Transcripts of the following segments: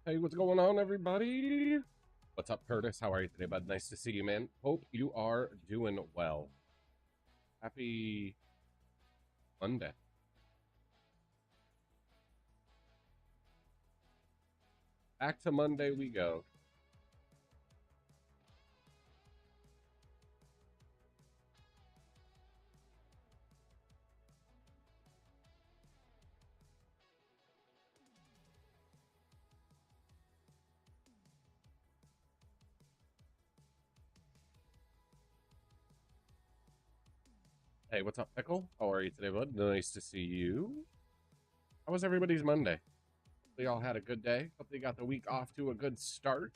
Hey, what's going on, everybody? What's up, Curtis? How are you today, bud? Nice to see you, man. Hope you are doing well. Happy Monday. Back to Monday we go. Hey, what's up, Pickle? How are you today, bud? Nice to see you. How was everybody's Monday? Hopefully all had a good day. Hopefully you got the week off to a good start.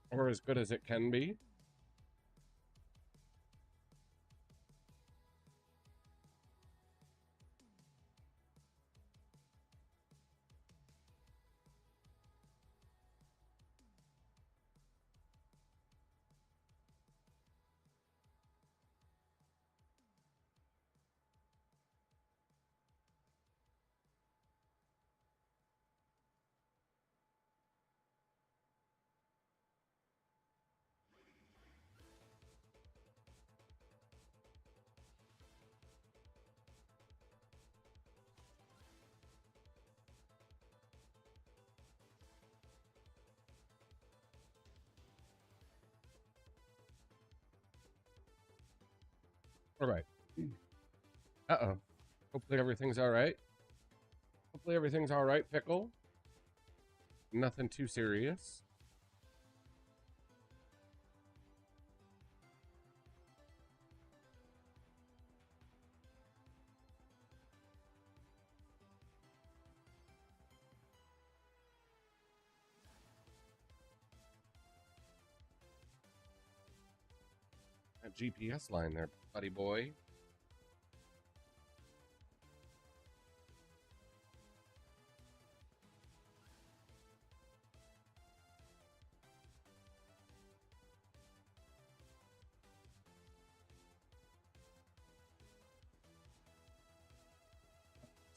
Or as good as it can be. All right. Uh-oh. Hopefully everything's all right. Hopefully everything's all right, Pickle. Nothing too serious. That GPS line there, buddy boy.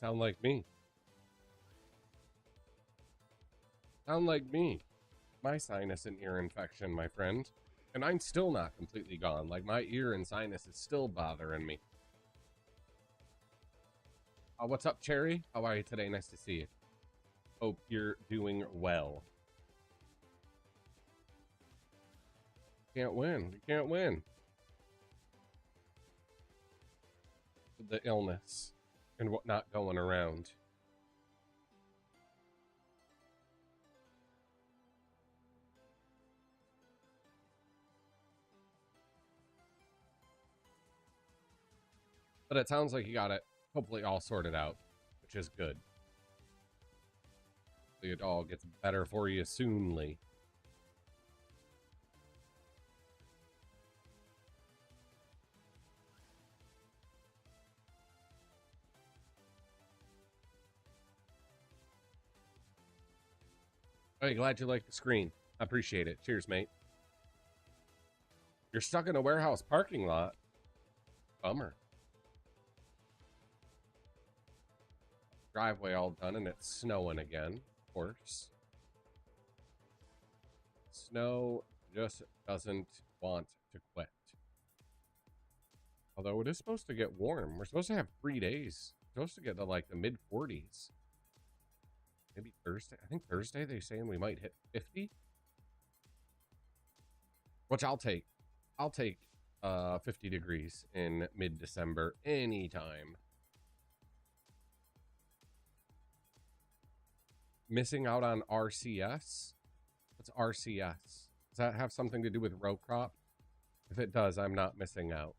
Sound like me. Sound like me. My sinus and ear infection, my friend. And I'm still not completely gone. Like, my ear and sinus is still bothering me. What's up, Cherry? How are you today? Nice to see you. Hope you're doing well. Can't win. You can't win. The illness and whatnot going around. But it sounds like you got it hopefully all sorted out, which is good. Hopefully it all gets better for you soonly. Hey, glad you like the screen. I appreciate it. Cheers, mate. You're stuck in a warehouse parking lot. Bummer. Driveway all done and it's snowing again, of course. Snow just doesn't want to quit. Although it is supposed to get warm. We're supposed to have 3 days. We're supposed to get to like the mid 40s. Maybe Thursday. I think Thursday they're saying we might hit 50. Which I'll take. I'll take 50 degrees in mid-December anytime. Missing out on RCS? What's RCS? Does that have something to do with row crop? If it does, I'm not missing out.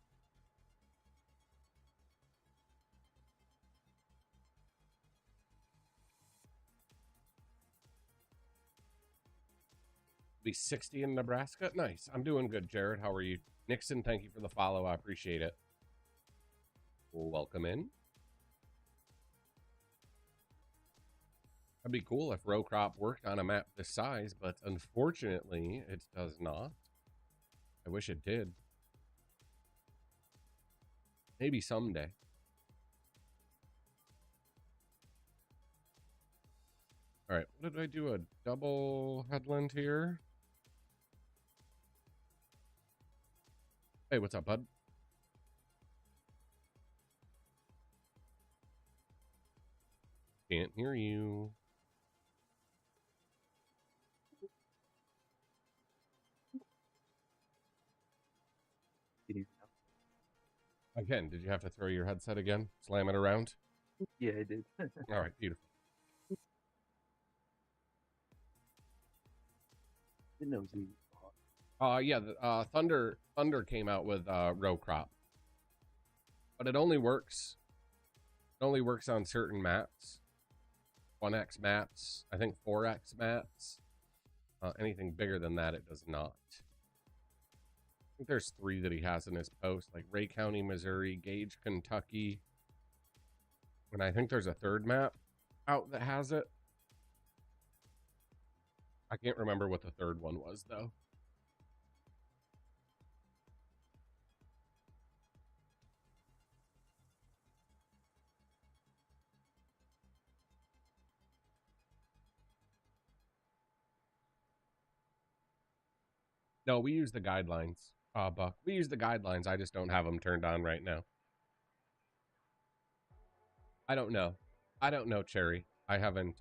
Be 60 in Nebraska? Nice. I'm doing good, Jared. How are you? Nixon, thank you for the follow. I appreciate it. Welcome in. That'd be cool if row crop worked on a map this size, but unfortunately, it does not. I wish it did. Maybe someday. All right, what did I do? A double headland here? Hey, what's up, bud? Can't hear you. Again, did you have to throw your headset again? Slam it around? Yeah, I did. All right, beautiful. Didn't know it was easy. Yeah, Thunder came out with row crop, but it only works on certain maps, 1x maps, I think 4x maps. Anything bigger than that, it does not. I think there's 3 that he has in his post, like Ray County, Missouri, Gage, Kentucky, and I think there's a 3rd map out that has it. I can't remember what the 3rd one was, though. No, we use the guidelines, Buck. We use the guidelines. I just don't have them turned on right now. I don't know. I don't know, Cherry. I haven't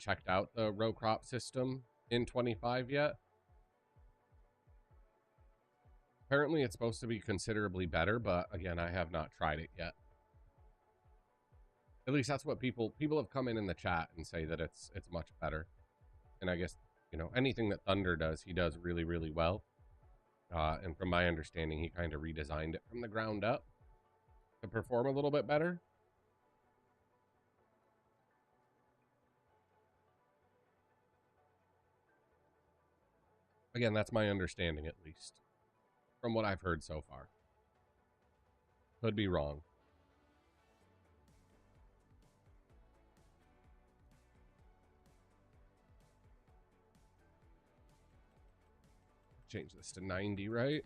checked out the row crop system in 25 yet. Apparently, it's supposed to be considerably better, but again, I have not tried it yet. At least that's what people have come in the chat and say that it's much better. And I guess, you know, anything that Thunder does, he does really, really well. And from my understanding, he kind of redesigned it from the ground up to perform a little bit better. Again, that's my understanding, at least, from what I've heard so far. Could be wrong. Change this to 90, right?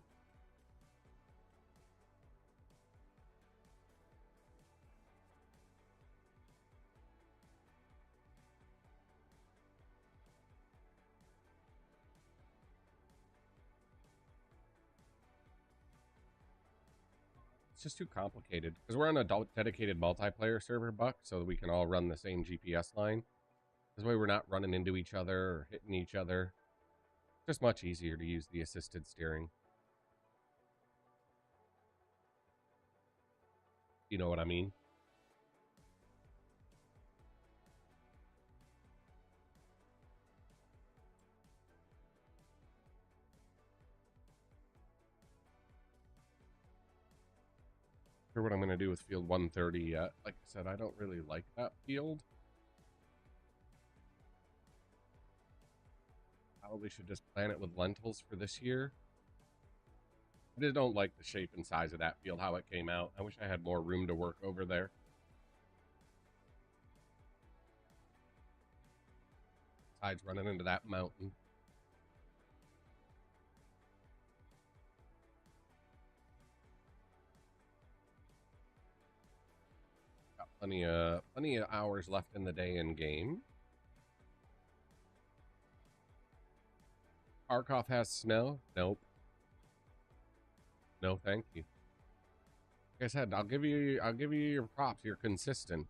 It's just too complicated because we're on a dedicated multiplayer server, Buck, so that we can all run the same GPS line. This way we're not running into each other or hitting each other. It's just much easier to use the assisted steering. You know what I mean? Sure what I'm going to do with field 130 yet. Like I said, I don't really like that field. Probably should just plant it with lentils for this year. I just don't like the shape and size of that field, how it came out. I wish I had more room to work over there. Besides running into that mountain. Got plenty of hours left in the day in game. Kharkov has snow? Nope. No, thank you. Like I said, I'll give you your props. You're consistent.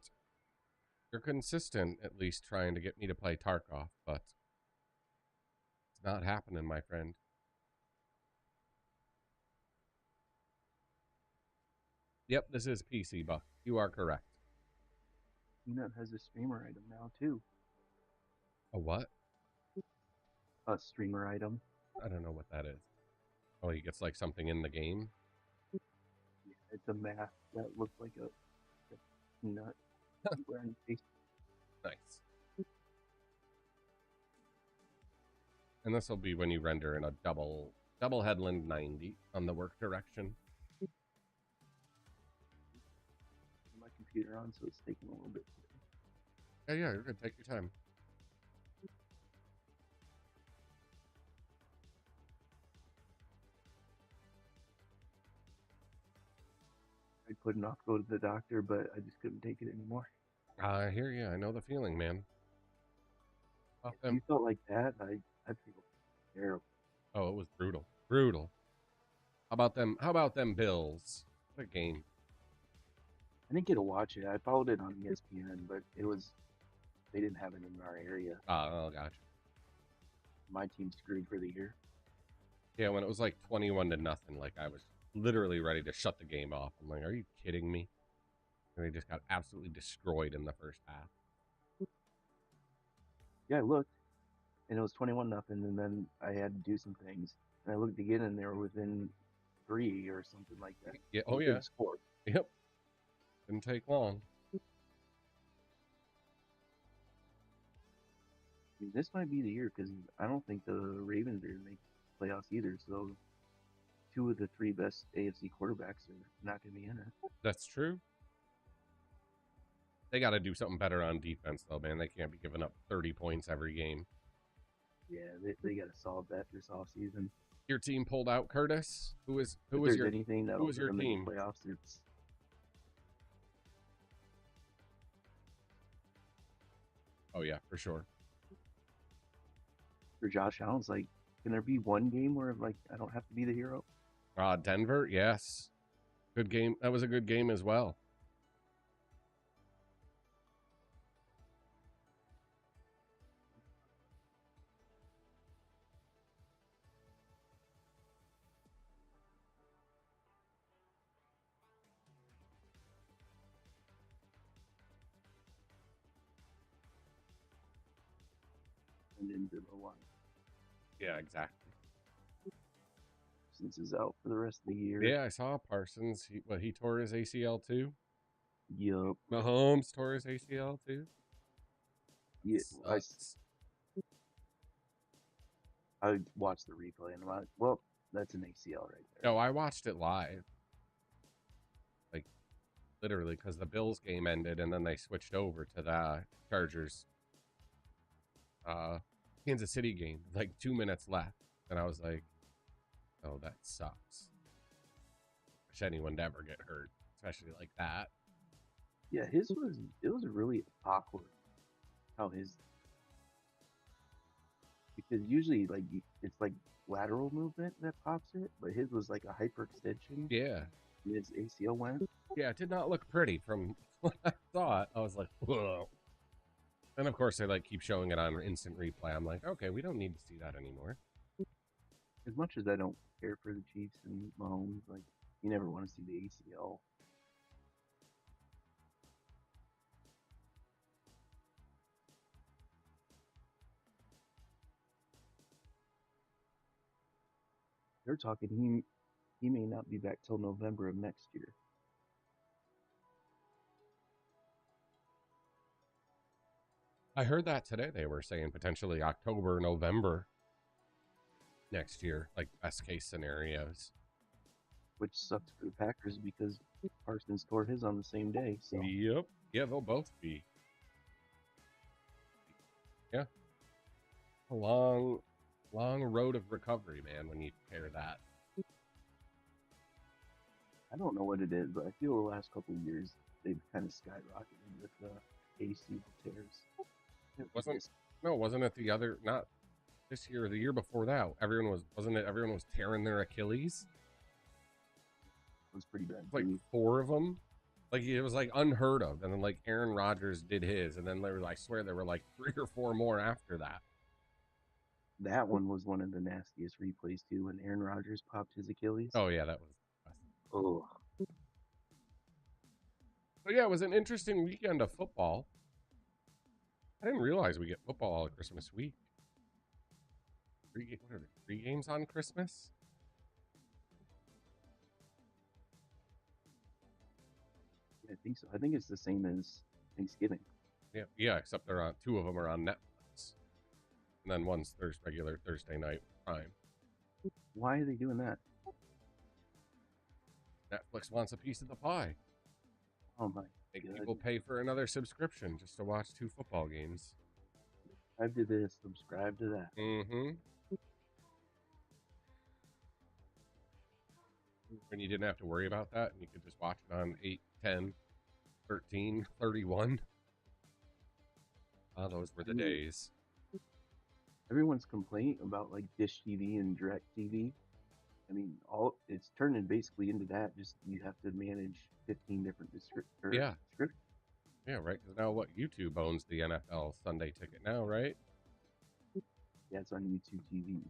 You're consistent, at least trying to get me to play Tarkov, but it's not happening, my friend. Yep, this is PC, Buck. You are correct. Peanut has a streamer item now too. A what? A streamer item. I don't know what that is. Oh, he gets like something in the game? Yeah, it's a mask that looks like a peanut wearing face. Nice. And this will be when you render in a double headland 90 on the work direction. My computer on, so it's taking a little bit. Yeah, you're good. Take your time. I couldn't not go to the doctor, but I just couldn't take it anymore. I hear you. I know the feeling, man. About If you them. felt like that, I feel terrible. Oh, it was brutal. Brutal. How about them? How about them Bills? What a game. I didn't get to watch it. I followed it on ESPN, but they didn't have it in our area. Oh, gotcha. My team screwed for the year. Yeah, when it was like 21 to nothing, like I was literally ready to shut the game off. I'm like, are you kidding me? And they just got absolutely destroyed in the first half. Yeah, I looked, and it was 21-0, and then I had to do some things. And I looked again, and they were within 3 or something like that. Yeah. A Oh, yeah. big score. Yep. Didn't take long. I mean, this might be the year because I don't think the Ravens are going to make playoffs either. So 2 of the 3 best AFC quarterbacks are not going to be in it. That's true. They got to do something better on defense, though, man. They can't be giving up 30 points every game. Yeah, they got to solve that this offseason. Your team pulled out, Curtis. Who was If your there's anything that'll was put your them in team? the playoffs, it's Oh yeah, for sure. for Josh Allen's. Like, can there be one game where like I don't have to be the hero? Denver, yes. Good game. That was a good game as well. And into the one Yeah, exactly. since is out for the rest of the year. Yeah, I saw Parsons. He tore his ACL too. Yup. Mahomes tore his ACL too. Yeah, Sucks. I watched the replay and I'm like, well, that's an ACL right there. No, I watched it live. Like literally, because the Bills game ended and then they switched over to the Chargers Kansas City game, like 2 minutes left. And I was like, oh, that sucks. Wish anyone to ever get hurt, especially like that. Yeah, it was really awkward how his, because usually like it's like lateral movement that pops it, but his was like a hyperextension. Yeah. And his ACL went. Yeah, it did not look pretty from what I thought. I was like, whoa. And of course, they like keep showing it on instant replay. I'm like, okay, we don't need to see that anymore. As much as I don't care for the Chiefs and Mahomes, like you never want to see the ACL. They're talking he may not be back till November of next year. I heard that today. They were saying potentially October, November next year, like best case scenarios. Which sucks for the Packers because Parsons tore his on the same day. So Yep. Yeah, they'll both be. Yeah. A long road of recovery, man, when you pair that. I don't know what it is, but I feel the last couple of years they've kind of skyrocketed with the ACL tears. Wasn't it the other, not this year or the year before that? Everyone was tearing their Achilles? It was pretty bad. Like 4 of them. Like it was like unheard of. And then like Aaron Rodgers did his, and then I swear there were like 3 or 4 more after that. That one was one of the nastiest replays too, when Aaron Rodgers popped his Achilles. Oh yeah, that was. Oh. But yeah, it was an interesting weekend of football. I didn't realize we get football all Christmas week. What are there, 3 games on Christmas? Yeah, I think so. I think it's the same as Thanksgiving. Yeah, except 2 of them are on Netflix, and then one's regular Thursday night prime. Why are they doing that? Netflix wants a piece of the pie. Oh my Make God. people pay for another subscription just to watch 2 football games. Subscribe to this, subscribe to that. Mm-hmm. When you didn't have to worry about that, and you could just watch it on 8, 10, 13, 31. Oh, those were the days. everyone's complaint about like Dish TV and Direct TV. I mean, all it's turning basically into that. Just you have to manage 15 different Yeah. scripts. Yeah, right. Because now what? YouTube owns the NFL Sunday ticket now, right? Yeah, it's on YouTube TV.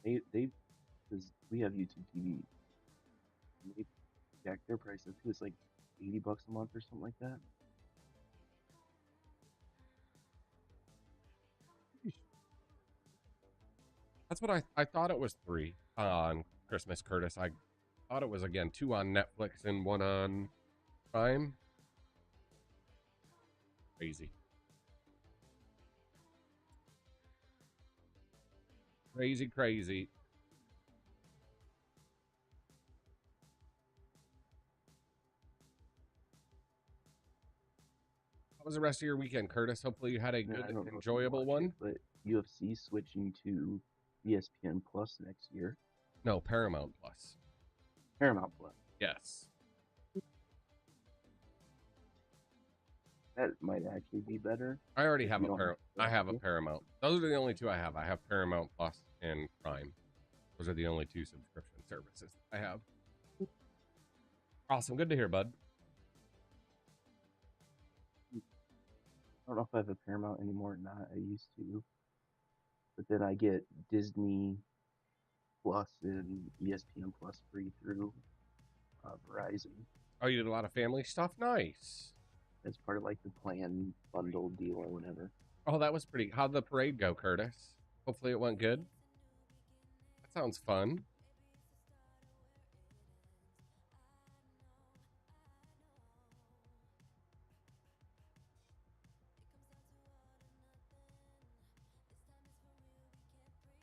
They because we have YouTube TV. They jacked their price up too. It's like $80 a month or something like that. That's what I thought it was 3 on Christmas, Curtis. I thought it was again 2 on Netflix and 1 on Prime. Crazy. Crazy, crazy. How was the rest of your weekend, Curtis? Hopefully you had a good, enjoyable one. But UFC switching to ESPN Plus next year. No, Paramount Plus. Paramount Plus. Yes. That might actually be better. I already have a Paramount. I have a Paramount. Those are the only 2 I have. I have Paramount Plus and Prime. Those are the only 2 subscription services I have. Awesome. Good to hear, bud. I don't know if I have a Paramount anymore or not. I used to. But then I get Disney Plus and ESPN Plus free through Verizon. Oh, you did a lot of family stuff? Nice. As part of like the plan bundle deal or whatever. Oh, that was pretty. How'd the parade go, Curtis? Hopefully it went good. That sounds fun.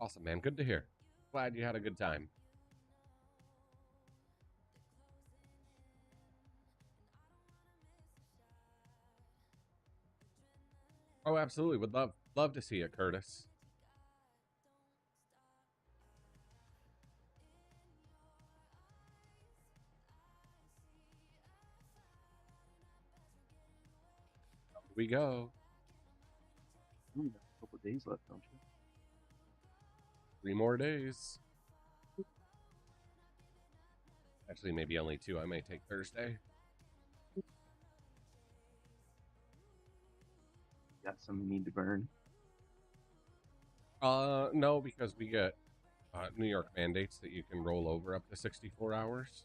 Awesome, man. Good to hear. Glad you had a good time. Oh, absolutely. Would love to see it, Curtis. Here we go. You got a couple of days left, don't you? 3 more days. Actually, maybe only 2. I may take Thursday. Got some you need to burn? No, because we get New York mandates that you can roll over up to 64 hours.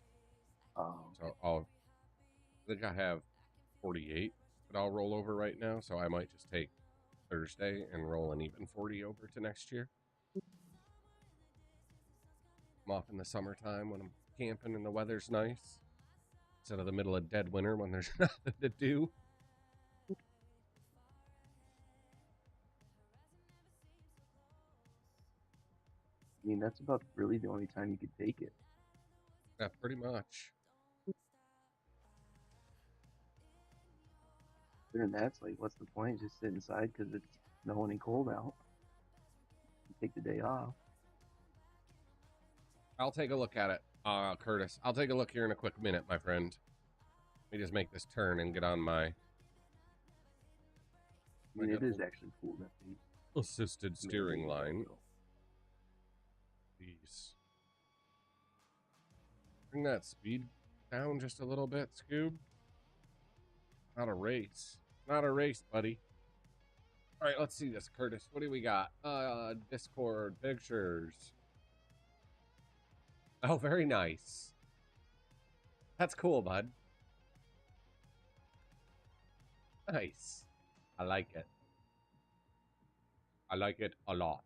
So I think I have 48 that I'll roll over right now. So I might just take Thursday and roll an even 40 over to next year. I'm off in the summertime when I'm camping and the weather's nice, instead of the middle of dead winter when there's nothing to do. I mean, that's about really the only time you could take it. Yeah, pretty much. And that's like, what's the point? Just sit inside because it's snowing and cold out. You take the day off. I'll take a look at it, Curtis. I'll take a look here in a quick minute, my friend. Let me just make this turn and get on my... I mean, it is actually cool that they assisted steering line. Please. Bring that speed down just a little bit, Scoob. Not a race. Not a race, buddy. All right, let's see this, Curtis. What do we got? Discord pictures. Oh, very nice. That's cool, bud. Nice. I like it. I like it a lot.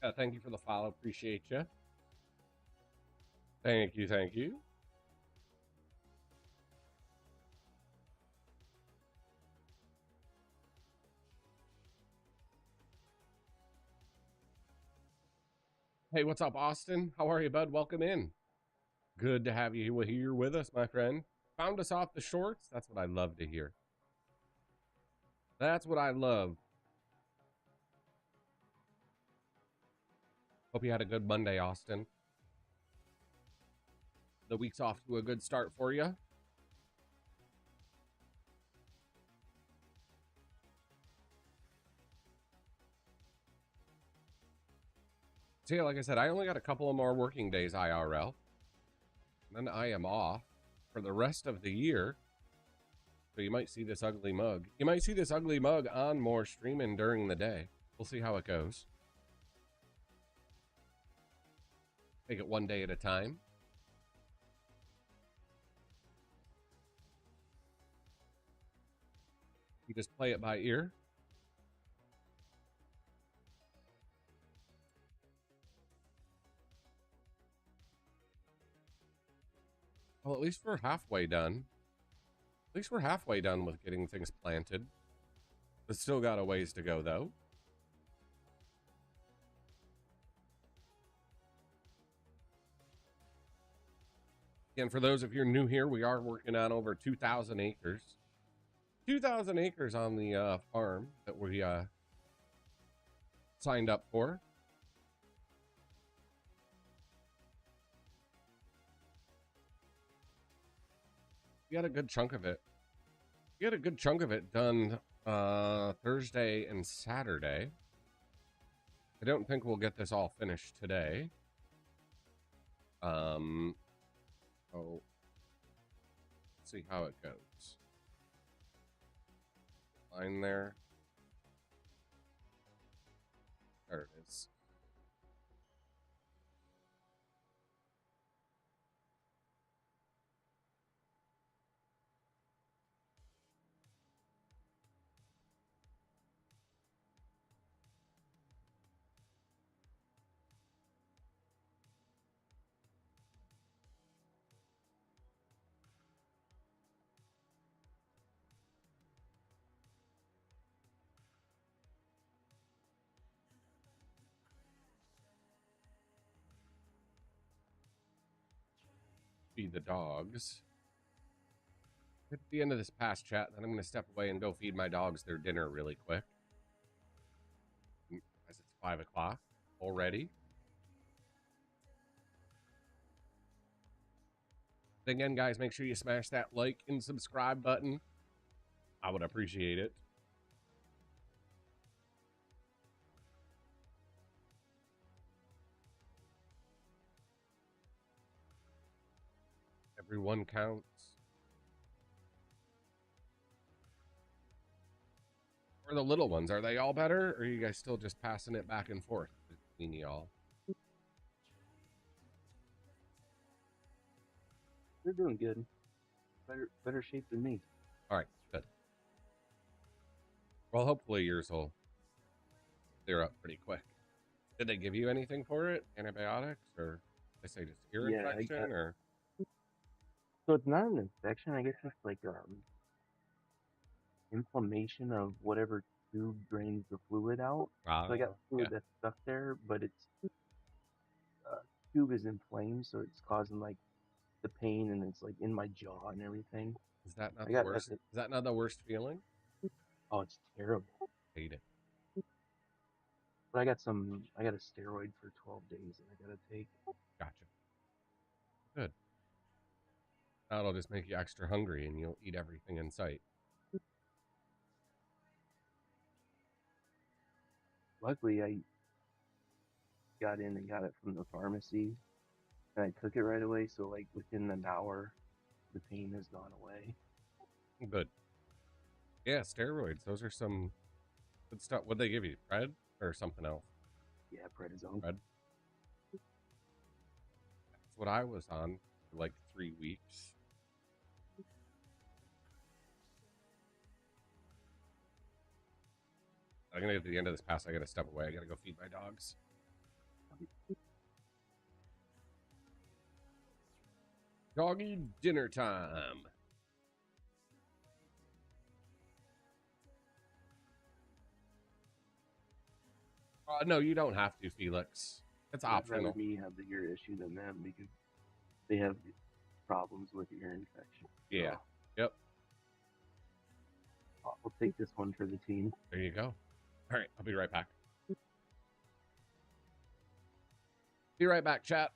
Thank you for the follow. Appreciate you. Thank you. Thank you. Hey, what's up, Austin? How are you, bud? Welcome in. Good to have you here with us, my friend. Found us off the shorts. That's what I love to hear. That's what I love. Hope you had a good Monday, Austin. The week's off to a good start for you. So yeah, like I said, I only got a couple of more working days IRL. And then I am off for the rest of the year. So you might see this ugly mug. You might see this ugly mug on more streaming during the day. We'll see how it goes. Take it one day at a time. You just play it by ear. Well, at least we're halfway done. At least we're halfway done with getting things planted. But still got a ways to go, though. Again, for those of you new here, we are working on over 2,000 acres. 2,000 acres on the farm that we signed up for. We had a good chunk of it. We had a good chunk of it done Thursday and Saturday. I don't think we'll get this all finished today. Oh, let's see how it goes. Line there. There it is. Feed the dogs. At the end of this past chat, then I'm going to step away and go feed my dogs their dinner really quick. As it's 5 o'clock already. Again, guys, make sure you smash that like and subscribe button. I would appreciate it. Everyone counts. Or the little ones, are they all better? Or are you guys still just passing it back and forth between y'all? They're doing good. Better shape than me. All right, good. Well, hopefully yours will clear up pretty quick. Did they give you anything for it? Antibiotics? Or they say just ear infection? Or so it's not an infection. I guess it's like inflammation of whatever tube drains the fluid out. So I got fluid that's stuck there, but it's tube is inflamed, so it's causing like the pain, and it's like in my jaw and everything. Is that not the worst? Is that not the worst feeling? Oh, it's terrible. Hate it. But I got a steroid for 12 days that I gotta take. Gotcha. Good. That'll just make you extra hungry and you'll eat everything in sight. Luckily, I got in and got it from the pharmacy, and I took it right away, so like within an hour, the pain has gone away. Good. Yeah, steroids. Those are some good stuff. What'd they give you? Pred or something else? Yeah, prednisone. Pred. That's what I was on for like 3 weeks. I'm gonna get to the end of this pass. I gotta step away. I gotta go feed my dogs. Doggy dinner time. No, you don't have to, Felix. It's I'd rather optional. me have the ear issue than them because they have problems with ear infection. Yeah. So Yep. I'll take this one for the team. There you go. All right, I'll be right back. Be right back, chat.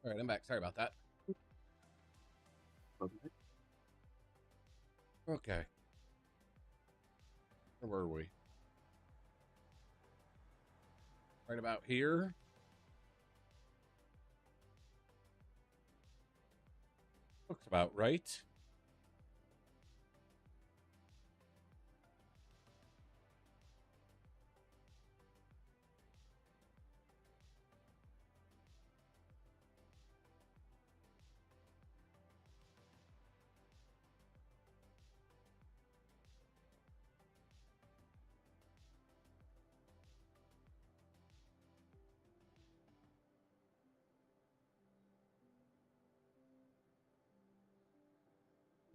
All right, I'm back. Sorry about that. Okay. Okay. Where were we? Right about here. Looks about right.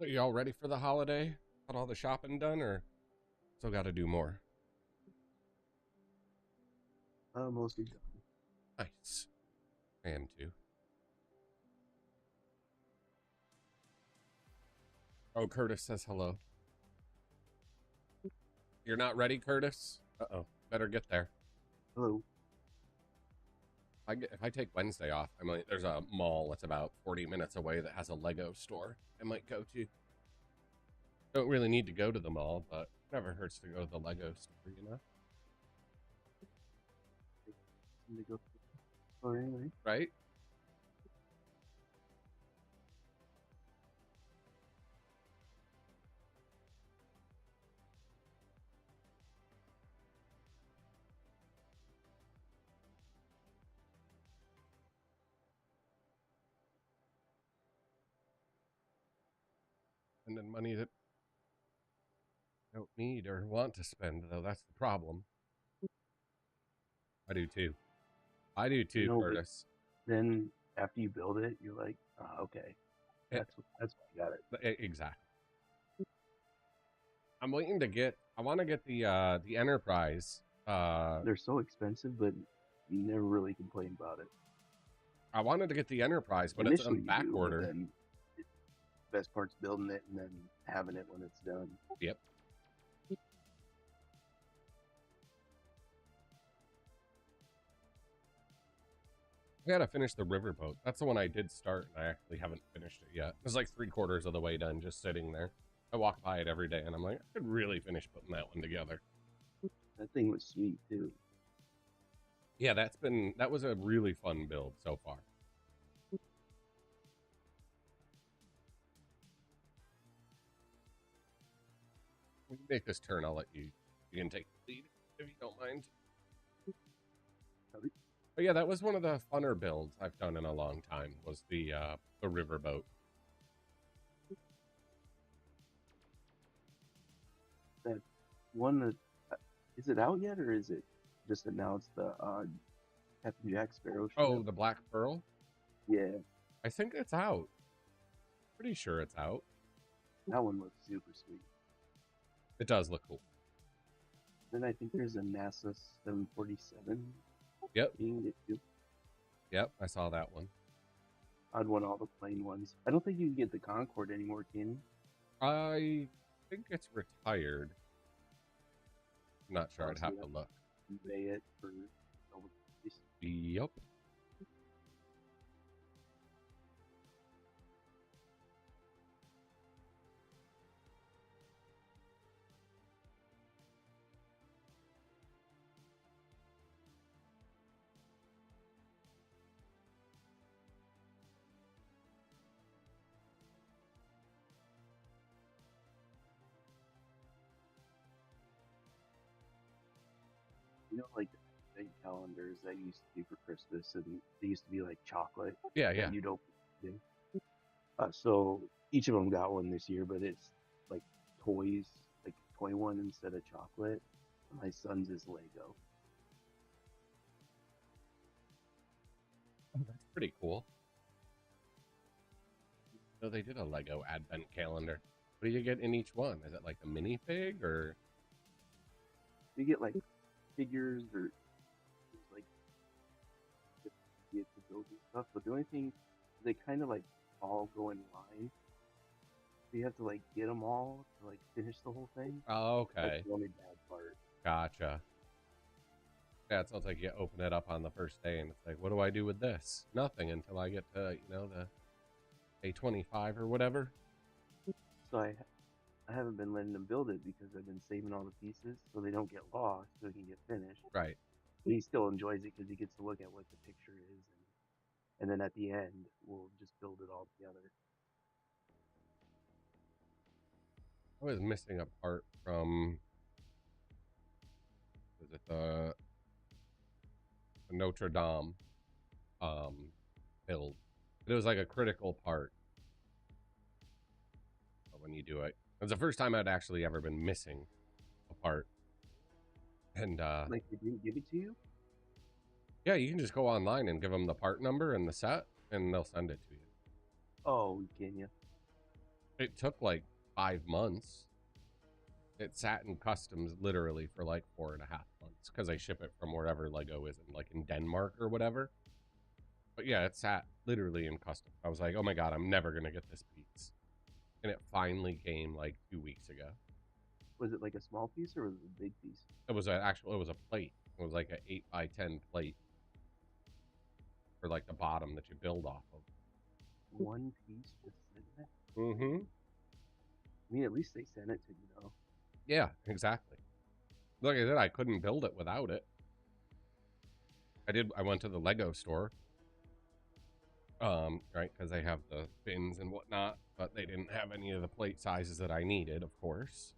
Are you all ready for the holiday? Got all the shopping done, or still got to do more? Mostly done. Nice. I am too. Oh, Curtis says hello. You're not ready, Curtis? Uh-oh. Better get there. Hello. If I take Wednesday off, there's a mall that's about 40 minutes away that has a Lego store I might go to. Don't really need to go to the mall, but it never hurts to go to the Lego store, you know? Time to go to the store anyway. Right? And then money that I don't need or want to spend, though. That's the problem. I do too. I do too, But Curtis. then after you build it, you're like, oh, okay, that's why I got it. Exactly. I'm waiting to get. I want to get the Enterprise. They're so expensive, but you never really complain about it. I wanted to get the Enterprise, but Initially it's on back order. But then best part's building it and then having it when it's done. Yep. I gotta finish the riverboat. That's the one I did start, and I actually haven't finished it yet. It's like 3/4 of the way done, just sitting there. I walk by it every day, and I'm like, I could really finish putting that one together. That thing was sweet too. Yeah, that was a really fun build so far. When you make this turn, I'll let you. You can take the lead if you don't mind. But yeah, that was one of the funner builds I've done in a long time. Was the riverboat. That one that is it out yet, or is it just announced the Captain Jack Sparrow ship? Oh, the Black Pearl? Yeah. I think it's out. Pretty sure it's out. That one looks super sweet. It does look cool. Then I think there's a NASA 747. Yep. You can get to. Yep, I saw that one. I'd want all the plain ones. I don't think you can get the Concorde anymore, can you? I think it's retired. I'm not sure. I'd have to look. Convey it for. Yep. You know, like the calendars that used to be for Christmas, and they used to be like chocolate. Yeah, yeah. You'd open them. So each of them got one this year, but it's like toys, like toy one instead of chocolate. My son's is Lego. Oh, that's pretty cool. So they did a Lego advent calendar. What do you get in each one? Is it like a minifig or? You get like figures or like get to build and stuff, but the only thing they kind of like all go in line. So you have to like get them all to like finish the whole thing. Oh, okay. That's the only bad part. Gotcha. Yeah, it's like you open it up on the first day, and it's like, what do I do with this? Nothing until I get to, you know, the A25 or whatever. So I haven't been letting him build it because I've been saving all the pieces so they don't get lost, so it can get finished. Right. But he still enjoys it because he gets to look at what the picture is, and then at the end we'll just build it all together. I was missing a part from, was it the Notre Dame build? It was like a critical part when you do it. It was the first time I'd actually ever been missing a part. And Like, they didn't give it to you? yeah, you can just go online and give them the part number and the set, and they'll send it to you. Oh, can you? It took like 5 months. It sat in customs literally for like 4.5 months because I ship it from wherever Lego is, like in Denmark or whatever. But yeah, it sat literally in customs. I was like, oh my God, I'm never going to get this piece. And it finally came like 2 weeks ago. Was it like a small piece or was it a big piece? It was a plate. It was like an 8x10 plate for like the bottom that you build off of. One piece just sitting there? Mm-hmm. I mean, at least they sent it to you, though. Yeah, exactly. Like I said, I couldn't build it without it. I went to the Lego store. Right, because they have the bins and whatnot, but they didn't have any of the plate sizes that I needed, of course.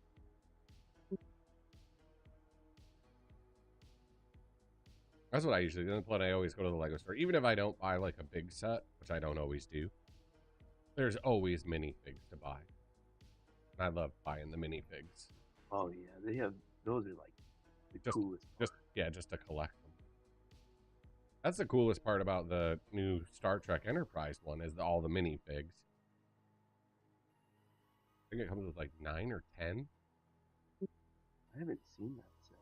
That's what I usually do. That's when I always go to the Lego store. Even if I don't buy like a big set, which I don't always do, there's always minifigs to buy. And I love buying the minifigs. Oh, yeah. They have, those are like the coolest part. Just to collect them. That's the coolest part about the new Star Trek Enterprise one is all the minifigs. I think it comes with like 9 or 10. I haven't seen that set.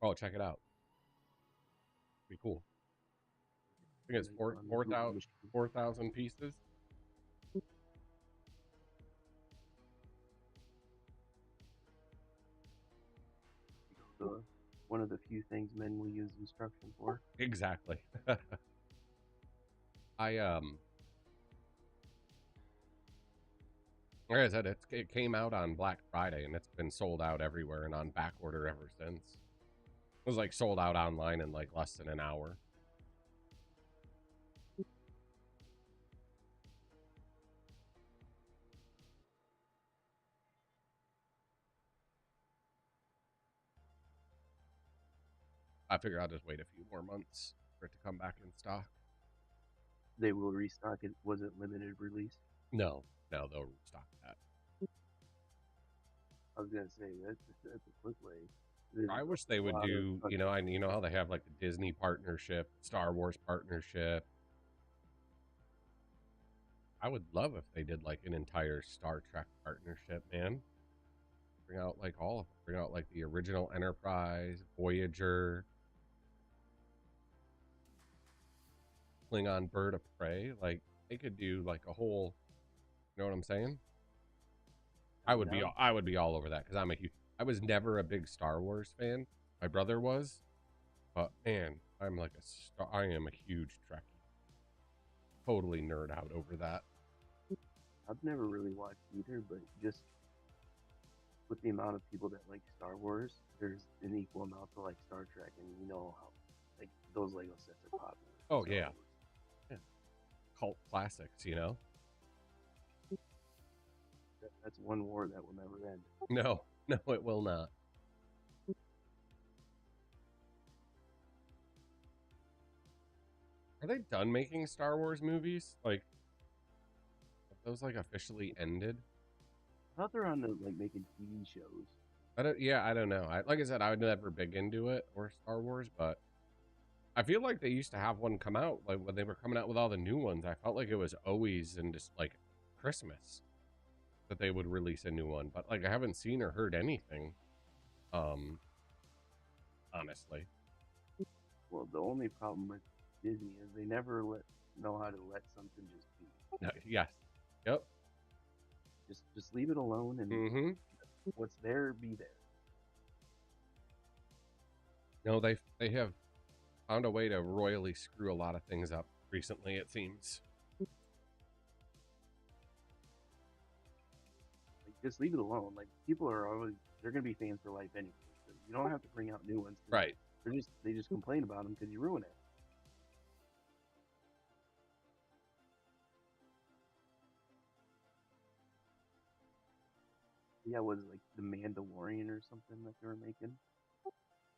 Oh, check it out. Be cool. I think it's 4,000 pieces. One of the few things men will use instruction for. Exactly. Like I said, it came out on Black Friday and it's been sold out everywhere and on back order ever since. It was like sold out online in like less than an hour. I figure I'll just wait a few more months for it to come back in stock. They will restock it. Was it limited release? No, they'll restock that. I was gonna say that's a quick way. I wish they would do, you know how they have like the Disney partnership, Star Wars partnership. I would love if they did like an entire Star Trek partnership, man. Bring out like the original Enterprise, Voyager, Klingon Bird of Prey. Like they could do like a whole, you know what I'm saying? I would be all over that because I was never a big Star Wars fan. My brother was, but man, I am a huge Trekkie. Totally nerd out over that. I've never really watched either, but just with the amount of people that like Star Wars, there's an equal amount to like Star Trek, and you know how like those Lego sets are popular. Oh yeah. Cult classics, you know. That's one war that will never end. No, it will not. Are they done making Star Wars movies? Like, have those like officially ended? I thought they're on the like making TV shows. I don't know. Like I said, I was never big into it or Star Wars, but I feel like they used to have one come out like when they were coming out with all the new ones. I felt like it was always in just like Christmas that they would release a new one, but like I haven't seen or heard anything. Honestly. Well, the only problem with Disney is they never know how to let something just be. Yes. Yep. Just leave it alone and what's there be there. No, they have found a way to royally screw a lot of things up recently, it seems. Like, just leave it alone. Like, people are always, they're going to be fans for life anyway. So you don't have to bring out new ones. Right. They just complain about them because you ruin it. Yeah, was it like the Mandalorian or something that they were making?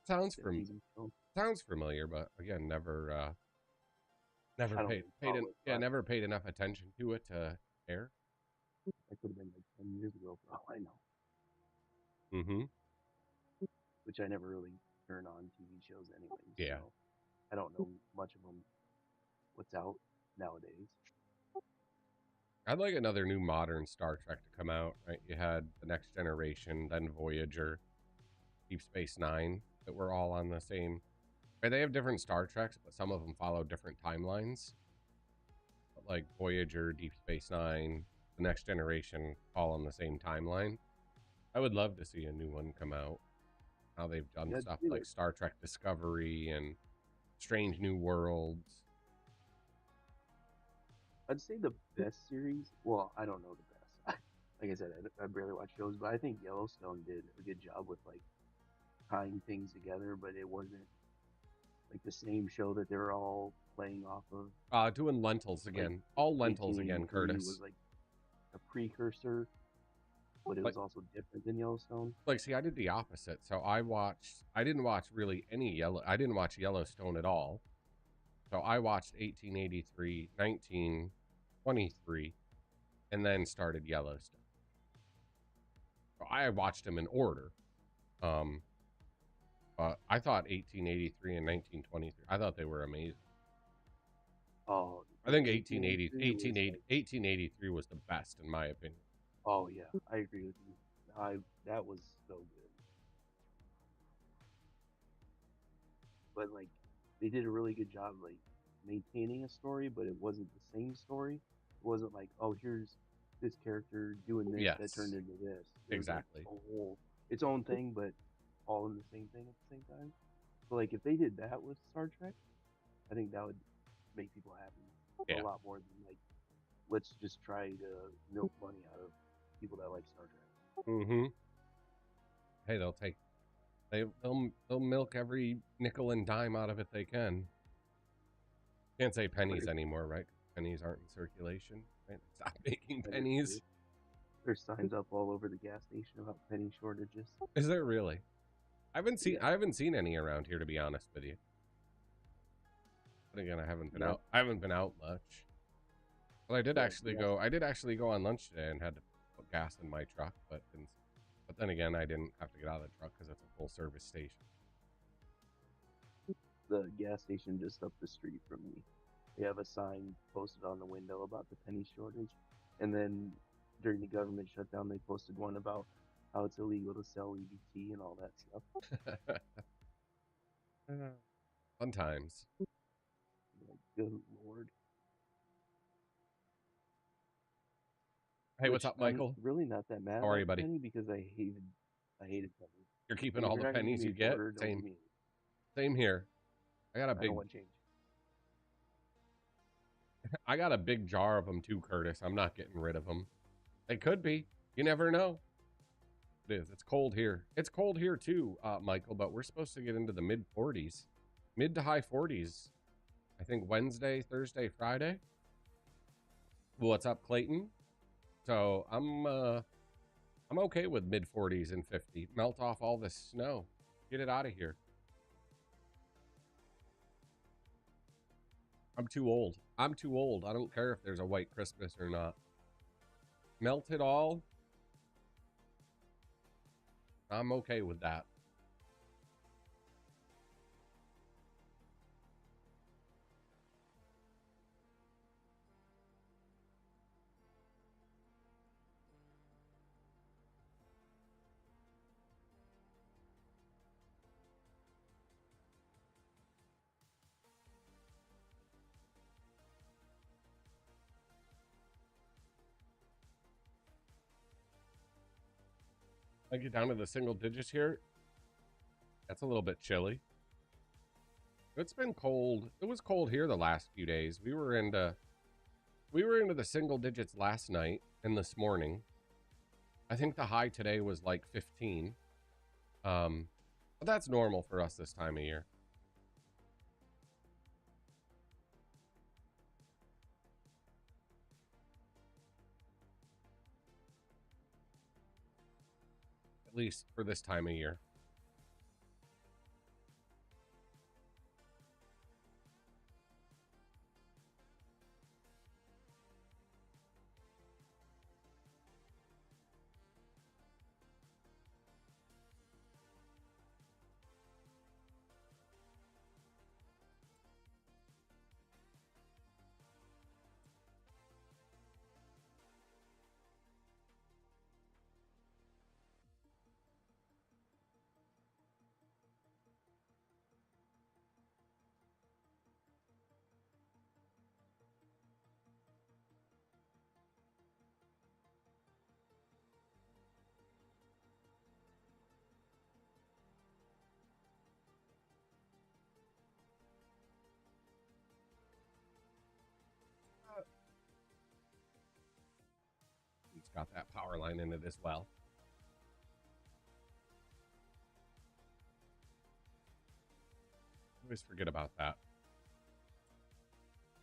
Sounds That TV show? sounds familiar, but again, never I don't really follow it, but never paid enough attention to it to care. that could have been like 10 years ago for all I know. Mm-hmm. Which I never really turn on TV shows anyways. Yeah. So I don't know much of them. What's out nowadays? I'd like another new modern Star Trek to come out, right? You had The Next Generation, then Voyager, Deep Space Nine, that were all on the same. Right? They have different Star Treks, but some of them follow different timelines. But like Voyager, Deep Space Nine, The Next Generation, all on the same timeline. I would love to see a new one come out. How they've done stuff like Star Trek Discovery and Strange New Worlds. I'd say the best series. Well, I don't know the best. Like I said, I barely watch shows, but I think Yellowstone did a good job with like tying things together. But it wasn't like the same show that they're all playing off of. Doing lentils again. Like, all lentils again, Curtis. Was like a precursor, but it was also different than Yellowstone. Like, see, I did the opposite. So I didn't watch really I didn't watch Yellowstone at all. So I watched 1883, 1923, and then started Yellowstone. So I watched them in order. But I thought 1883 and 1923, I thought they were amazing. Oh, I think 1883 was the best, in my opinion. Oh, yeah, I agree with you. That was so good. But, like, they did a really good job, like, maintaining a story, but it wasn't the same story. It wasn't like, oh, here's this character doing this that turned into this. Exactly. Like a whole, its own thing, but all in the same thing at the same time. So, like, if they did that with Star Trek, I think that would make people happy a lot more than, like, let's just try to milk money out of people that like Star Trek. Mm-hmm. Hey, they'll milk every nickel and dime out of it they can. Can't say pennies anymore, right? Pennies aren't in circulation. Right? Stop making pennies. There's signs up all over the gas station about penny shortages. Is there really? I haven't seen any around here, to be honest with you. But again, I haven't been out. I haven't been out much. Well, I did actually go on lunch today and had to put gas in my truck, but then again, I didn't have to get out of the truck because it's a full service station. The gas station just up the street from me, they have a sign posted on the window about the penny shortage, and then during the government shutdown, they posted one about how it's illegal to sell EBT and all that stuff. Fun times. Good Lord. Hey, what's up, Michael? I'm really not that mad How are you, buddy? Penny because I hated pennies. You're keeping all the pennies you get? Same here. I got a big change. I got a big jar of them too, Curtis. I'm not getting rid of them. They could be. You never know. It is. It's cold here. It's cold here too, Michael, but we're supposed to get into the mid 40s. Mid to high 40s. I think Wednesday, Thursday, Friday. What's up, Clayton? So I'm okay with mid 40s and 50. Melt off all this snow. Get it out of here. I'm too old. I'm too old. I don't care if there's a white Christmas or not. Melt it all. I'm okay with that. I get down to the single digits here. That's a little bit chilly. It's been cold. It was cold here the last few days. We were into the single digits last night and this morning. I think the high today was like 15. But that's normal for us this time of year. At least for this time of year. It's got that power line in it as well. Always forget about that.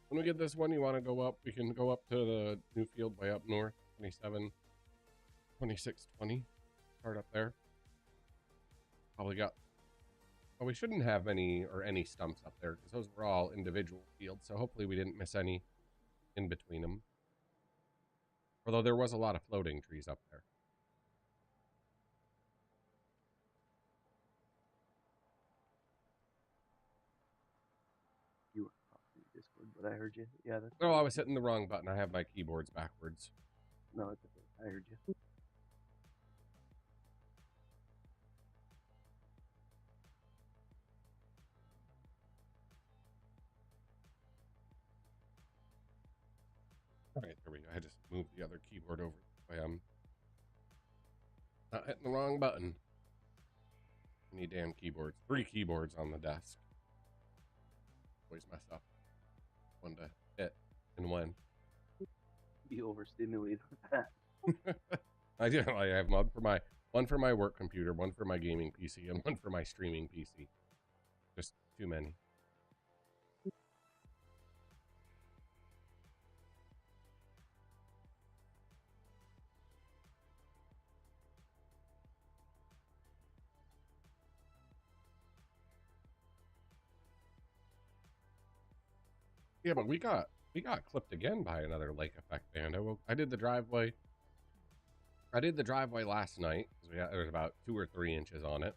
When we get this one, you want to go up, we can go up to the new field way up north, 27, 26, 20. Start up there. Probably got, well, we shouldn't have any stumps up there because those were all individual fields. So hopefully we didn't miss any in between them. Although there was a lot of floating trees up there. You were talking to Discord, but I heard you. Yeah, that's. Oh, I was hitting the wrong button. I have my keyboards backwards. No, it's okay. I heard you. All right, there we go. I just moved the other keyboard over. That way I'm not hitting the wrong button. Any damn keyboards. 3 keyboards on the desk. Always mess up. One to hit and when. Be overstimulated with that. I do. I have one for my work computer, one for my gaming PC, and one for my streaming PC. Just too many. Yeah, but we got clipped again by another lake effect band. I did the driveway. I did the driveway last night because there was about 2 or 3 inches on it.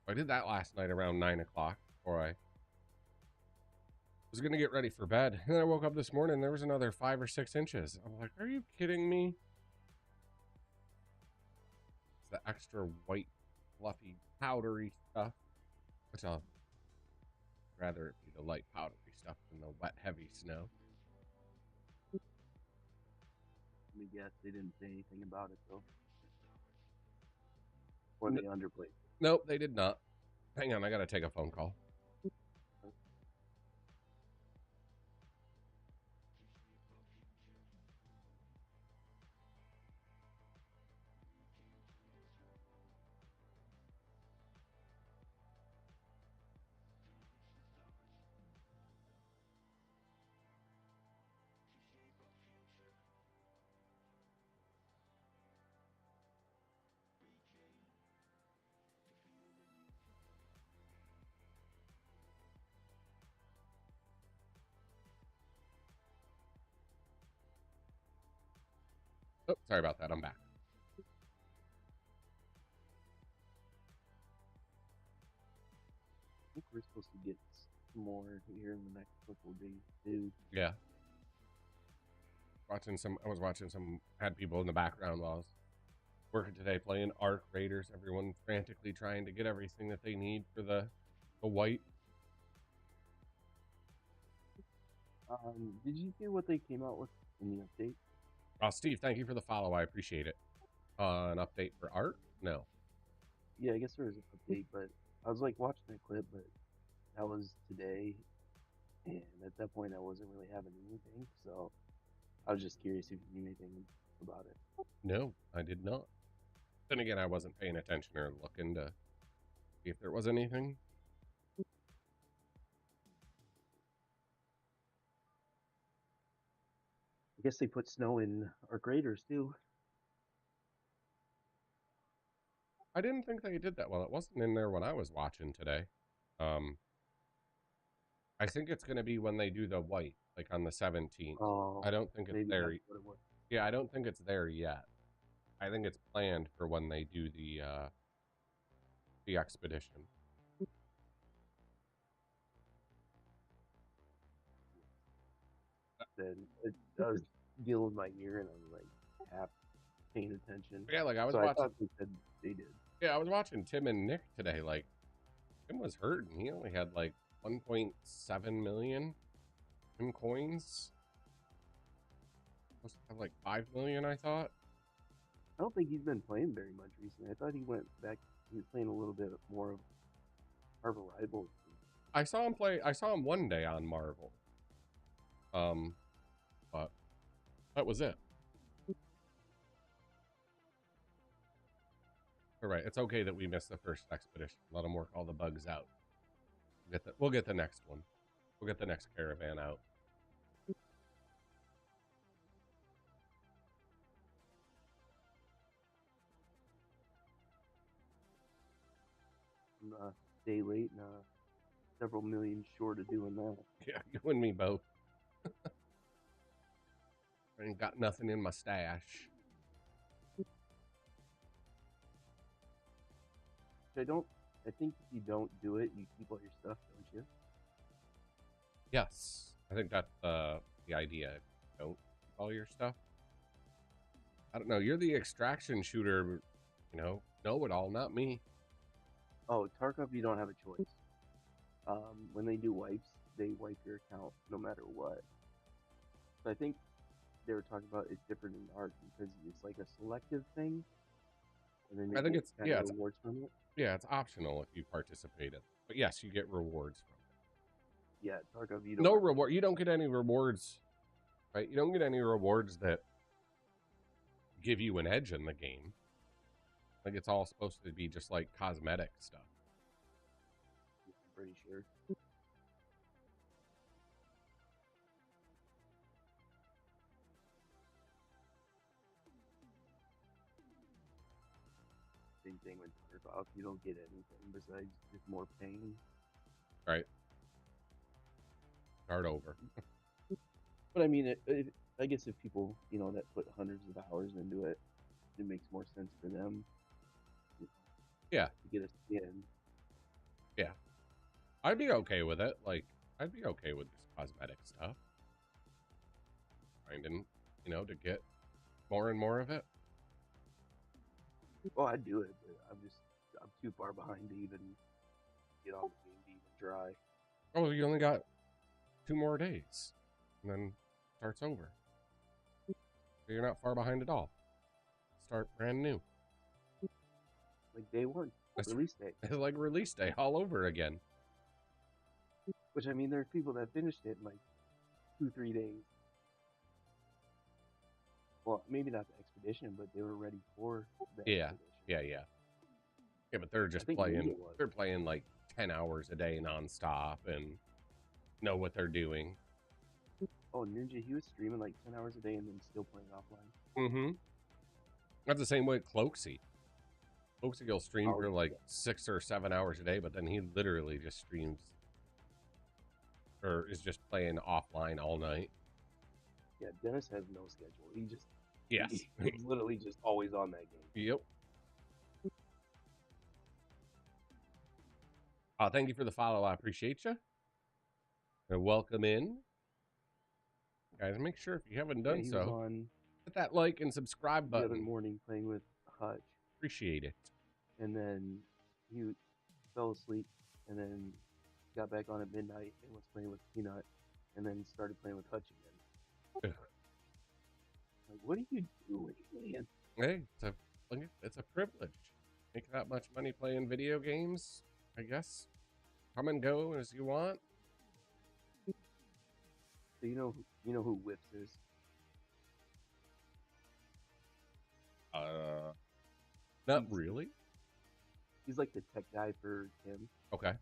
I did that last night around 9 o'clock before I was gonna get ready for bed. And then I woke up this morning and there was another 5 or 6 inches. I'm like, are you kidding me? It's the extra white, fluffy, powdery stuff. Which I'll rather it be the light powdery stuff than the wet, heavy snow. Let me guess, they didn't say anything about it though. Or they underplayed. Nope, they did not. Hang on, I gotta take a phone call. Oh, sorry about that. I'm back. I think we're supposed to get more here in the next couple of days too. Yeah. I was watching some, had people in the background while I was working today playing Arc Raiders. Everyone frantically trying to get everything that they need for the white. Did you see what they came out with in the update? Steve, thank you for the follow. I appreciate it. An update for art? No. Yeah, I guess there was an update, but I was like watching that clip, but that was today, and at that point I wasn't really having anything, so I was just curious if you knew anything about it. No, I did not. Then again, I wasn't paying attention or looking to see if there was anything. I guess they put snow in our graders too. I didn't think they did that. Well, it wasn't in there when I was watching today. I think it's going to be when they do the white, like on the 17th. Oh, I don't think it's maybe there. that's what it was. Yeah, I don't think it's there yet. I think it's planned for when they do the expedition. Then I was dealing with my ear, and I was like half paying attention. Yeah, like I was So I watching. thought they said they did. Yeah, I was watching Tim and Nick today. Like Tim was hurting. He only had like 1.7 million in coins. Supposed to have like 5 million, I thought. I don't think he's been playing very much recently. I thought he went back. He was playing a little bit more of Marvel Rivals. I saw him play. I saw him one day on Marvel. But that was it. All right, it's okay that we missed the first expedition. Let them work all the bugs out. We'll get the next one. We'll get the next caravan out. I'm a day late and several million short of doing that. Yeah, you and me both. I ain't got nothing in my stash. I think if you don't do it, you keep all your stuff, don't you? Yes, I think that's the idea. Don't keep all your stuff. I don't know. You're the extraction shooter, know it all, not me. Oh, Tarkov, you don't have a choice. When they do wipes, they wipe your account no matter what. So I think they were talking about it's different in art because it's like a selective thing, and then I think it's rewards from it. Yeah, it's optional if you participate in it. But yes, you get rewards from it. Yeah, Tarkov, you don't. No reward. You don't get any rewards, right? You don't get any rewards that give you an edge in the game. Like it's all supposed to be just like cosmetic stuff. I'm pretty sure. Same thing with Tarkov. You don't get anything besides just more pain. Right. Start over. But I mean, I guess if people, that put hundreds of hours into it, it makes more sense for them. Yeah. To get a skin. Yeah. I'd be okay with it. Like, I'd be okay with this cosmetic stuff. Finding, to get more and more of it. Oh, I'd do it, but I'm too far behind to even get on the game to even try. Oh, you only got 2 more days, and then starts over. So you're not far behind at all. Start brand new. Like day one, release day. It's like release day all over again. Which, I mean, there's people that finished it in like 2-3 days. Well, maybe not the expedition, but they were ready for the expedition. Yeah, but they're just playing. They're playing like 10 hours a day nonstop and know what they're doing. Oh, Ninja, he was streaming like 10 hours a day and then still playing offline. Mm-hmm. That's the same way with Cloaksy. Cloaksy will stream for like 6 or 7 hours a day, but then he literally just streams or is just playing offline all night. Yeah, Dennis has no schedule. He just he's literally just always on that game. Yep. Thank you for the follow. I appreciate you. And welcome in. Guys, make sure if you haven't done so, hit that like and subscribe button. The other morning playing with Hutch. Appreciate it. And then he fell asleep and then got back on at midnight and was playing with Peanut and then started playing with Hutch again. Like, what are you doing, man? Hey, it's a privilege. Make that much money playing video games, I guess. come and go as you want. So you know who Whips is? Not He's, really. he's like the tech guy for Tim. Okay.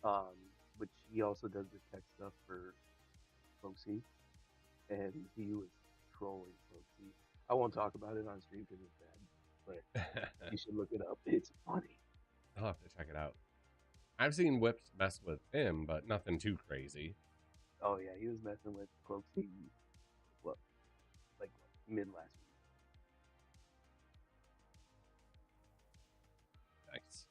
But he also does the tech stuff for Folksy, and he was trolling Folksy. I won't talk about it on stream because it's bad, but you should look it up. It's funny. I'll have to check it out. I've seen Whips mess with him, but nothing too crazy. Oh yeah, he was messing with Folksy, what, like mid last week. Nice.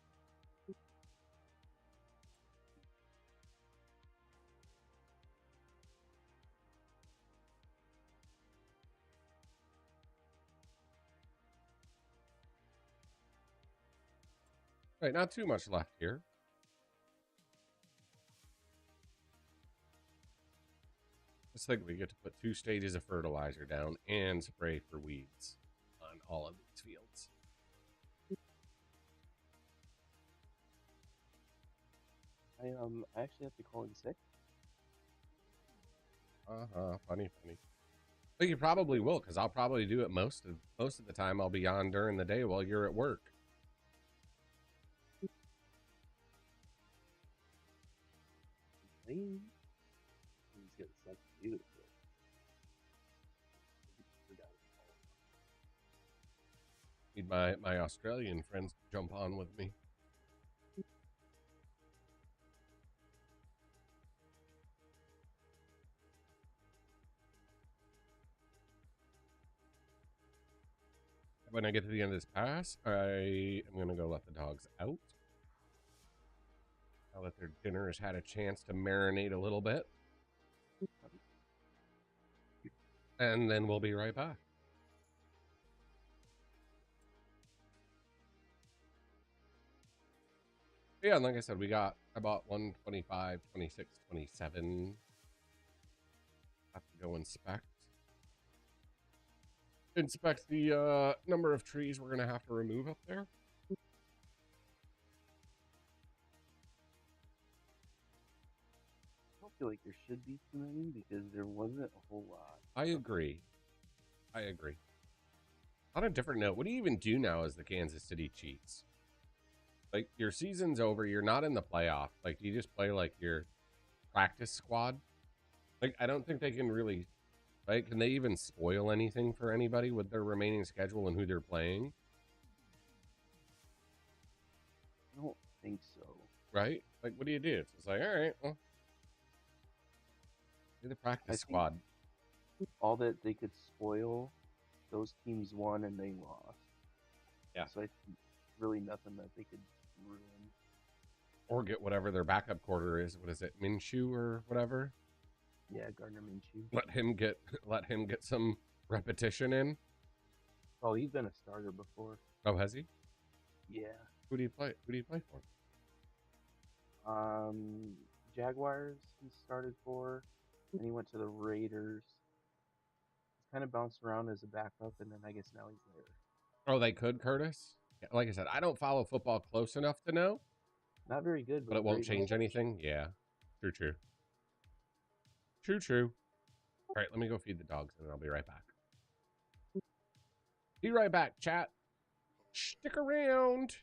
Right, not too much left here. Just think we get to put 2 stages of fertilizer down and spray for weeds on all of these fields. I actually have to call in sick. Funny. But you probably will, because I'll probably do it most of the time. I'll be on during the day while you're at work. He's gonna suck to do it. Need my Australian friends to jump on with me. When I get to the end of this pass, I am going to go let the dogs out. Now that their dinner has had a chance to marinate a little bit. And then we'll be right back. Yeah, and like I said, we got about 125, 26, 27. Have to go inspect the number of trees we're going to have to remove up there. I don't feel like there should be too many because there wasn't a whole lot. I agree. On a different note, what do you even do now as the Kansas City Chiefs? Like, your season's over, you're not in the playoff. Like, do you just play like your practice squad? Like, I don't think they can really, right? Can they even spoil anything for anybody with their remaining schedule and who they're playing? I don't think so. Right? Like, what do you do? It's just like, all right, well, do the practice squad. All that they could spoil, those teams won and they lost. Yeah. So I think really nothing that they could ruin. Or get whatever their backup quarter is. What is it, Minshew or whatever? Yeah, Gardner Minshew. Let him get some repetition in. Oh, he's been a starter before. Oh, has he? Yeah. Who do you play for? Jaguars he started for, and he went to the Raiders. He's kind of bounced around as a backup, and then I guess now he's there. Oh, they could, Curtis? Yeah, like I said, I don't follow football close enough to know. Not very good, but it won't change anything. Yeah, true. All right, let me go feed the dogs, and then I'll be right back. Be right back, chat. Stick around.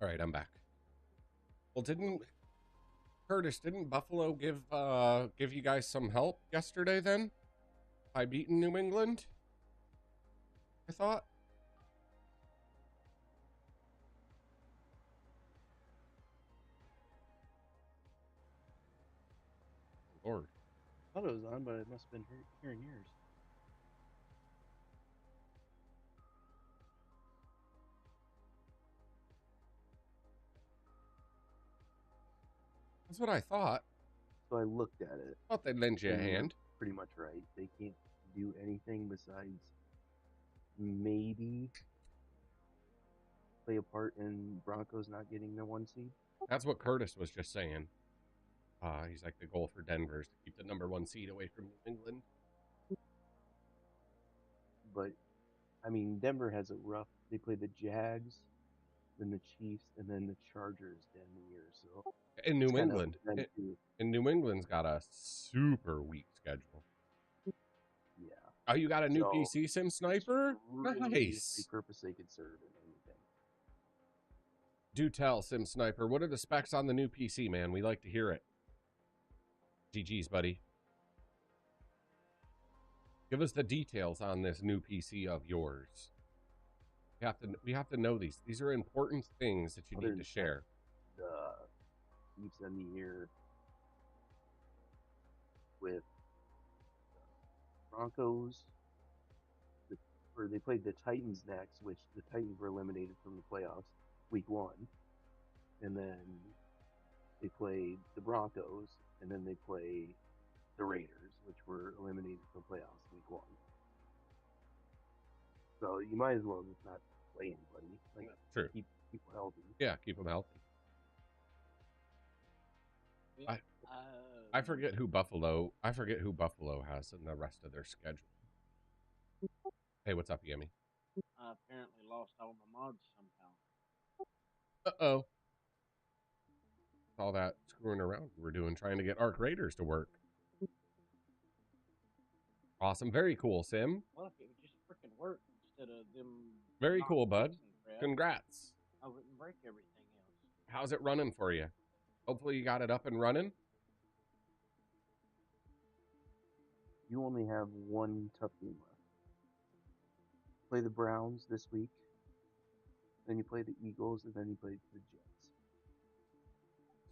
All right, I'm back. Well, didn't Buffalo give you guys some help yesterday then? By beating New England? I thought. Lord. I thought it was on, but it must have been hearing yours. That's what I thought. So I looked at it. Thought they'd lend you a and you're hand. Pretty much right. They can't do anything besides maybe play a part in Broncos not getting the 1 seed. That's what Curtis was just saying. He's like, the goal for Denver is to keep the number 1 seed away from New England. But, I mean, Denver has a rough... They play the Jags, then the Chiefs, and then the Chargers down the year. So In New England. And New England's got a super weak schedule. Yeah. Oh, you got a new PC, Sim Sniper? Really Nice. The purpose they could serve in anything. Do tell, Sim Sniper. What are the specs on the new PC, man? We like to hear it. GG's, buddy. Give us the details on this new PC of yours. We have to know these. These are important things that you need to share. The Chiefs end the year with Broncos, or they played the Titans next, which the Titans were eliminated from the playoffs week 1, and then they played the Broncos, and then they play the Raiders, which were eliminated from playoffs week 1. So you might as well just not play anybody. Like, true. Keep people healthy. Yeah, keep them healthy. I forget who Buffalo has in the rest of their schedule. Hey, what's up, Yemi? I apparently lost all my mods somehow. Uh-oh. All that screwing around we were doing, trying to get Arc Raiders to work. Awesome. Very cool, Sim. Well, if it would just freaking work instead of them... Very cool, bud. Congrats. I wouldn't break everything else. How's it running for you? Hopefully you got it up and running. You only have one tough game left. Play the Browns this week. Then you play the Eagles, and then you play the Jets.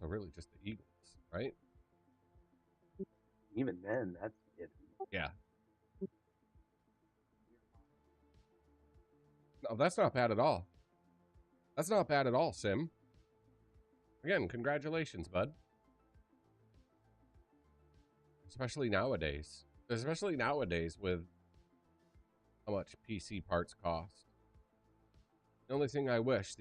So really just the Eagles, right? Even then, that's iffy. Yeah. No, that's not bad at all. That's not bad at all, Sim. Again, congratulations, bud. Especially nowadays. Especially nowadays with how much PC parts cost. The only thing I wish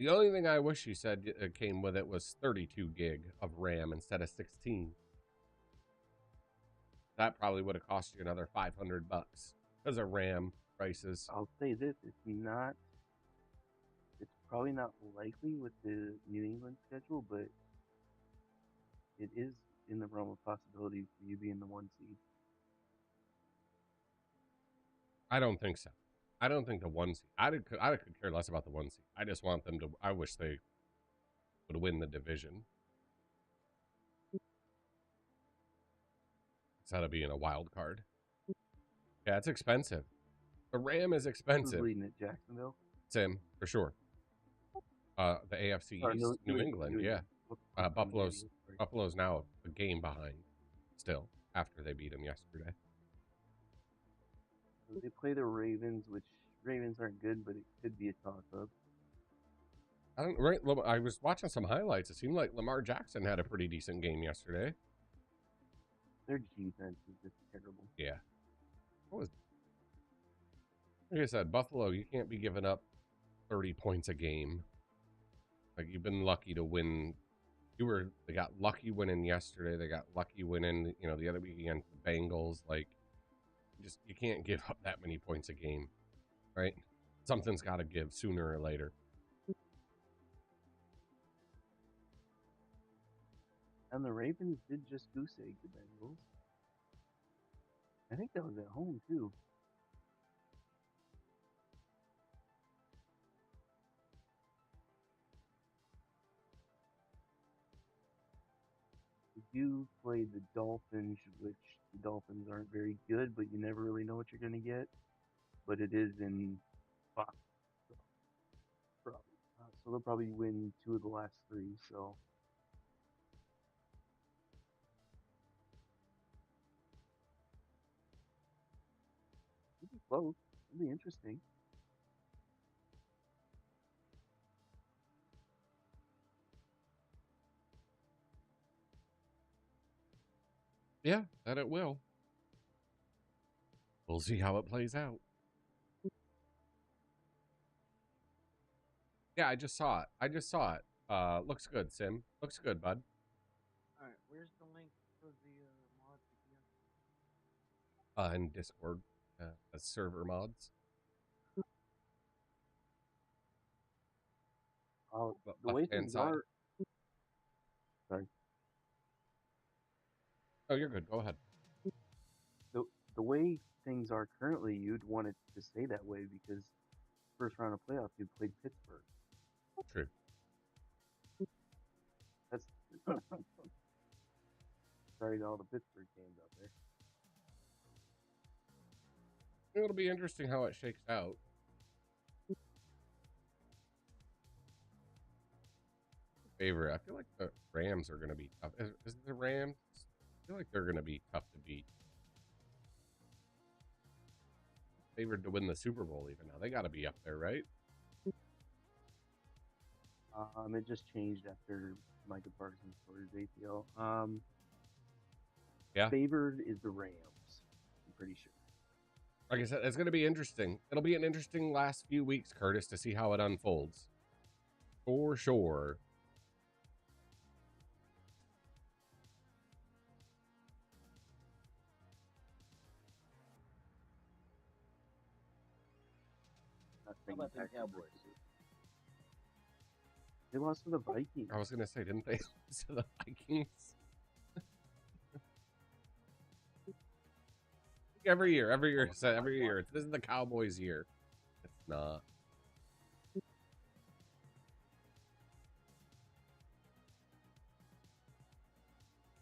you said came with it was 32 gig of RAM instead of 16. That probably would have cost you another $500 because of RAM prices. I'll say this, it's probably not likely with the New England schedule, but it is in the realm of possibility for you being the 1 seed. I don't think so. I don't think the 1 seed. I could care less about the 1 seed. I just want them to. I wish they would win the division instead of being a wild card. Yeah, it's expensive. The RAM is expensive. Who's leading at Jacksonville? Sim, for sure. The AFC East, New England, yeah. Buffalo's now a game behind still after they beat them yesterday. They play the Ravens, which Ravens aren't good, but it could be a toss-up. I was watching some highlights. It seemed like Lamar Jackson had a pretty decent game yesterday. Their defense is just terrible. Yeah. Like I said, Buffalo, you can't be giving up 30 points a game. Like, you've been lucky to win. They got lucky winning yesterday. They got lucky winning, the other week against the Bengals. Like, you can't give up that many points a game, right? Something's got to give sooner or later. And the Ravens did just goose egg the Bengals. I think that was at home, too. do play the Dolphins, which the Dolphins aren't very good, but you never really know what you're gonna get. But it is in Fox, probably. So they'll probably win 2 of the last 3. So it'll be close. It'll be interesting. Yeah, that it will. We'll see how it plays out. Yeah, I just saw it. Looks good, Sim. Looks good, bud. All right, where's the link for the mods again? In Discord, as server mods. The way Left-hand things side. are. Sorry. Oh, you're good. Go ahead. The way things are currently, you'd want it to stay that way because first round of playoffs, you played Pittsburgh. True. That's sorry to all the Pittsburgh fans out there. It'll be interesting how it shakes out. Favorite. I feel like the Rams are going to be tough. Is the Rams? I feel like they're going to be tough to beat. Favored to win the Super Bowl even now. They got to be up there, right? It just changed after Micah Parsons tore his ACL. Yeah. Favored is the Rams. I'm pretty sure. Like I said, it's going to be interesting. It'll be an interesting last few weeks, Curtis, to see how it unfolds. For sure. How about the Cowboys? They lost to the Vikings. I was going to say, didn't they lose to the Vikings? Every year. This is the Cowboys' year. It's not.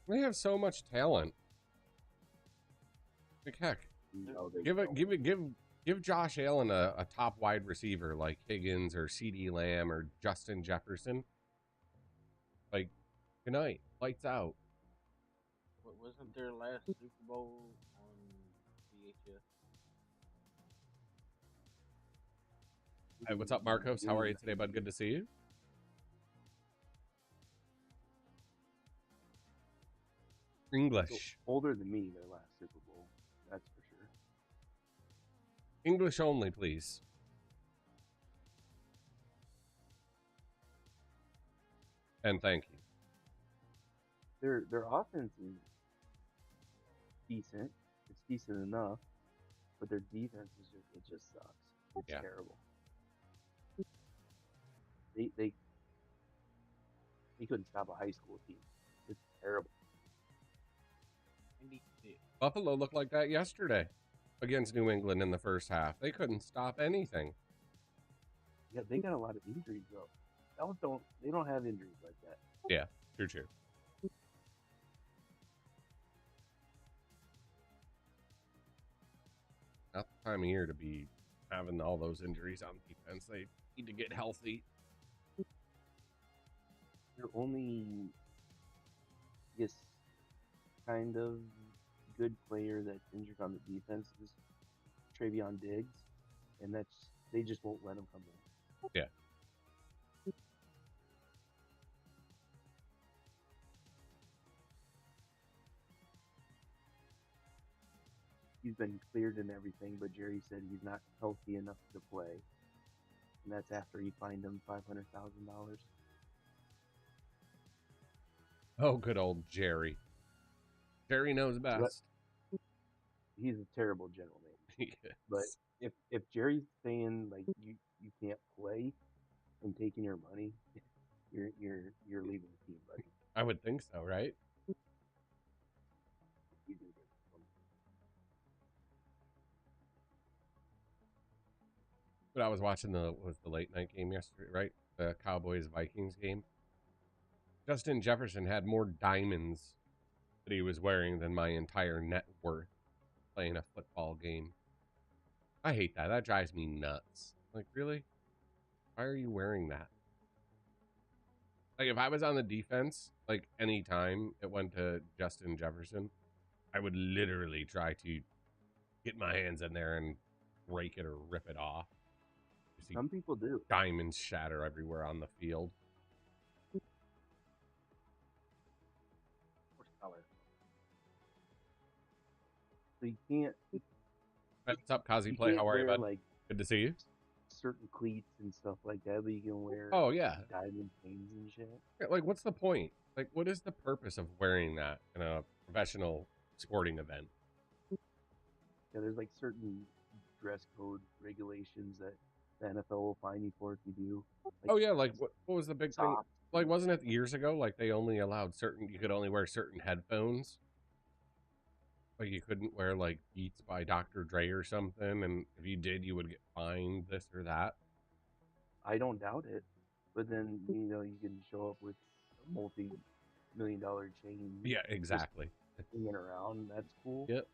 They have so much talent. Like heck, give Josh Allen a top wide receiver like Higgins or CeeDee Lamb or Justin Jefferson. Like, good night, lights out. Wasn't their last Super Bowl on VHS? Hey, what's up, Marcos? How are you today, bud? Good to see you. English. Older than me, their last Super Bowl. That's for sure. English only, please. And thank you. Their offense is decent. It's decent enough, but their defense is just sucks. It's terrible. They couldn't stop a high school team. It's terrible. Buffalo looked like that yesterday against New England in the first half. They couldn't stop anything. Yeah, they got a lot of injuries though. They don't have injuries like that. Yeah, true. Not the time of year to be having all those injuries on defense. They need to get healthy. Their only, I guess, kind of good player that's injured on the defense is Travion Diggs, and they just won't let him come in. Yeah. He's been cleared and everything, but Jerry said he's not healthy enough to play, and that's after he fined him $500,000. Oh, good old Jerry. Jerry knows best. He's a terrible general manager. Yes. But if Jerry's saying like you can't play and taking your money, you're leaving the team, buddy. I would think so, right? But I was watching the late night game yesterday, right? The Cowboys Vikings game. Justin Jefferson had more diamonds that he was wearing than my entire net worth playing a football game. I hate that. That drives me nuts. Like, really? Why are you wearing that? Like, if I was on the defense, like, any time it went to Justin Jefferson, I would literally try to get my hands in there and break it or rip it off. You see Some people do. diamonds shatter everywhere on the field. Horse color. So you can't. What's up, Kazi You Play? can't How are you, wear bud? like Good to see you. certain cleats and stuff like that, but you can wear Oh, yeah. diamond chains and shit. Like, what's the point? Like, what is the purpose of wearing that in a professional sporting event? Yeah, there's like certain dress code regulations that the NFL will fine you for if you do. Like, Oh, yeah, like, what was the big thing? socks. Like, wasn't it years ago, like, they only allowed certain, you could only wear certain headphones? Like, you couldn't wear, like, Beats by Dr. Dre or something, and if you did, you would get fined this or that. I don't doubt it, but then you know you can show up with a multi-million-dollar chain. Yeah, just exactly. hanging around. That's cool. Yep.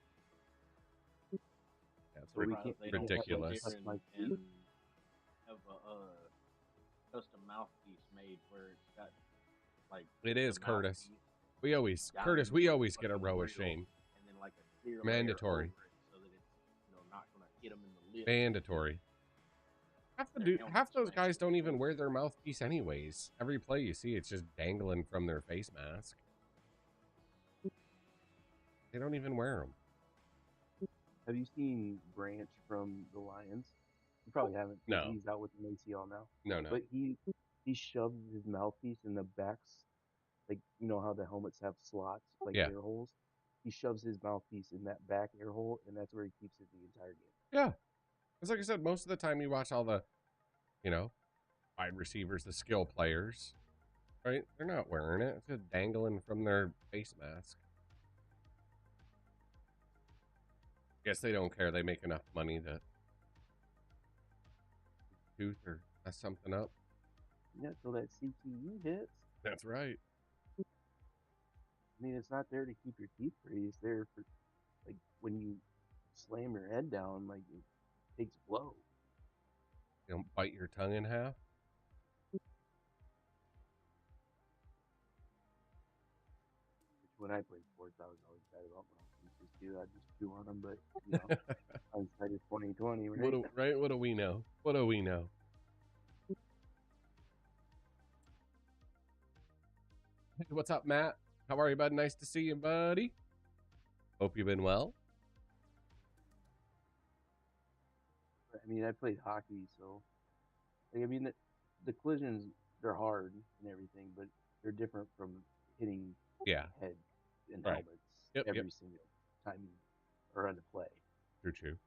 That's So we Surprised can't- they don't ridiculous. sit there My and feet. have a custom mouthpiece made where it's got like It is, the Curtis. mouthpiece, We always get a row of shame. and then like a clear Mandatory. layer over it so that it's not gonna hit them in the lip. Mandatory. Half those guys don't even wear their mouthpiece anyways. Every play you see, it's just dangling from their face mask. They don't even wear them. Have you seen Branch from the Lions? You probably haven't. Because No. he's out with an ACL now. No. But he shoved his mouthpiece in the backs, like you know how the helmets have slots, like Yeah. air holes. He shoves his mouthpiece in that back air hole, and that's where he keeps it the entire game. Yeah. It's like I said, most of the time you watch all the, wide receivers, the skill players, right? They're not wearing it. It's just dangling from their face mask. Guess they don't care. They make enough money to tooth or mess something up. Yeah, so that CTE hits. That's right. I mean, it's not there to keep your teeth free. It's there for, like, when you slam your head down, like, it takes a blow. You don't bite your tongue in half. When I played sports, I was always bad about mouthpieces, too. I'd just chew on them, but, you know, hindsight is 2020, right? What do we know? What do we know? Hey, what's up, Matt? How are you, bud? Nice to see you, buddy. Hope you've been well. I mean, I played hockey, so, like, I mean, the collisions, they're hard and everything, but they're different from hitting Yeah. head and Right. helmets Yep, every single time you are on the play. True.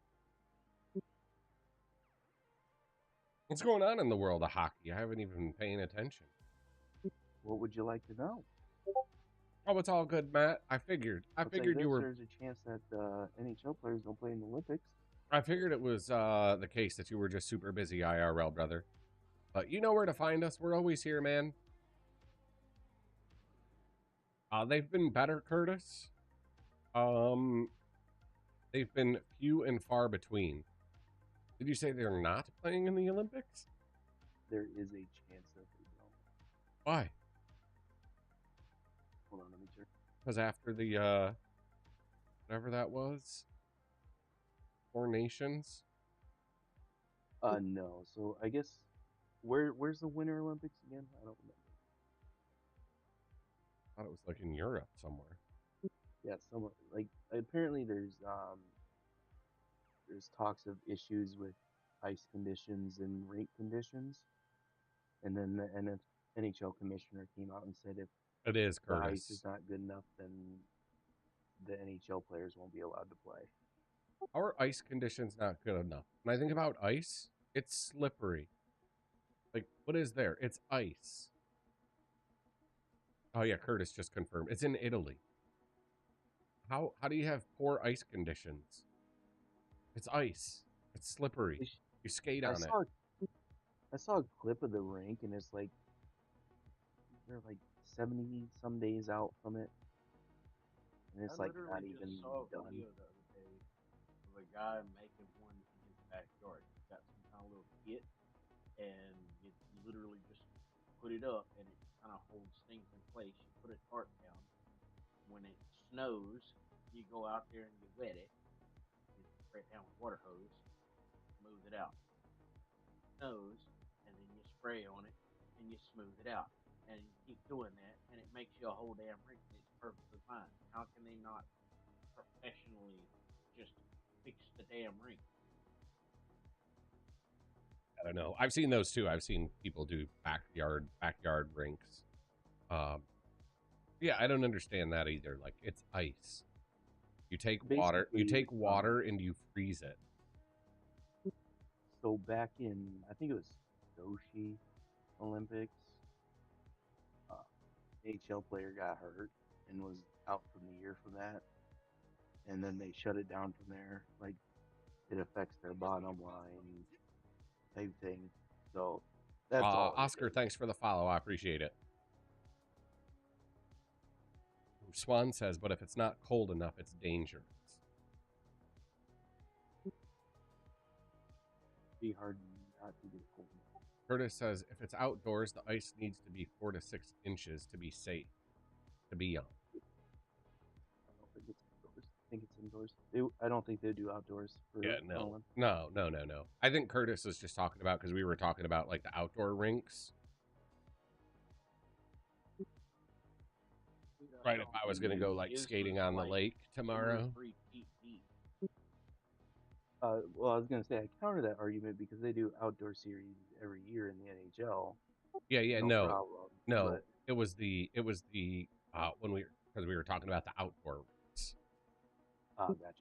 What's going on in the world of hockey? I haven't even been paying attention. What would you like to know? Oh, it's all good, Matt. I figured you were. There's a chance that NHL players don't play in the Olympics. I figured it was the case that you were just super busy IRL, brother. But you know where to find us. We're always here, man. They've been better, Curtis. They've been few and far between. Did you say they're not playing in the Olympics? There is a chance that they don't. Why? Hold on, let me check. Because after the whatever that was, 4 nations. No. So I guess where's the Winter Olympics again? I don't remember. I thought it was like in Europe somewhere. Yeah, somewhere like apparently there's talks of issues with ice conditions and rink conditions, and then the NHL commissioner came out and said if It is, the Curtis. ice is not good enough, then the NHL players won't be allowed to play. Our ice conditions not good enough. When I think about ice, it's slippery. Like, what is there? It's ice. Oh yeah, Curtis just confirmed. It's in Italy. How do you have poor ice conditions? It's ice. It's slippery. You skate on it. I saw a clip of the rink, and it's like they're like 70 some days out from it. and it's I like not literally even just saw a done. video the other day of a guy making one in his backyard. He's got some kind of little kit, and you literally just put it up, and it kind of holds things in place. You put a tarp down. When it snows, you go out there and you wet it. You spray it down with water hose, smooth it out. Snows, and then you spray on it, and you smooth it out. And you keep doing that, and it makes you a whole damn rink, and it's perfectly fine. How can they not professionally just fix the damn rink? I don't know. I've seen those too. I've seen people do backyard rinks. Yeah, I don't understand that either. Like, it's ice. You take Basically, water and you freeze it. so back in, I think it was Sochi Olympics, NHL player got hurt and was out from the year from that, and then they shut it down from there. Like, it affects their bottom line type thing. So that's all. Oscar, thanks for the follow. I appreciate it. Swan says, but if it's not cold enough, it's dangerous. It'd be hard not to get cold. Curtis says, if it's outdoors, the ice needs to be 4 to 6 inches to be safe to be on. I don't think it's indoors. I think it's indoors. I don't think they do outdoors. Yeah, no. I think Curtis was just talking about, because we were talking about like the outdoor rinks. Right, if I was going to go like skating on the lake tomorrow. 3 feet deep. Well, I was gonna say I counter that argument because they do outdoor series every year in the NHL. Yeah, No problem. no. It was the when because we were talking about the outdoor rinks. Gotcha.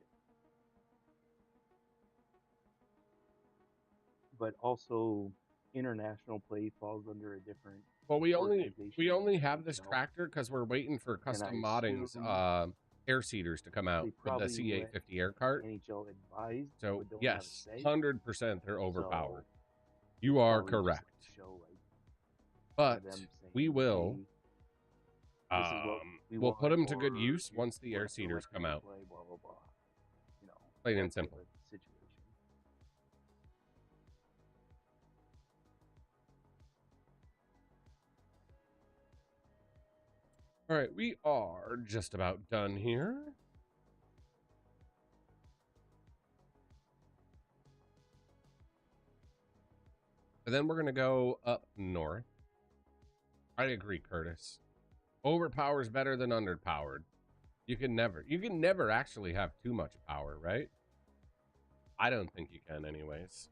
But also, international play falls under a different. Well, we only have this tractor because we're waiting for custom modding's air seeders to come out with the C850 air cart. NHL advised. So yes, 100% they're overpowered. You are correct. But we will. We'll put them to good use once the air seeders come out. Blah, blah, blah. You know, plain and simple. Situation. All right, we are just about done here. And then we're going to go up north. I agree, Curtis. Overpower's better than underpowered. You can never actually have too much power, right? I don't think you can anyways.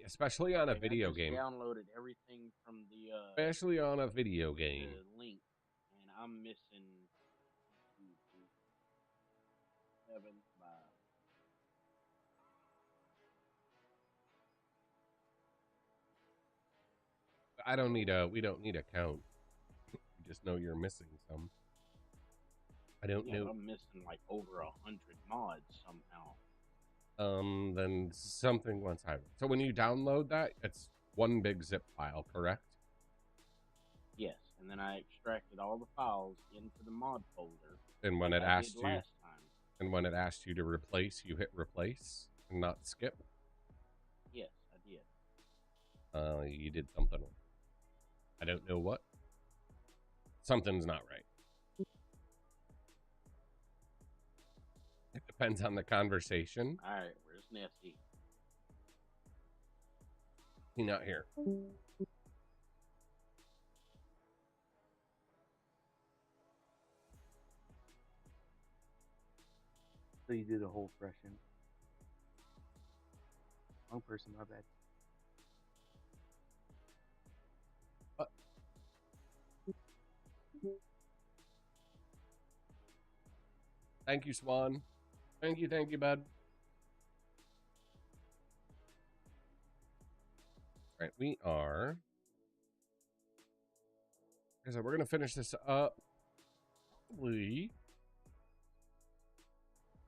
Especially on a video game. I downloaded everything from the especially on a video game. The link, and I'm missing 7 by. We don't need a count. We just know you're missing some. I don't know. I'm missing like over 100 mods somehow. Then something once I. So when you download that, it's one big zip file, correct? Yes, and then I extracted all the files into the mod folder. And when it asked you, last time. And when it asked you to replace, you hit replace and not skip. Yes, I did. You did something wrong. I don't know what. Something's not right. It depends on the conversation. All right, where's Nessie? He's not here. So you did a whole freshen. Wrong person, my bad. What? Thank you, Swan. Thank you, bud. All right, we are. So we're gonna finish this up.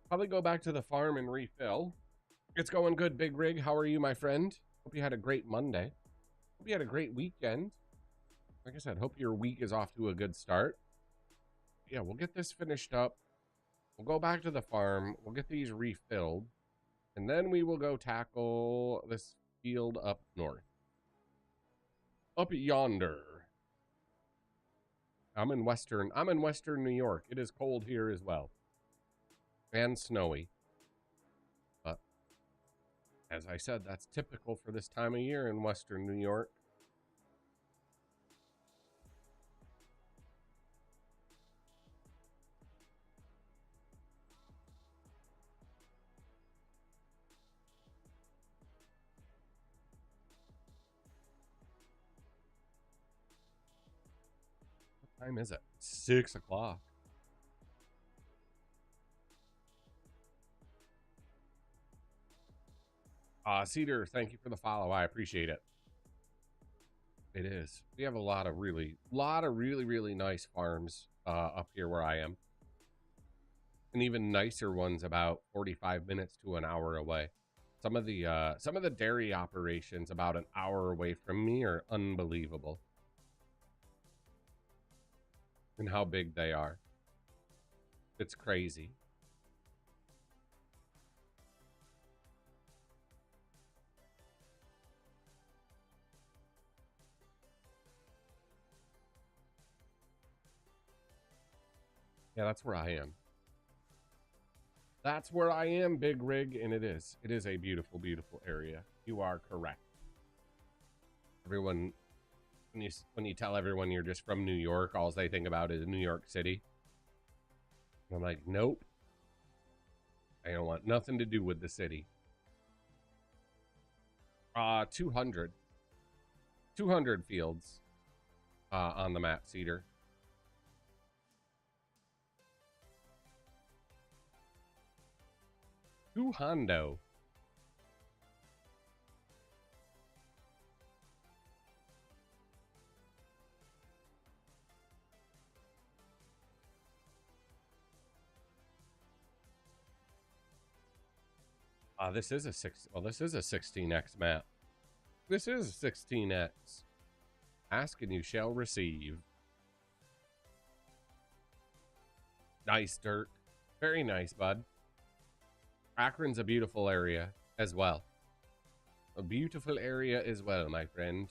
Probably go back to the farm and refill. It's going good, Big Rig. How are you, my friend? Hope you had a great Monday. Hope you had a great weekend. Like I said, hope your week is off to a good start. Yeah, we'll get this finished up. We'll go back to the farm. We'll get these refilled. And then we will go tackle this field up north. Up yonder. I'm in western New York. It is cold here as well. And snowy. But as I said, that's typical for this time of year in western New York. What time is it? 6 o'clock. Cedar, thank you for the follow. I appreciate it. It is. We have a lot of really nice farms up here where I am. And even nicer ones about 45 minutes to an hour away. Some of the dairy operations about an hour away from me are unbelievable. And how big they are. It's crazy. Yeah, that's where I am. That's where I am, Big Rig, and it is. It is a beautiful, beautiful area. You are correct. Everyone, when you tell everyone you're just from New York, all they think about is New York City. And I'm like, nope. I don't want nothing to do with the city. 200 fields on the map, Cedar. Hondo. This is a 16x map. This is 16x. Ask and you shall receive. Nice, Dirk. Very nice, bud. Akron's a beautiful area as well. A beautiful area as well, my friend.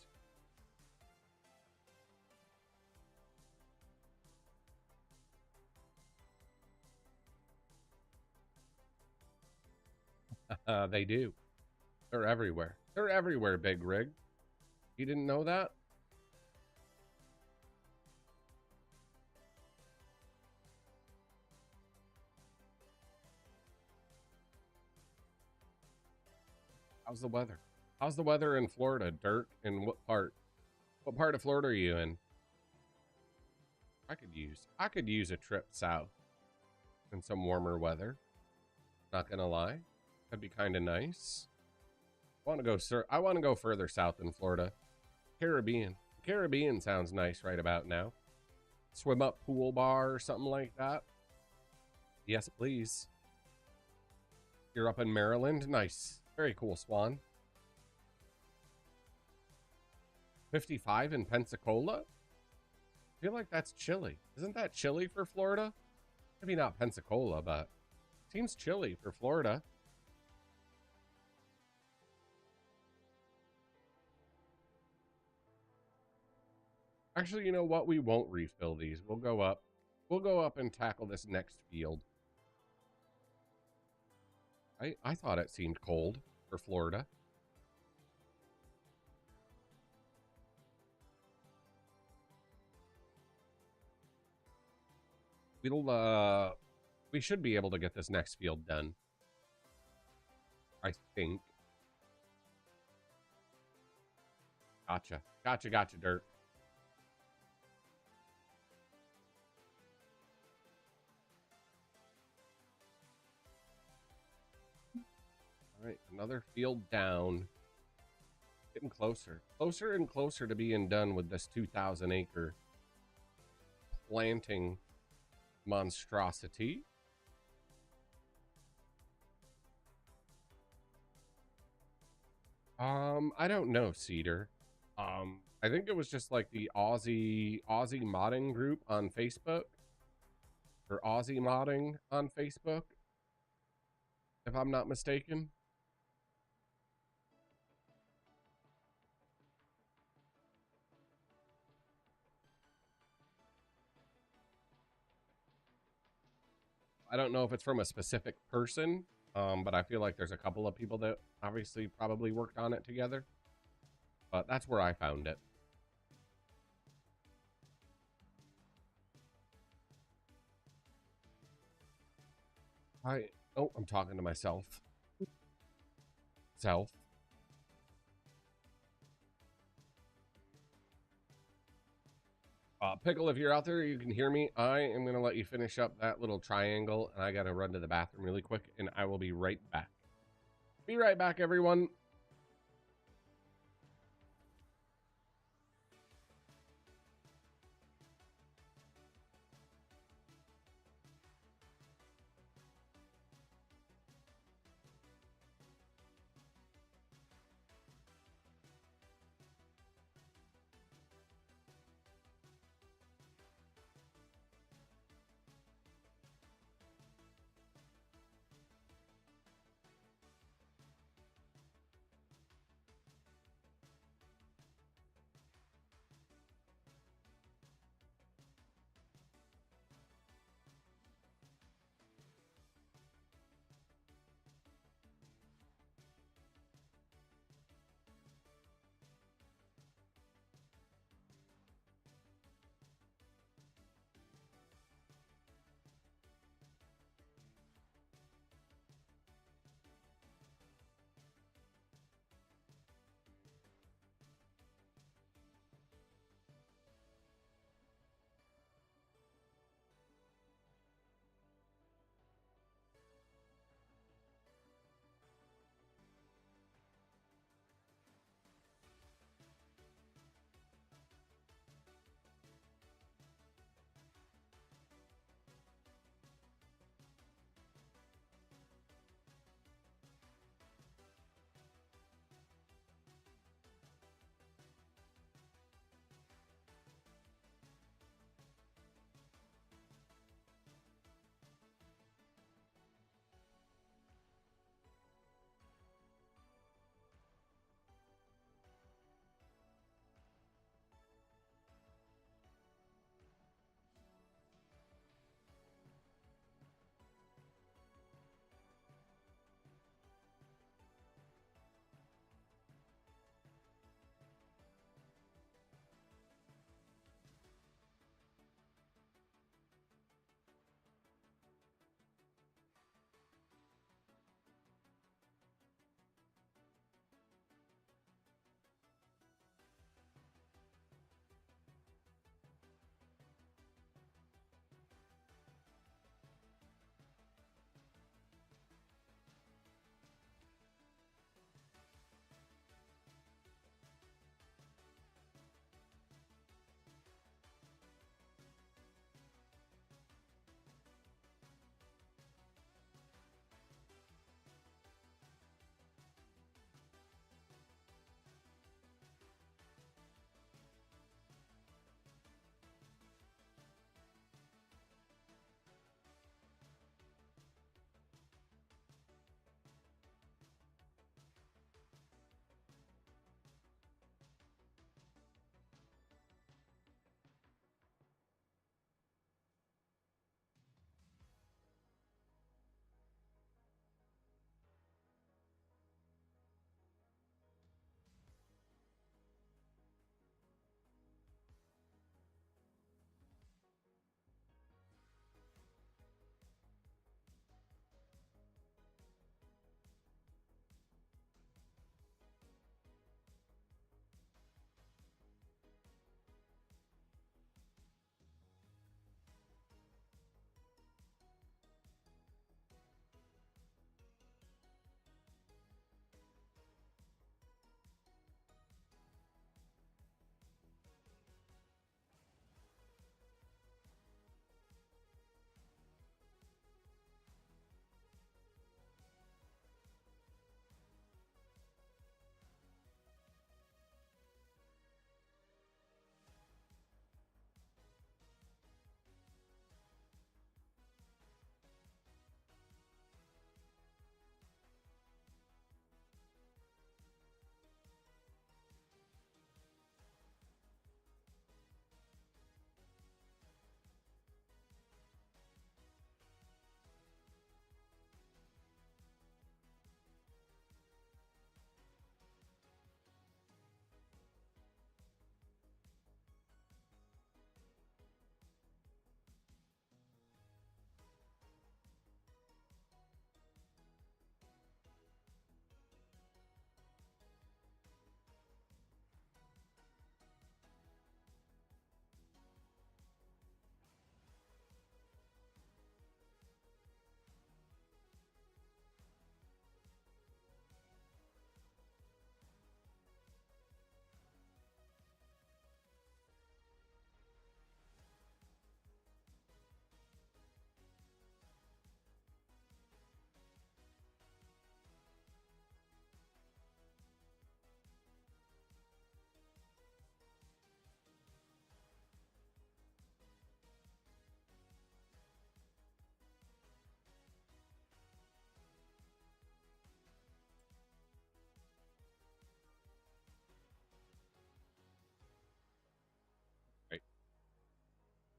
They do. They're everywhere. They're everywhere, Big Rig. You didn't know that? How's the weather? How's the weather in Florida, Dirk? And what part? What part of Florida are you in? I could use a trip south in some warmer weather. Not gonna lie, that'd be kind of nice. I want to go further south in Florida. Caribbean sounds nice right about now. Swim up pool bar or something like that. Yes, please. You're up in Maryland. Nice. Very cool, Swan. 55 in Pensacola? I feel like that's chilly. Isn't that chilly for Florida? Maybe not Pensacola, but seems chilly for Florida. Actually, you know what? We won't refill these. We'll go up. We'll go up and tackle this next field. I thought it seemed cold for Florida. We should be able to get this next field done. I think. Gotcha, Dirt. All right, another field down. Getting closer. Closer and closer to being done with this 2,000 acre planting monstrosity. I don't know, Cedar. I think it was just like the Aussie modding group on Facebook, or Aussie modding on Facebook, if I'm not mistaken. I don't know if it's from a specific person, but I feel like there's a couple of people that obviously probably worked on it together. But that's where I found it. Oh, I'm talking to myself. Pickle, if you're out there, you can hear me. I am going to let you finish up that little triangle, and I got to run to the bathroom really quick, and I will be right back. Be right back, everyone.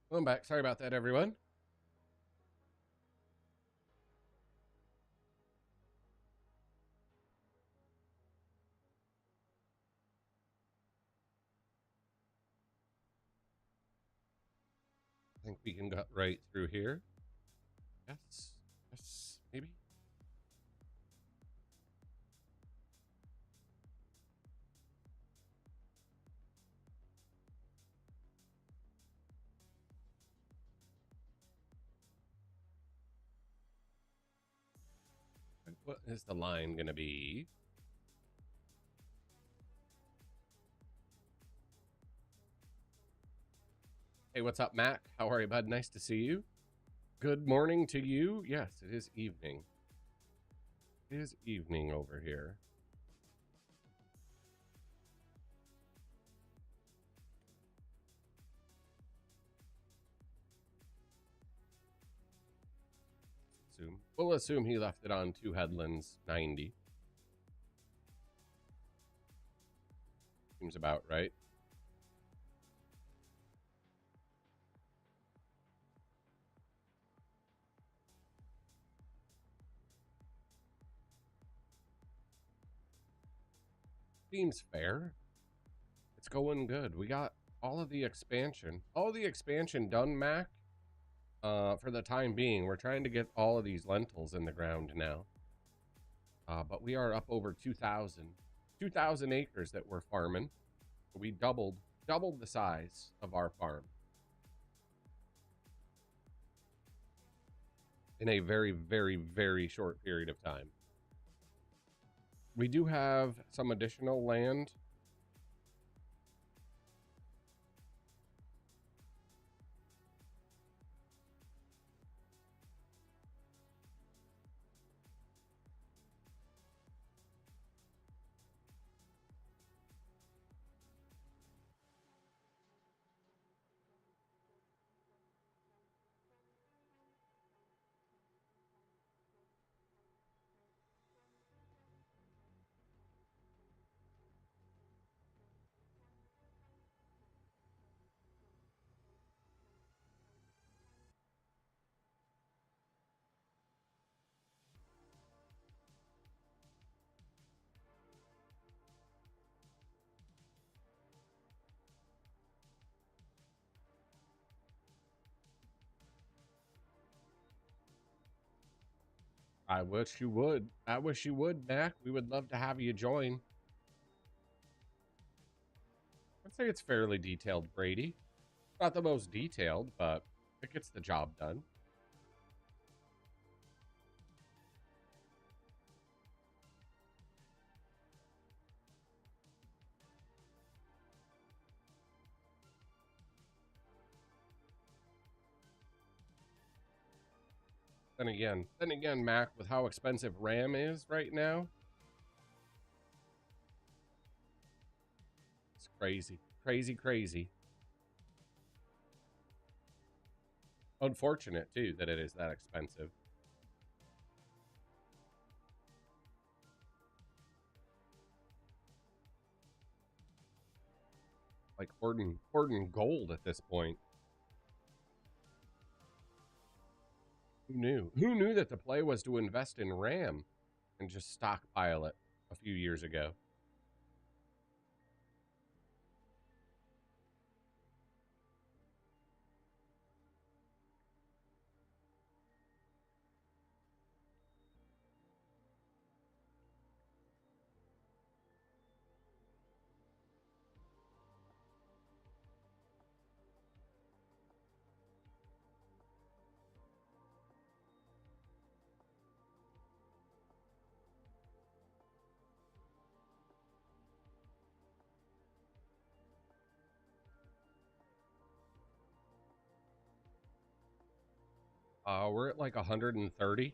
Welcome back. Sorry about that, everyone. I think we can get right through here. Yes. Yes. Maybe. What is the line going to be? Hey, what's up, Mac? How are you, bud? Nice to see you. Good morning to you. Yes, it is evening. It is evening over here. We'll assume he left it on 2 headlands 90. Seems about right. Seems fair. It's going good. We got all of the expansion. All the expansion done, Mac. For the time being, we're trying to get all of these lentils in the ground now. But we are up over 2,000 acres that we're farming. We doubled the size of our farm in a very, very, very short period of time. We do have some additional land. I wish you would. I wish you would, Mac. We would love to have you join. I'd say it's fairly detailed, Brady. Not the most detailed, but it gets the job done. Then again, Mac, with how expensive RAM is right now, it's crazy, crazy, crazy. Unfortunate, too, that it is that expensive. Like hoarding gold at this point. Who knew? Who knew that the play was to invest in RAM and just stockpile it a few years ago? We're at like 130.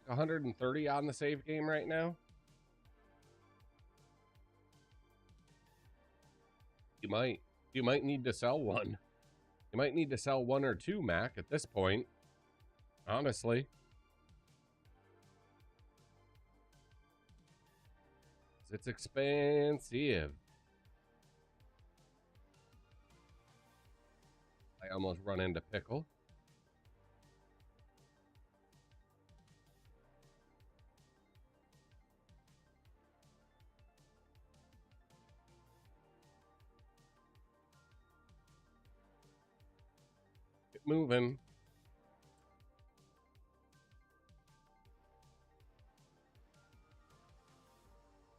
130 on the save game right now. You might need to sell one. You might need to sell one or two, Mac, at this point. Honestly. It's expensive. I almost run into Pickle. Get moving.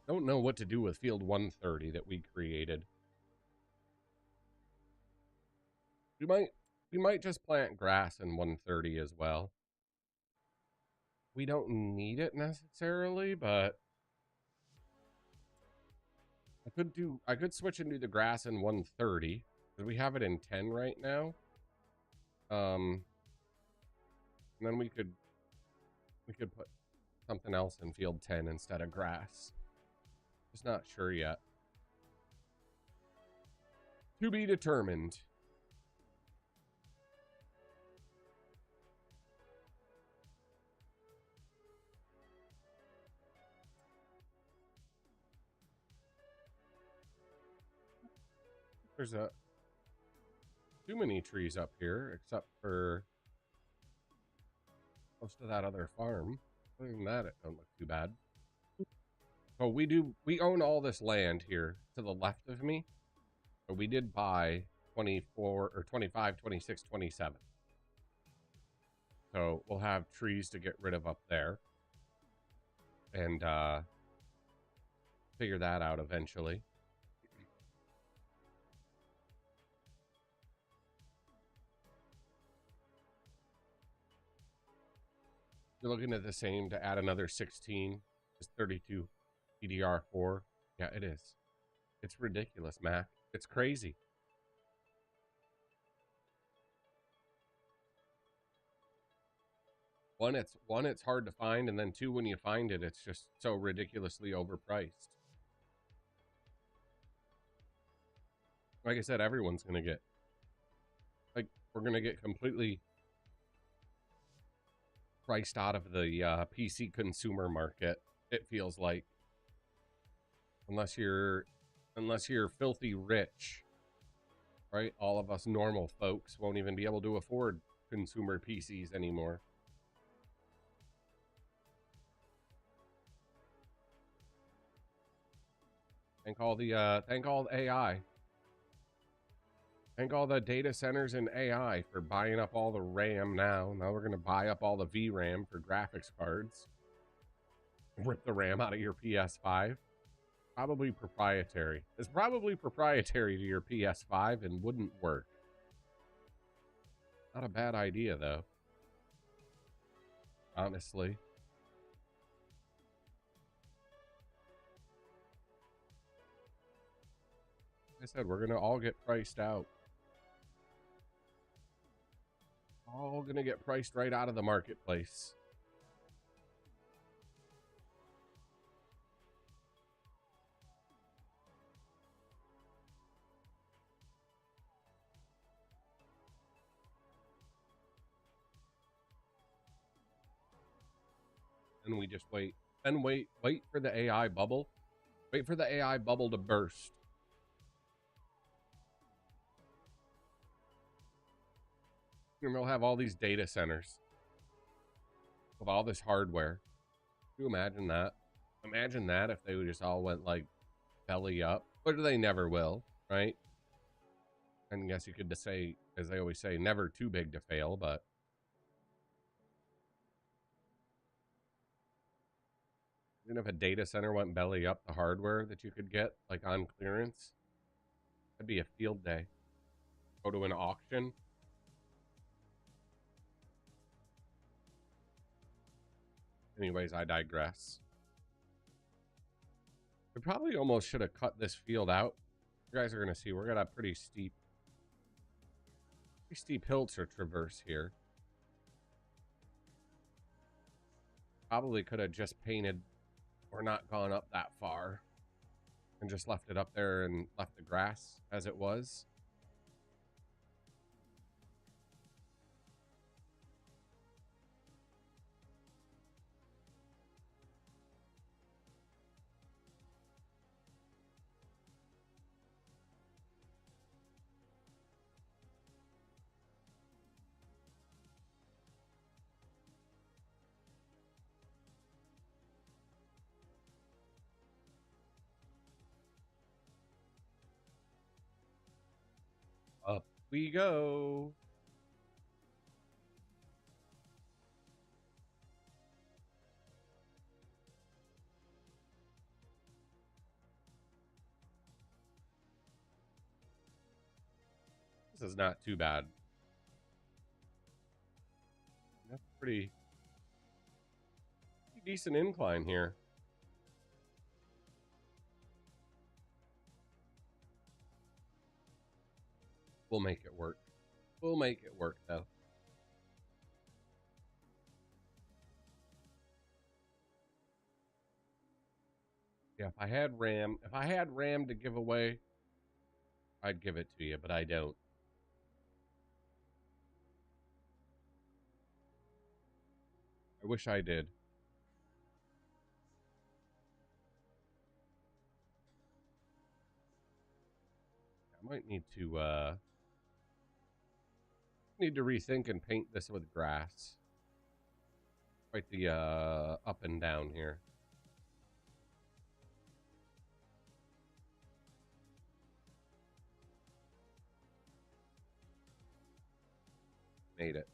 Don't know what to do with field 130 that we created. We might just plant grass in 130 as well. We don't need it necessarily, but I could switch and do the grass in 130 because we have it in 10 right now. And then we could put something else in field 10 instead of grass. Just not sure yet. To be determined. There's too many trees up here, except for most of that other farm. Other than that, it don't look too bad. So we own all this land here to the left of me. So we did buy 24 or 25, 26, 27. So we'll have trees to get rid of up there. And figure that out eventually. You're looking at the same to add another 16. It's 32 DDR4. Yeah, it is. It's ridiculous, Mac. It's crazy. One, it's hard to find, and then two, when you find it, it's just so ridiculously overpriced. Like I said, everyone's gonna get, like, we're gonna get completely priced out of the PC consumer market. It feels like, unless you're filthy rich, right? All of us normal folks won't even be able to afford consumer PCs anymore. Thank all the AI. Thank all the data centers and AI for buying up all the RAM now. Now we're going to buy up all the VRAM for graphics cards. Rip the RAM out of your PS5. Probably proprietary. It's probably proprietary to your PS5 and wouldn't work. Not a bad idea, though. Honestly. Like I said, we're going to all get priced out. All going to get priced right out of the marketplace. And we just wait. And wait for the AI bubble. Wait for the AI bubble to burst. And we'll have all these data centers with all this hardware. Can you imagine that? Imagine that if they just all went like belly up. But they never will, right? And I guess you could just say, as they always say, never too big to fail, but even if a data center went belly up, the hardware that you could get, like on clearance, that'd be a field day. Go to an auction. Anyways, I digress. We probably almost should have cut this field out. You guys are going to see, we're got a pretty steep hill to traverse here. Probably could have just painted or not gone up that far and just left it up there and left the grass as it was. we go. This is not too bad. That's pretty decent incline here. We'll make it work. We'll make it work, though. Yeah, if I had RAM to give away, I'd give it to you, but I don't. I wish I did. I might need to rethink and paint this with grass. Quite the up and down here. Made it.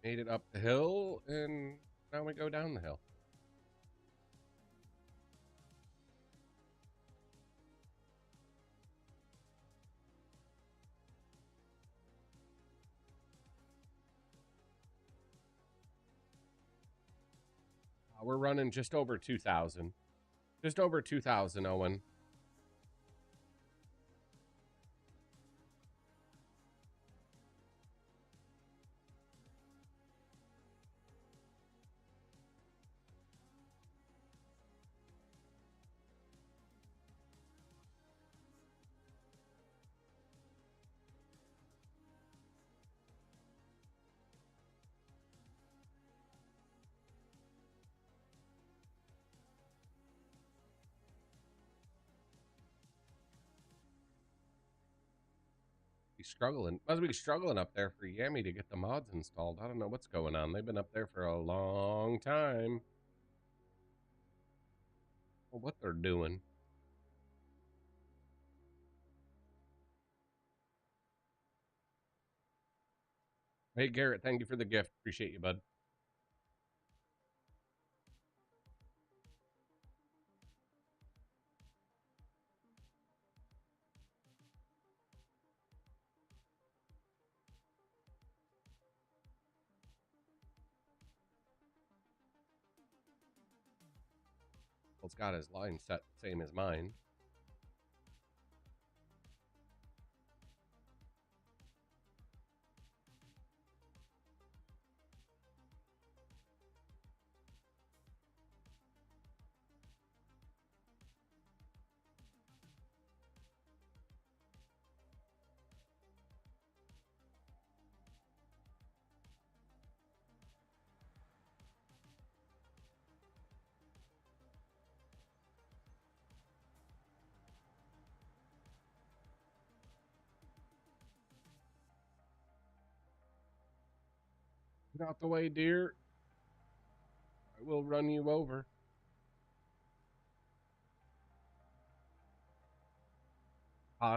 Made it up the hill, and now we go down the hill. We're running just over 2,000. Just over 2,000, Owen. Struggling. Must be struggling up there for Yami to get the mods installed. I don't know what's going on. They've been up there for a long time. Well, what they're doing. Hey, Garrett, thank you for the gift. Appreciate you, bud. Well, it's got his line set same as mine. Get out the way, dear. I will run you over.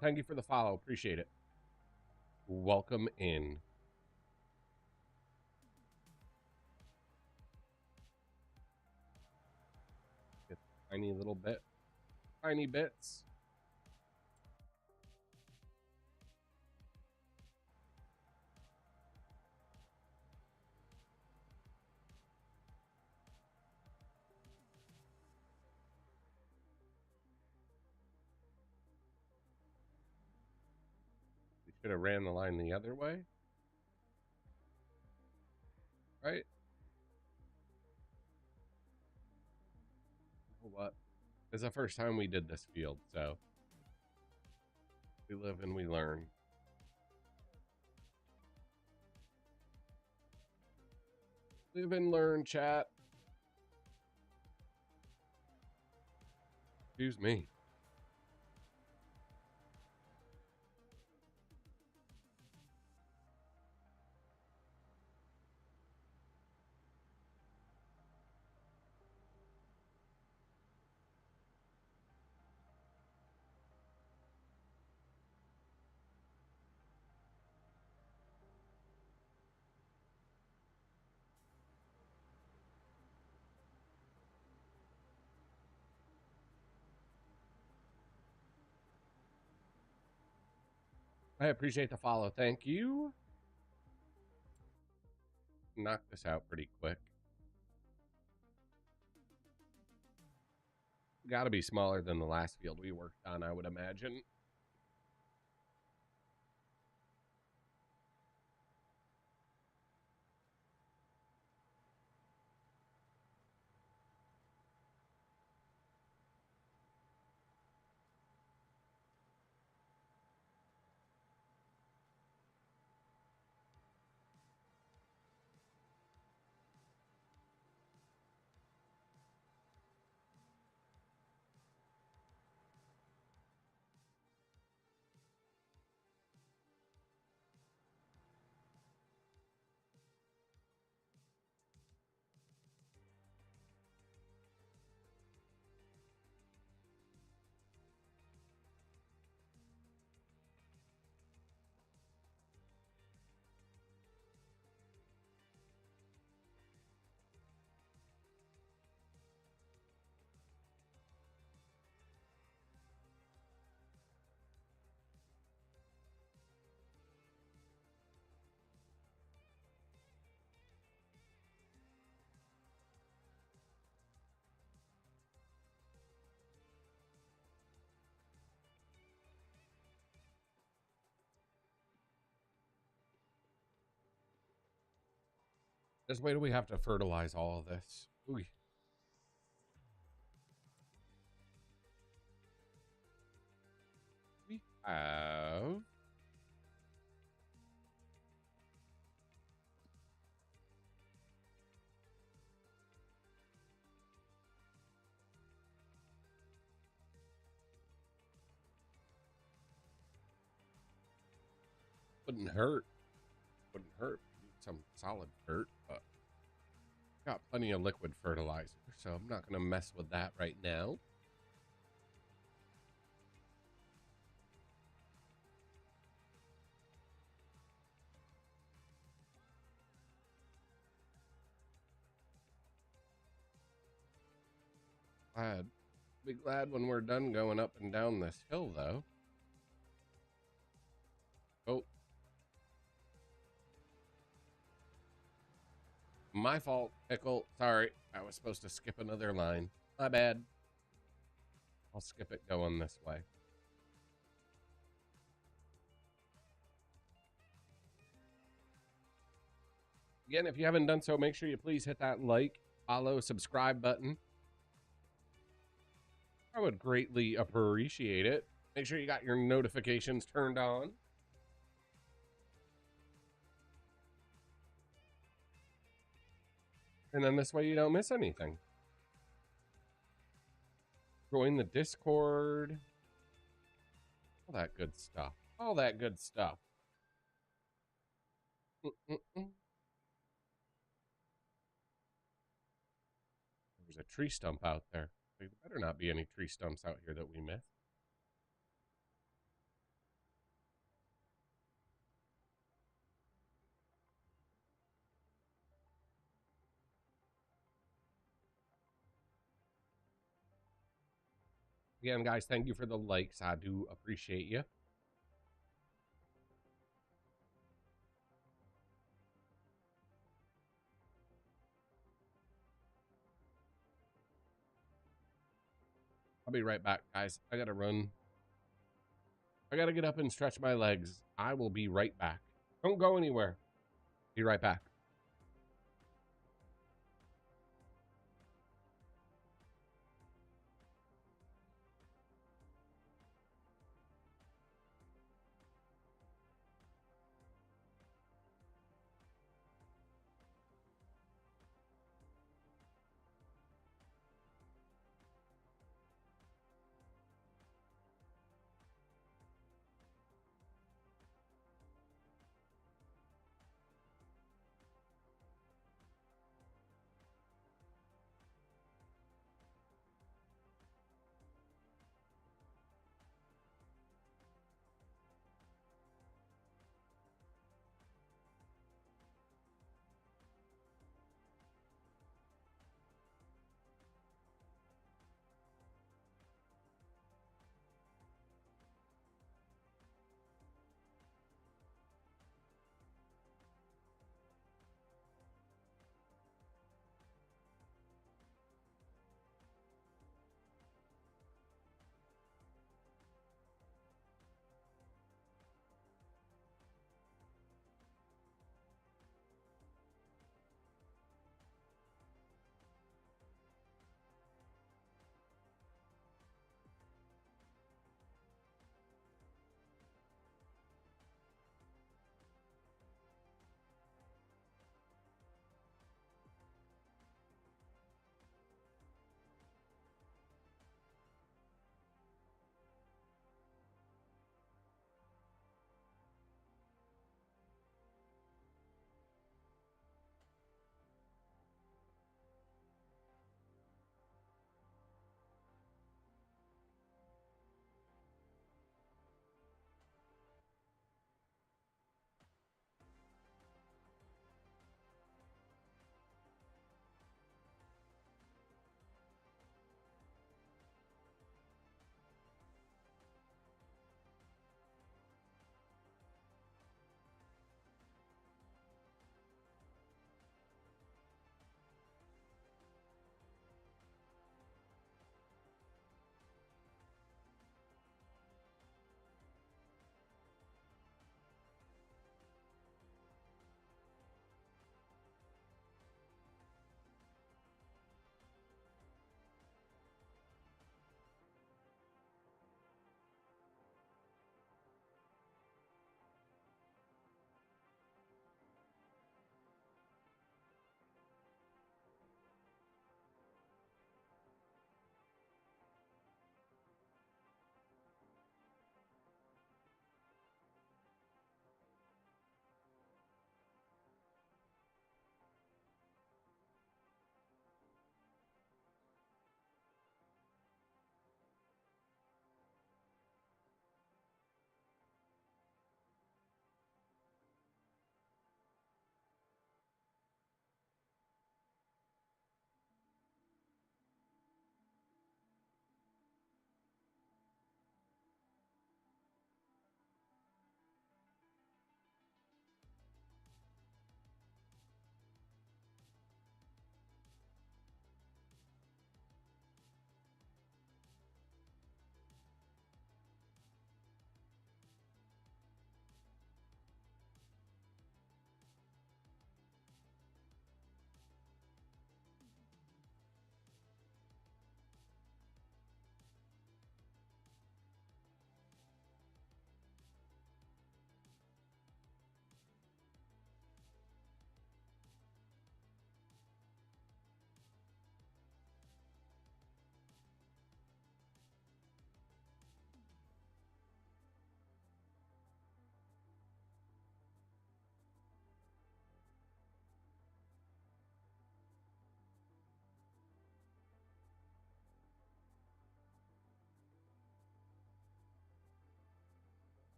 Thank you for the follow. Appreciate it. Welcome in. Get tiny little bit. Tiny bits. We should have ran the line the other way. Right? What? It's the first time we did this field, so we live and we learn. Live and learn, chat. Excuse me. I appreciate the follow. Thank you. Knock this out pretty quick. Got to be smaller than the last field we worked on, I would imagine. Just wait till we have to fertilize all of this. Ooh. We have wouldn't hurt. Wouldn't hurt. Some solid dirt, but got plenty of liquid fertilizer, so I'm not going to mess with that right now. Glad. Be glad when we're done going up and down this hill, though. Oh. My fault, Pickle. Sorry. I was supposed to skip another line. My bad. I'll skip it going this way. Again, if you haven't done so, make sure you please hit that like, follow, subscribe button. I would greatly appreciate it. Make sure you got your notifications turned on. And then this way you don't miss anything. Join the Discord. All that good stuff. All that good stuff. There's a tree stump out there. There better not be any tree stumps out here that we missed. Again, guys, thank you for the likes. I do appreciate you. I'll be right back, guys. I gotta run. I gotta get up and stretch my legs. I will be right back. Don't go anywhere. Be right back.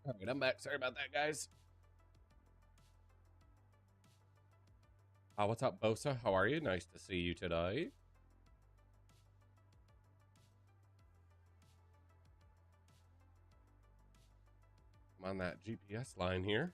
All right, I'm back. Sorry about that, guys. What's up, Bosa? How are you? Nice to see you today. I'm on that GPS line here.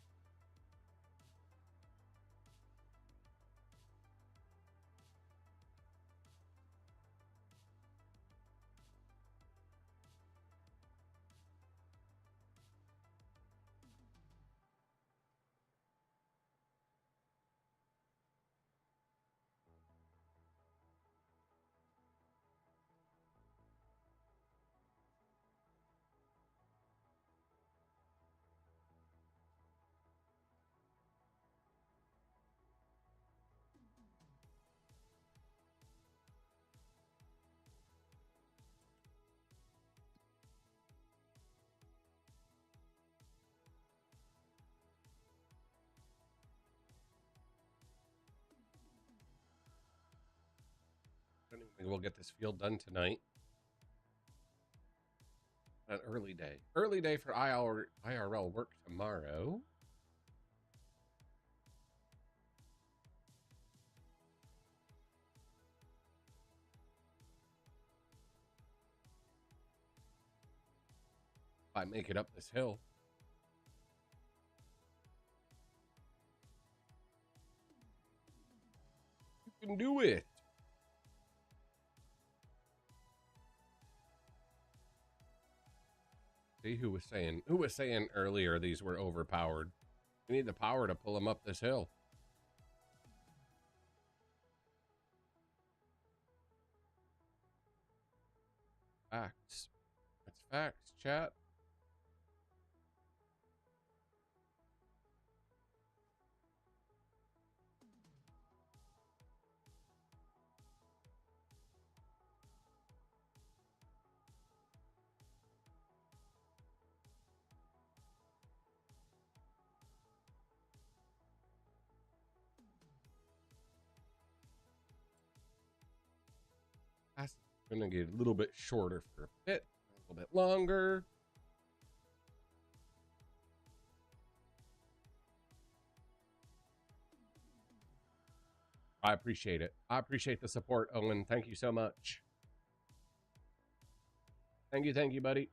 I don't even think we'll get this field done tonight. An early day. Early day for IRL work tomorrow. If I make it up this hill. You can do it. See who was saying earlier these were overpowered. We need the power to pull them up this hill. Facts. That's facts, chat. That's gonna get a little bit shorter for a bit, a little bit longer. I appreciate it. I appreciate the support, Owen. Thank you so much. Thank you, buddy.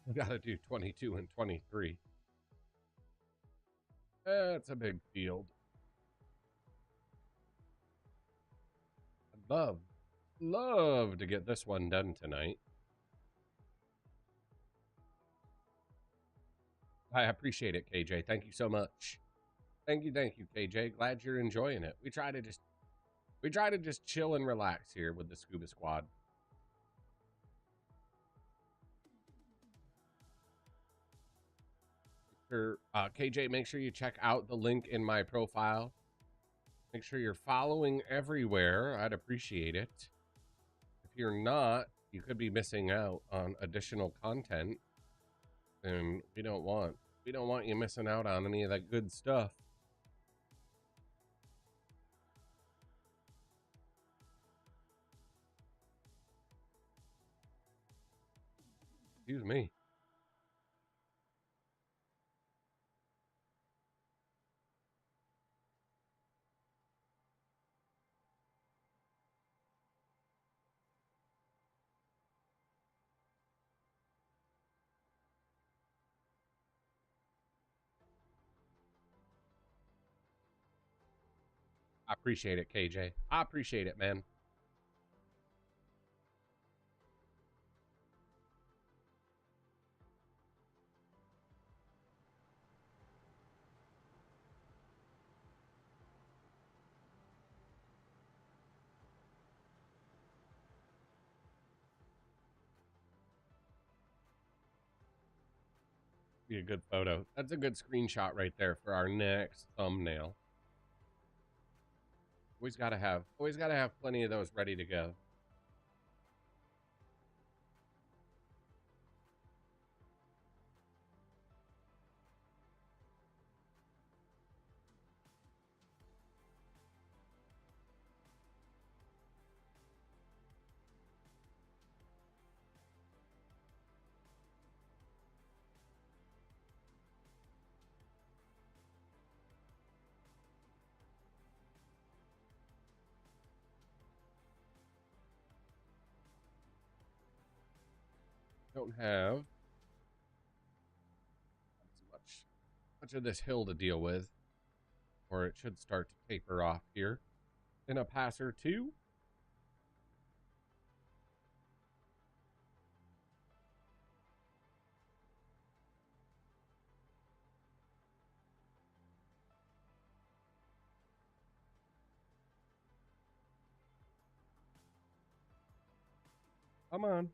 We gotta do 22 and 23. That's a big field. I'd love to get this one done tonight. I appreciate it, KJ. Thank you so much. Thank you, KJ. Glad you're enjoying it. We try to just chill and relax here with the Scuba Squad. KJ, make sure you check out the link in my profile. Make sure you're following everywhere. I'd appreciate it. If you're not, you could be missing out on additional content, and we don't want you missing out on any of that good stuff. Excuse me. I appreciate it, KJ. I appreciate it, man. Be a good photo. That's a good screenshot right there for our next thumbnail. Always gotta have plenty of those ready to go. Don't have much of this hill to deal with, or it should start to taper off here in a pass or two. Come on.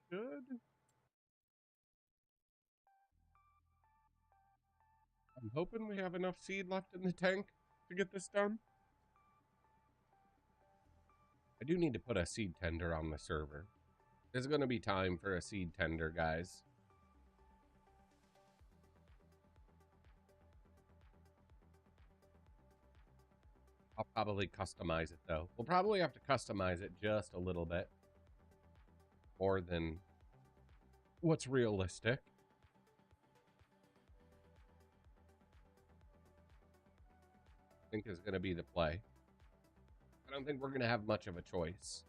Should. I'm hoping we have enough seed left in the tank to get this done. I do need to put a seed tender on the server. There's going to be time for a seed tender, guys. I'll probably customize it, though. We'll probably have to customize it just a little bit more than what's realistic. I think is going to be the play. I don't think we're going to have much of a choice.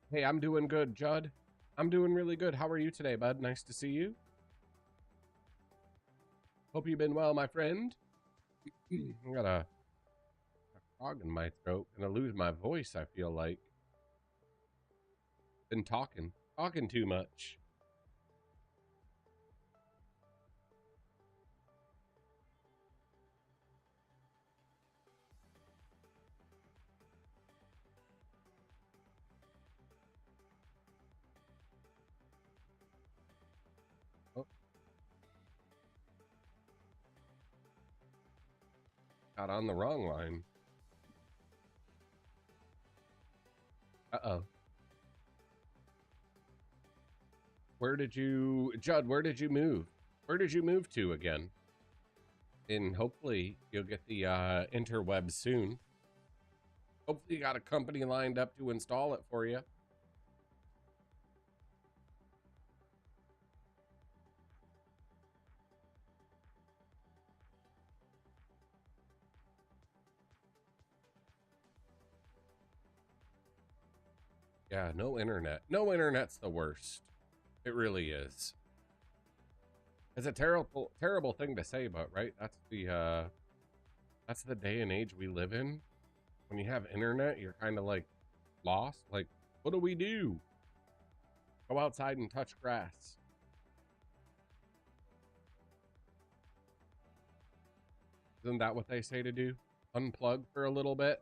Hey, I'm doing good, Judd. I'm doing really good. How are you today, bud? Nice to see you. Hope you've been well, my friend. I got a frog in my throat. Gonna lose my voice, I feel like. Been talking too much. Oh, got on the wrong line. Uh-oh. Judd, where did you move? Where did you move to again? And hopefully you'll get the interwebs soon. Hopefully you got a company lined up to install it for you. Yeah, no internet. No internet's the worst. It really is. It's a terrible thing to say, but right? That's the day and age we live in. When you have internet, you're kind of like lost. Like, what do we do? Go outside and touch grass. Isn't that what they say to do? Unplug for a little bit.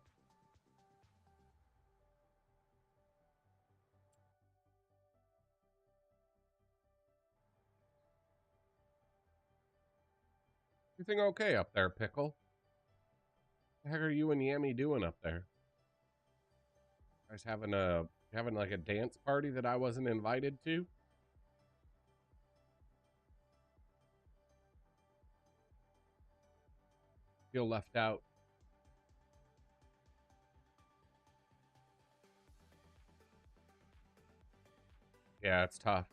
Everything okay up there, Pickle? What the heck are you and Yammy doing up there? You guys having like a dance party that I wasn't invited to? Feel left out. Yeah, it's tough.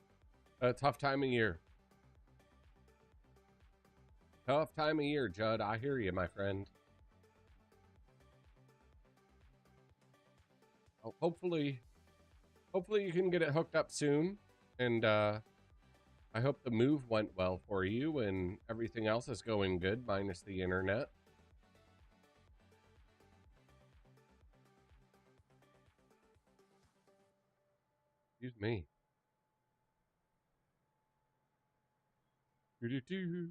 A tough time of year. Tough time of year, Judd. I hear you, my friend. Oh, hopefully you can get it hooked up soon. And I hope the move went well for you and everything else is going good, minus the internet. Excuse me. Doo-doo-doo.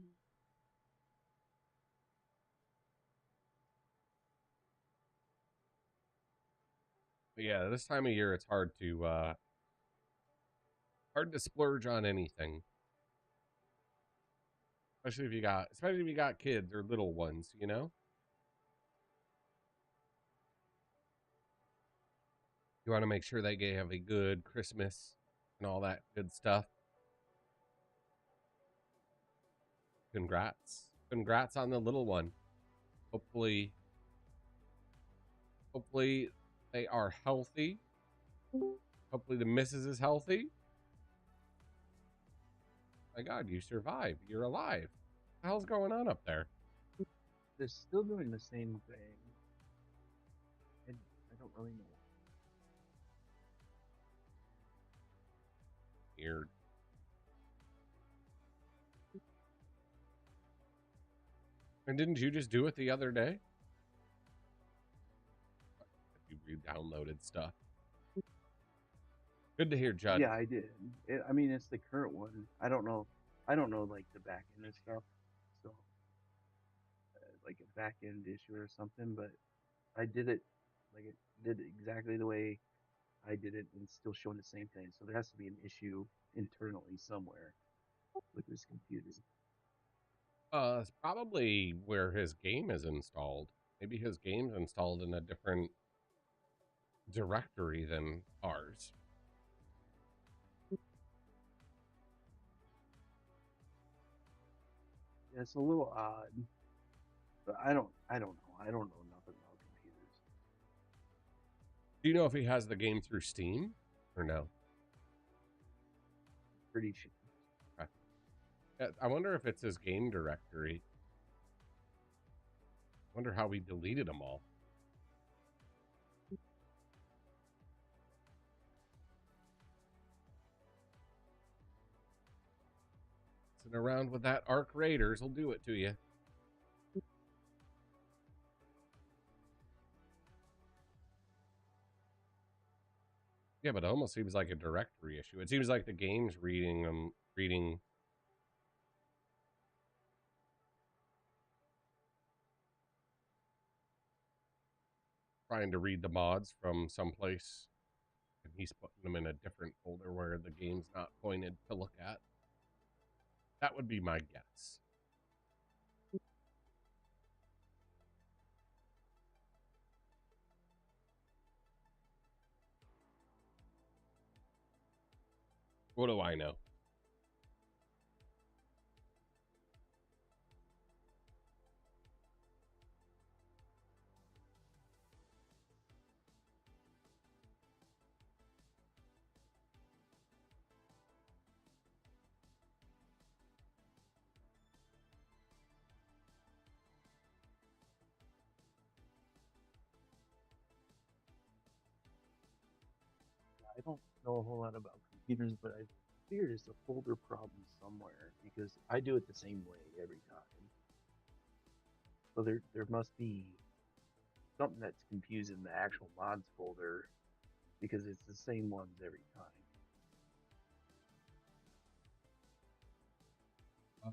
But yeah, this time of year it's hard to splurge on anything. Especially if you got kids or little ones, you know? You want to make sure they have a good Christmas and all that good stuff. Congrats. Congrats on the little one. Hopefully they are healthy. Hopefully the missus is healthy. My God, you survived. You're alive. What the hell's going on up there? They're still doing the same thing. I don't really know. Weird. And didn't you just do it the other day? You re-downloaded stuff. Good to hear, Judd. Yeah, I did. I mean, it's the current one. I don't know like the back end and stuff. So, like a back end issue or something. But I did it like it did exactly the way I did it, and it's still showing the same thing. So there has to be an issue internally somewhere with this computer. It's probably where his game is installed. Maybe his game's installed in a different directory than ours. Yeah, it's a little odd, but I don't know. I don't know nothing about computers. Do you know if he has the game through Steam or no? Pretty sure. Okay. Yeah, I wonder if it's his game directory. I wonder how we deleted them all. Sitting around with that Arc Raiders will do it to you. Yeah, but it almost seems like a directory issue. It seems like the game's reading trying to read the mods from someplace, and he's putting them in a different folder where the game's not pointed to look at. That would be my guess. What do I know? I don't know a whole lot about computers, but I figured it's a folder problem somewhere because I do it the same way every time. So there must be something that's confusing the actual mods folder because it's the same ones every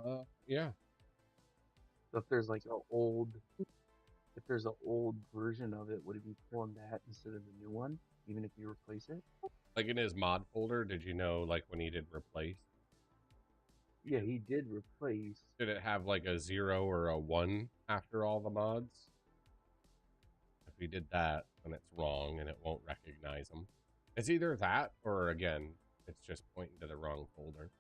time. Yeah. So if there's an old version of it, would it be pulling that instead of the new one, even if you replace it? Like in his mod folder, did you know, like when he did replace? Yeah, he did replace. Did it have like a 0 or a 1 after all the mods? If we did that, then it's wrong and it won't recognize them. It's either that or, again, it's just pointing to the wrong folder.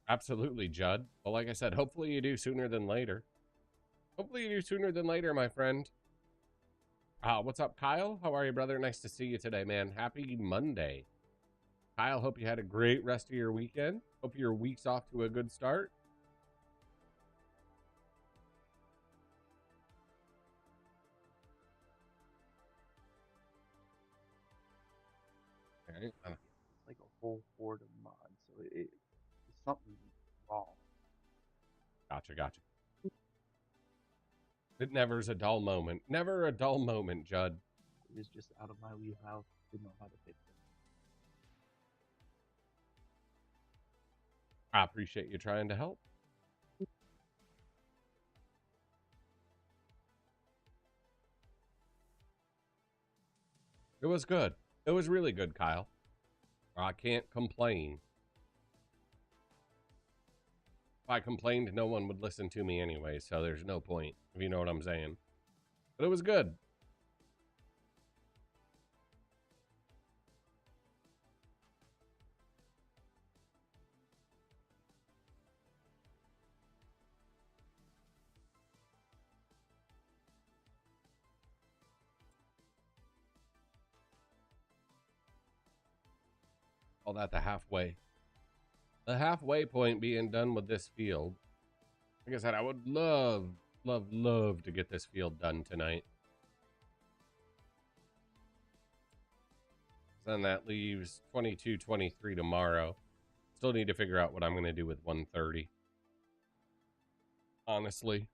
Absolutely, Judd. Well, like I said, hopefully you do sooner than later. Hopefully you do sooner than later, my friend. What's up, Kyle? How are you, brother? Nice to see you today, man. Happy Monday. Kyle, hope you had a great rest of your weekend. Hope your week's off to a good start. All right. It's like a whole horde of mods, so it's something wrong. Gotcha. It never's a dull moment. Never a dull moment, Judd. It was just out of my wheelhouse. Didn't know how to fix it. I appreciate you trying to help. It was good. It was really good, Kyle. I can't complain. If I complained, no one would listen to me anyway, so there's no point, if you know what I'm saying. But it was good. All that the halfway. The halfway point being done with this field. Like I said, I would love to get this field done tonight. Then that leaves 22, 23 tomorrow. Still need to figure out what I'm going to do with 130. Honestly.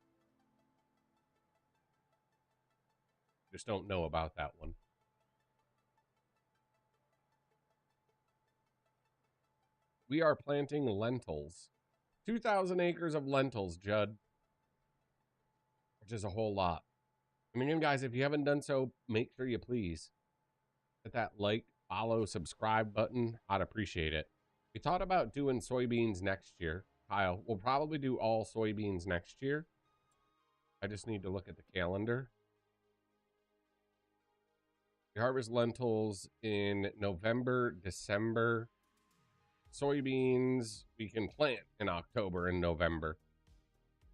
Just don't know about that one. We are planting lentils. 2,000 acres of lentils, Judd. Which is a whole lot. I mean, guys, if you haven't done so, make sure you please hit that like, follow, subscribe button. I'd appreciate it. We thought about doing soybeans next year. Kyle, we'll probably do all soybeans next year. I just need to look at the calendar. We harvest lentils in November, December. Soybeans we can plant in October and November.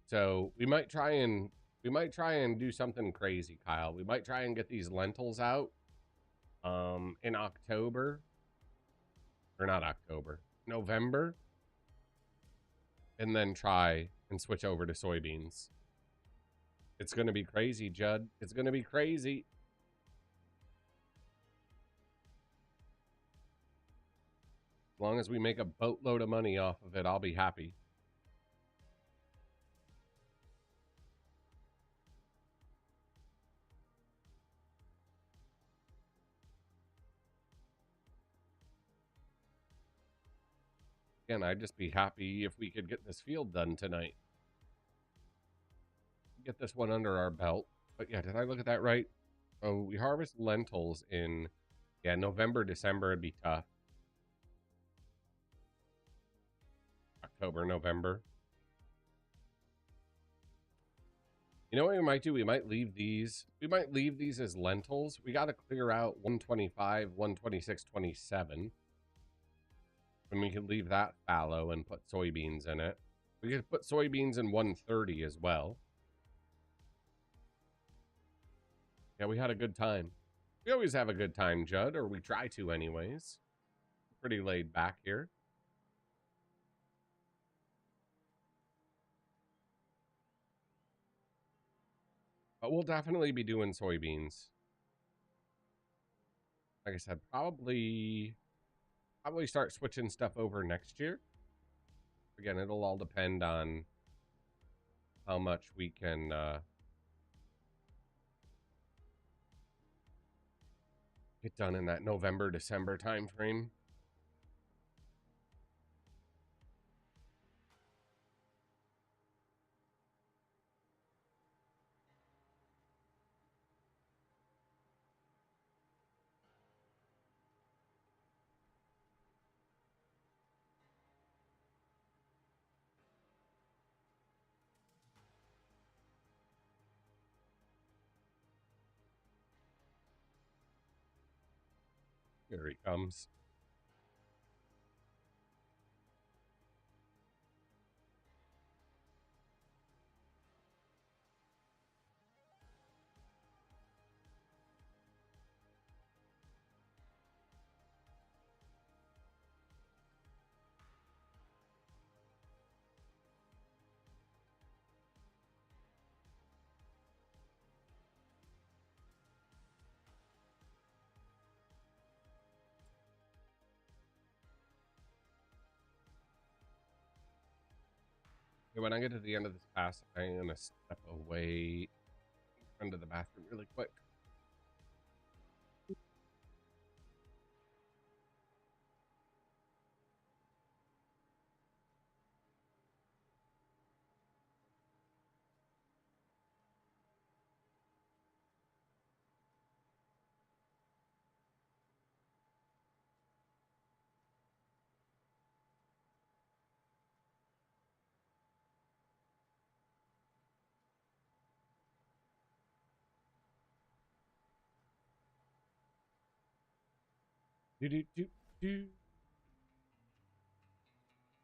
So we might try and do something crazy, Kyle. We might try and get these lentils out in October. Or not October. November. And then try and switch over to soybeans. It's going to be crazy, Judd. It's going to be crazy. As long as we make a boatload of money off of it, I'll be happy. Again, I'd just be happy if we could get this field done tonight. Get this one under our belt. But yeah, did I look at that right? Oh, we harvest lentils in, yeah, November, December would be tough. October, November. You know what we might do? We might leave these. We might leave these as lentils. We got to clear out 125, 126, 27. And we could leave that fallow and put soybeans in it. We could put soybeans in 130 as well. Yeah, we had a good time. We always have a good time, Judd, or we try to anyways. Pretty laid back here. But we'll definitely be doing soybeans. Like I said, probably start switching stuff over next year. Again, it'll all depend on how much we can get done in that November, December time frame. Here he comes. When I get to the end of this pass, I'm going to step away into the bathroom really quick. Do, do, do, do.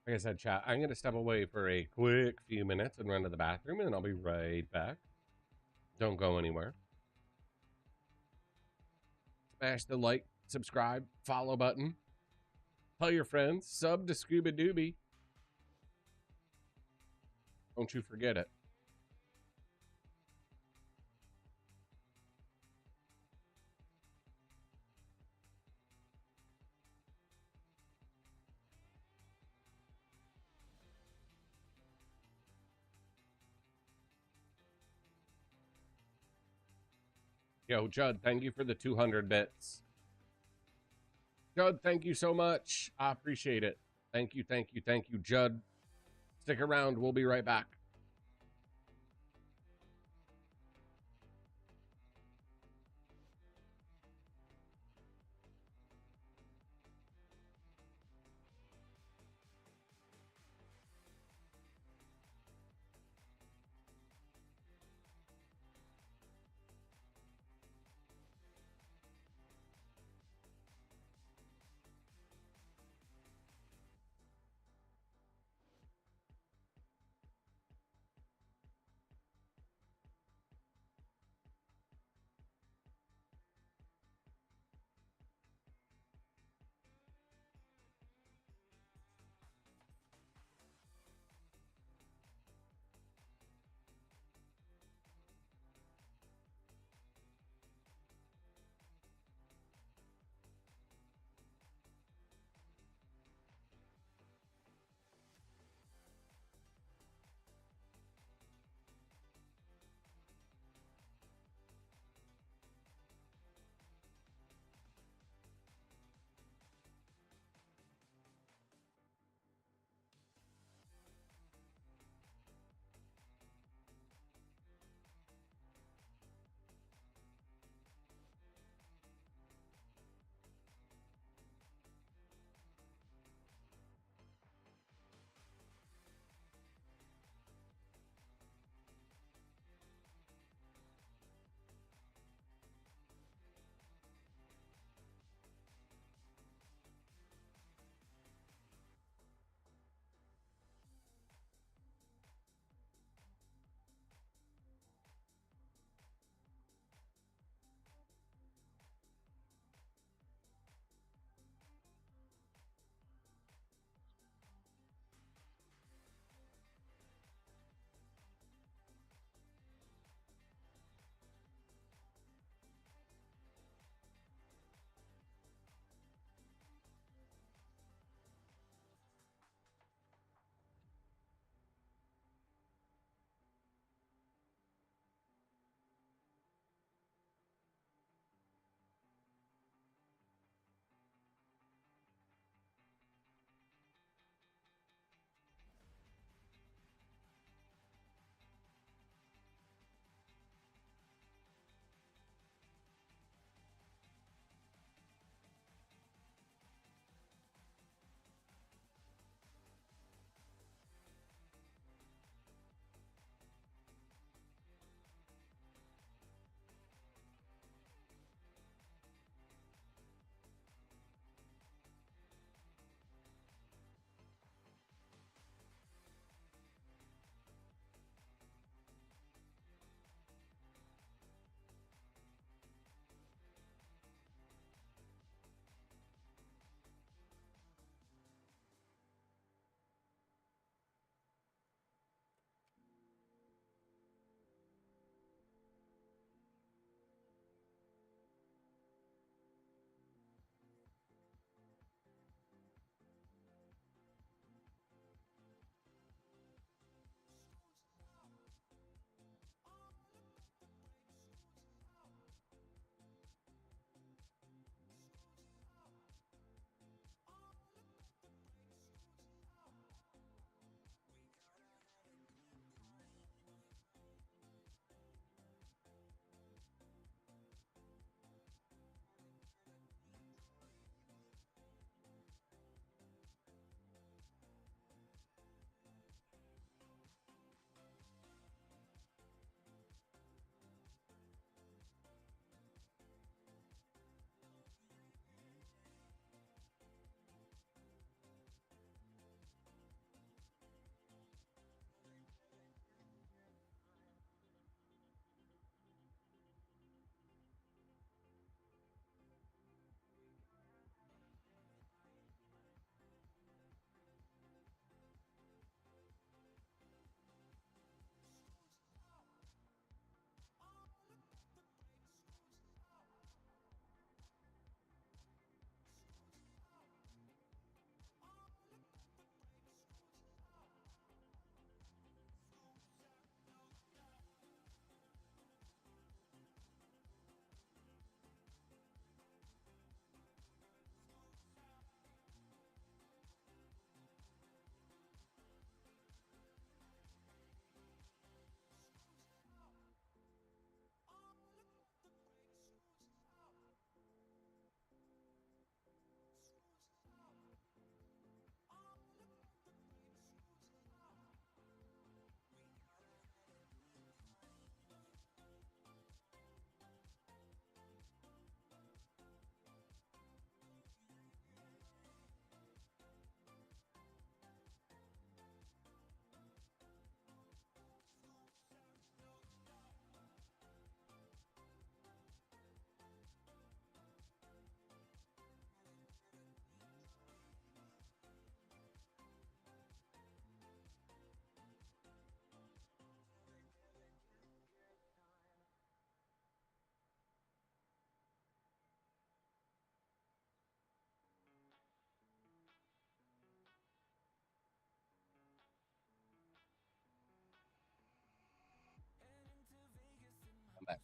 Like I said, chat, I'm going to step away for a quick few minutes and run to the bathroom, and then I'll be right back. Don't go anywhere. Smash the like, subscribe, follow button. Tell your friends. Sub to ScubaDoobie. Don't you forget it. Yo, Judd, thank you for the 200 bits. Judd, thank you so much. I appreciate it. Thank you, thank you, thank you, Judd. Stick around. We'll be right back.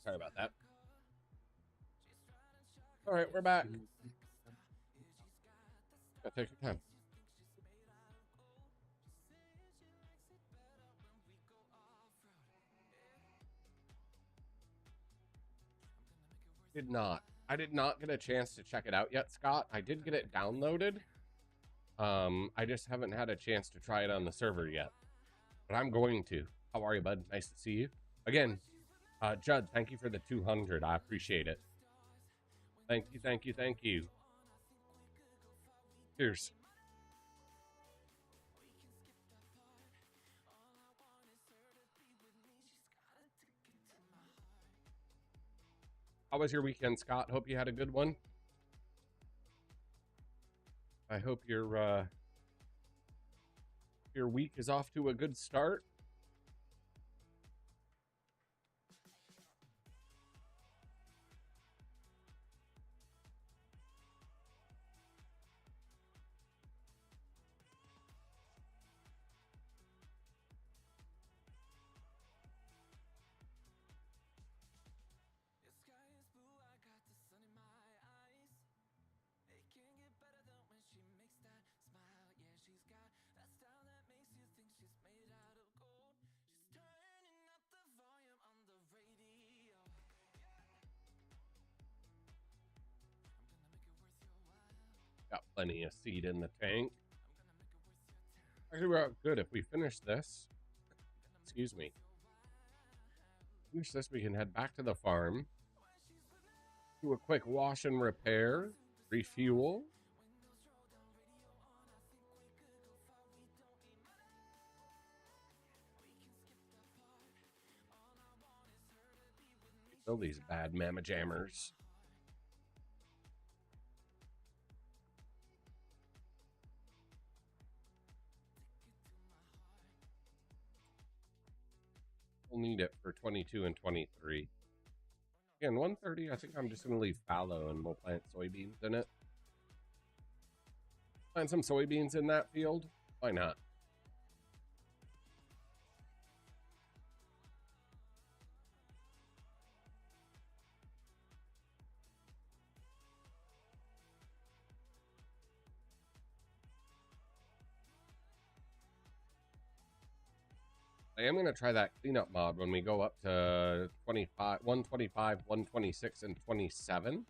Sorry about that. All right, we're back. Gotta take your time. I did not get a chance to check it out yet, Scott. I did get it downloaded. I just haven't had a chance to try it on the server yet. But I'm going to. How are you, bud? Nice to see you. Again, Judd, thank you for the 200. I appreciate it. Thank you, thank you, thank you. Cheers. How was your weekend, Scott? Hope you had a good one. I hope your week is off to a good start. Got plenty of seed in the tank. Actually, we're good. If we finish this, excuse me, finish this, we can head back to the farm, do a quick wash and repair, refuel. Kill these bad mamma jammers. We'll need it for 22 and 23. Again, 130, I think I'm just going to leave fallow and we'll plant soybeans in it. Plant some soybeans in that field? Why not? I am going to try that cleanup mod when we go up to 125, 126, and 27.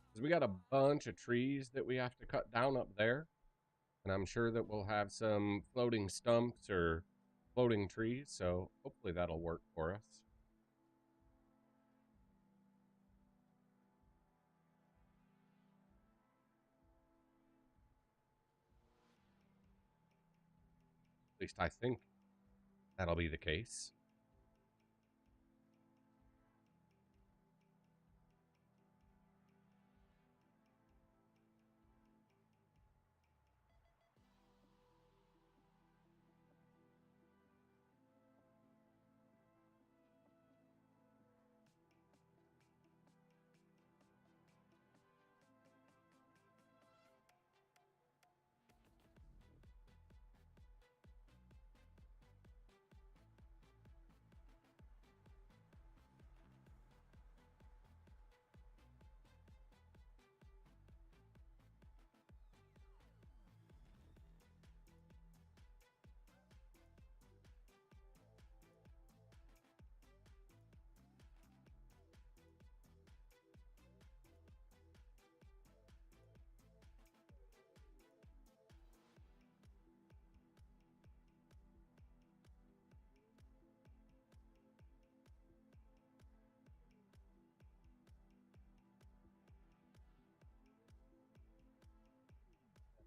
Because we got a bunch of trees that we have to cut down up there. And I'm sure that we'll have some floating stumps or floating trees. So hopefully that'll work for us. At least I think that'll be the case.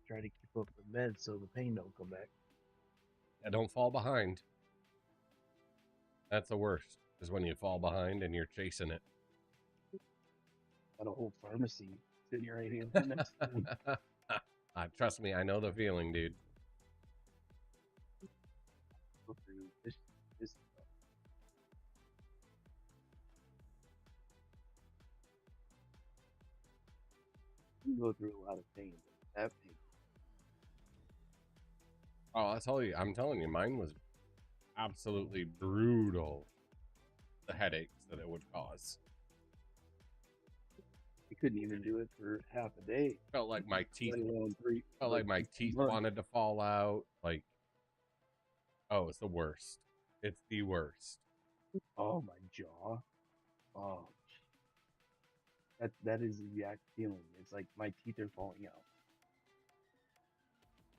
Try to keep up the meds so the pain don't come back. Yeah, don't fall behind. That's the worst, is when you fall behind and you're chasing it. Got a whole pharmacy sitting right here next to me. Trust me, I know the feeling, dude. Go through this stuff. You go through a lot of pain, but that pain. Oh, I'm telling you, mine was absolutely brutal. the headaches that it would cause. I couldn't even do it for half a day. Felt like my teeth. Let alone three. Felt like my teeth months. wanted to fall out. Like, oh, it's the worst. It's the worst. Oh, my jaw. Oh, that is the exact feeling. It's like my teeth are falling out.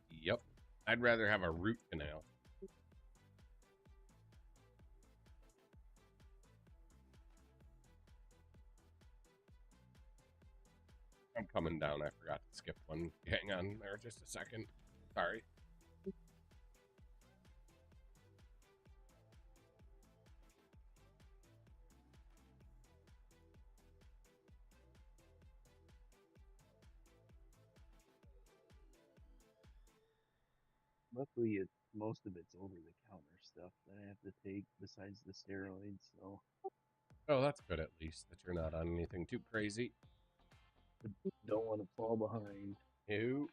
Yep. I'd rather have a root canal. I'm coming down. I forgot to skip one. Hang on there just a second. Sorry. Luckily, most of it's over the counter stuff that I have to take besides the steroids. So, Oh, that's good at least that you're not on anything too crazy. don't want to fall behind. Ew.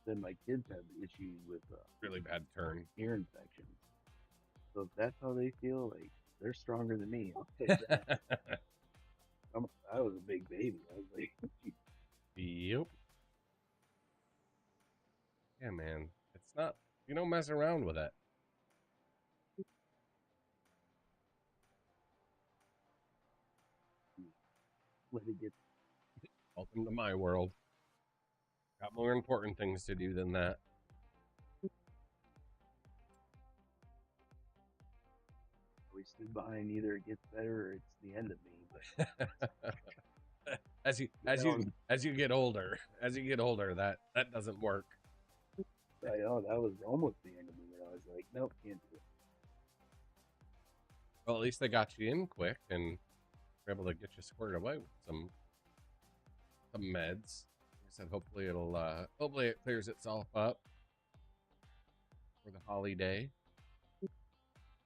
Then my kids have issues with Really bad turn. ear infections. So if that's how they feel, like they're stronger than me. I'll take that. I was a big baby. I was like, Yep. Yeah, man. It's not, you don't mess around with it. let it get. Welcome to my world. Got more important things to do than that. We stood behind either it gets better or it's the end of me. But as you get older, that doesn't work. I know that was almost the end of me. But I was like, nope, can't do it. Well, at least they got you in quick and were able to get you squared away with some meds. Like I said, hopefully it clears itself up for the holiday.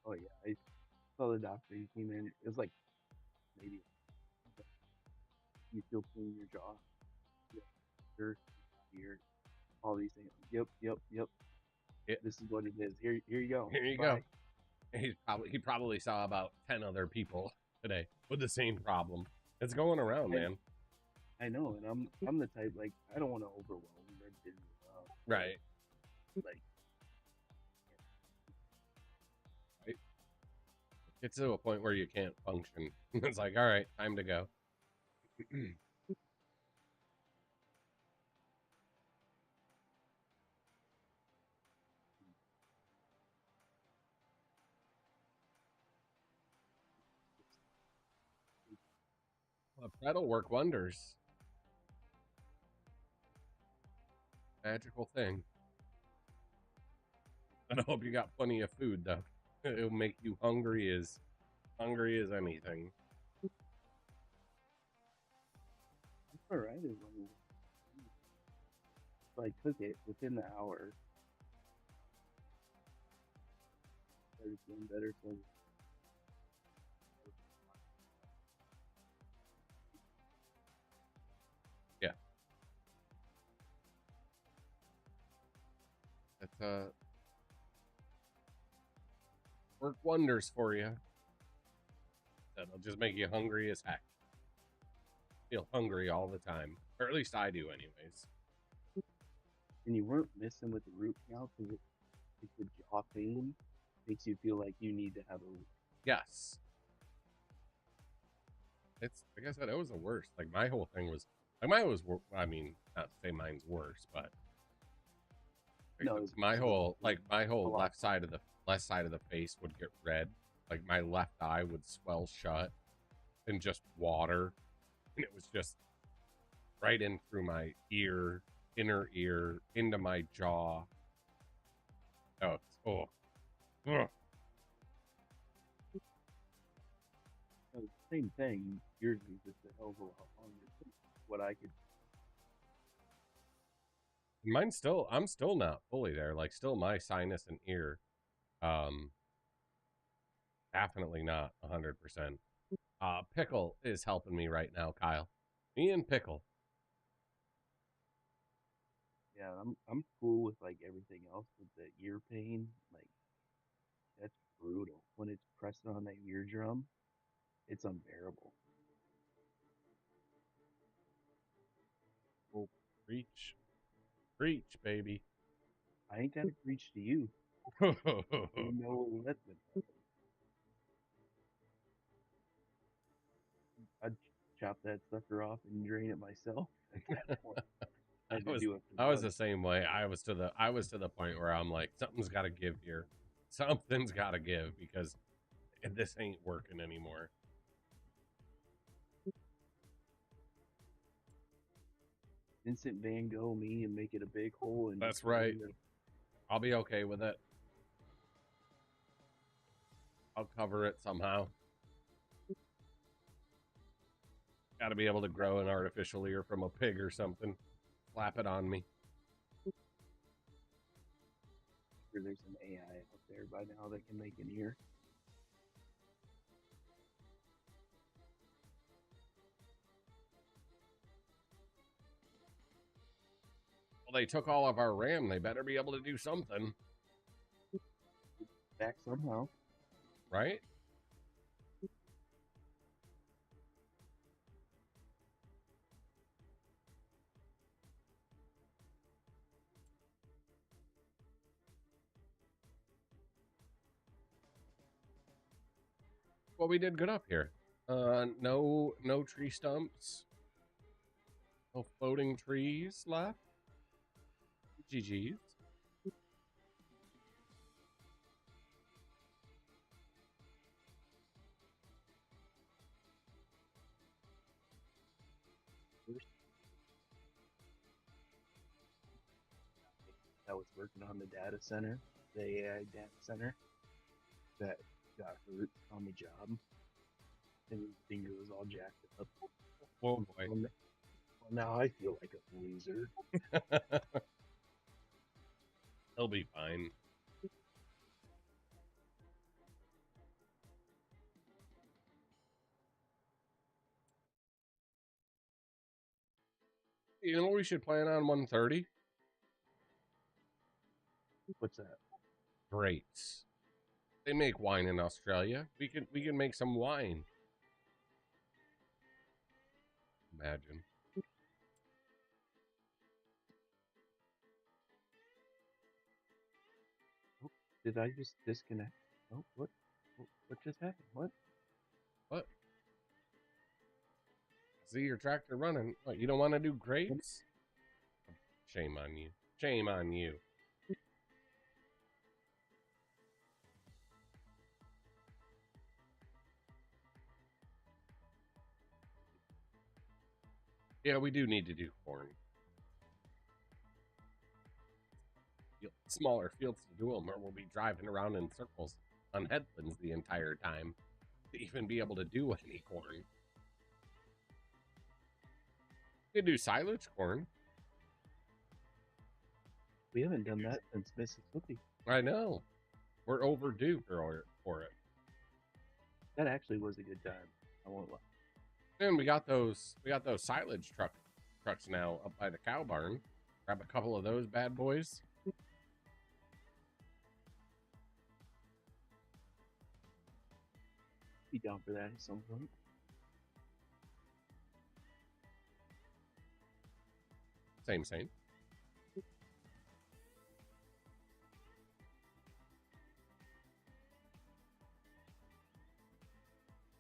Oh yeah, I saw the doctor. He came in. It was like maybe you feel pain in your jaw, here, all these things. Yep. Yeah. This is what it is. Here you go. Here you Bye. go. He probably saw about 10 other people today with the same problem. It's going around, man. I know, and I'm the type, like, I don't want to overwhelm their business. Right. Like, It's to a point where you can't function. It's like, all right, time to go. Well, that'll work wonders. Magical thing. And I hope you got plenty of food, though. It'll make you hungry as anything. it's all right as long as I cook it within the hour. Started feeling better, so Yeah. That's work wonders for you. That'll just make you hungry as heck. Feel hungry all the time. Or at least I do anyways. and you weren't missing with the root canal because it's the jaw pain makes you feel like you need to have a root. Yes. It's, like I said, it was the worst. Like, my whole thing was, like, mine was, I mean, not to say mine's worse, but No, my whole lot. left side of the face would get red. Like, my left eye would swell shut and just water. And it was just right in through my ear, inner ear, into my jaw. Oh. Ugh. Same thing. Yours is just a hell of a lot longer than what I could. I'm still not fully there. Like, still my sinus and ear Definitely not 100%. Pickle is helping me right now, Kyle. Me and Pickle. Yeah, I'm cool with like everything else, with the ear pain. Like that's brutal when it's pressing on that eardrum. It's unbearable. Oh, preach. Preach, baby. I ain't gotta preach to you. Well, You know that's been happening. I'd chop that sucker off and drain it myself at that point. I had to do it I for was the months. same way. I was to the point where I'm like, something's got to give here. Something's got to give because this ain't working anymore. Vincent Van Gogh me and make it a big hole. And That's right. I'll be okay with it. I'll cover it somehow. Got to be able to grow an artificial ear from a pig or something. Slap it on me. Sure, there's an AI out there by now that can make an ear. Well, they took all of our RAM. They better be able to do something. Back somehow. Right? Well, we did good up here. No tree stumps. No floating trees left. GG's. I was working on the data center, the AI data center, that got hurt on the job, and his finger was all jacked up. Oh boy. Well, now I feel like a loser. He'll be fine. You know what we should plan on 1:30? What's that? Grapes. They make wine in Australia. We can make some wine. Imagine. Oh, did I just disconnect? Oh, what? What just happened? What? What? See your tractor running. What, you don't want to do grapes? Shame on you. Shame on you. Yeah, we do need to do corn. Smaller fields to do them, or we'll be driving around in circles on headlands the entire time to even be able to do any corn. We could do silage corn. We haven't done that since Mississippi. I know. We're overdue for it. That actually was a good time. I won't lie. And we got those silage trucks now up by the cow barn. Grab a couple of those bad boys. Be down for that at some point. Same.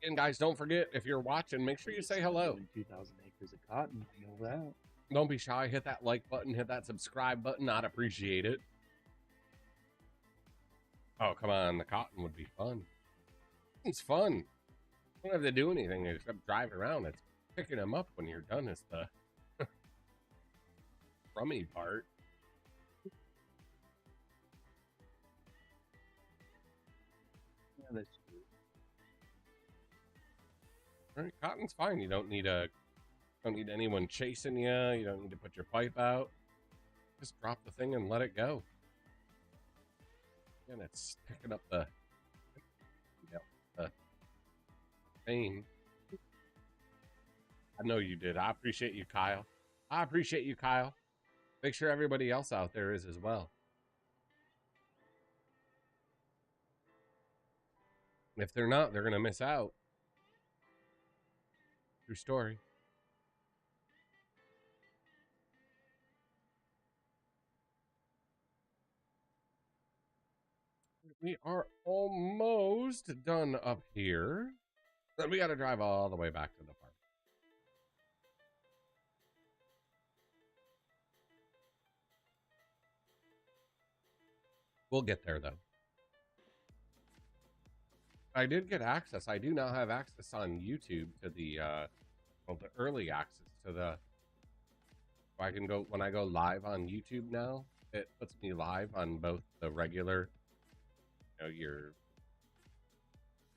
And guys, don't forget, if you're watching, make sure you say hello. 2,000 acres of cotton. I know that. Don't be shy. Hit that like button. Hit that subscribe button. I'd appreciate it. Oh, come on. The cotton would be fun. It's fun. You don't have to do anything except drive around. It's picking them up when you're done is the crummy part. Yeah, that's true. Right, cotton's fine. You don't need anyone chasing you. You don't need to put your pipe out. Just drop the thing and let it go. And it's picking up the pain. I know you did. I appreciate you, Kyle. I appreciate you, Kyle. Make sure everybody else out there is as well. If they're not, they're going to miss out. True story. We are almost done up here. Then we got to drive all the way back to the farm. We'll get there, though. I did get access. I do now have access on YouTube to the, well, the early access to the, I can go, when I go live on YouTube now, it puts me live on both the regular, you know, your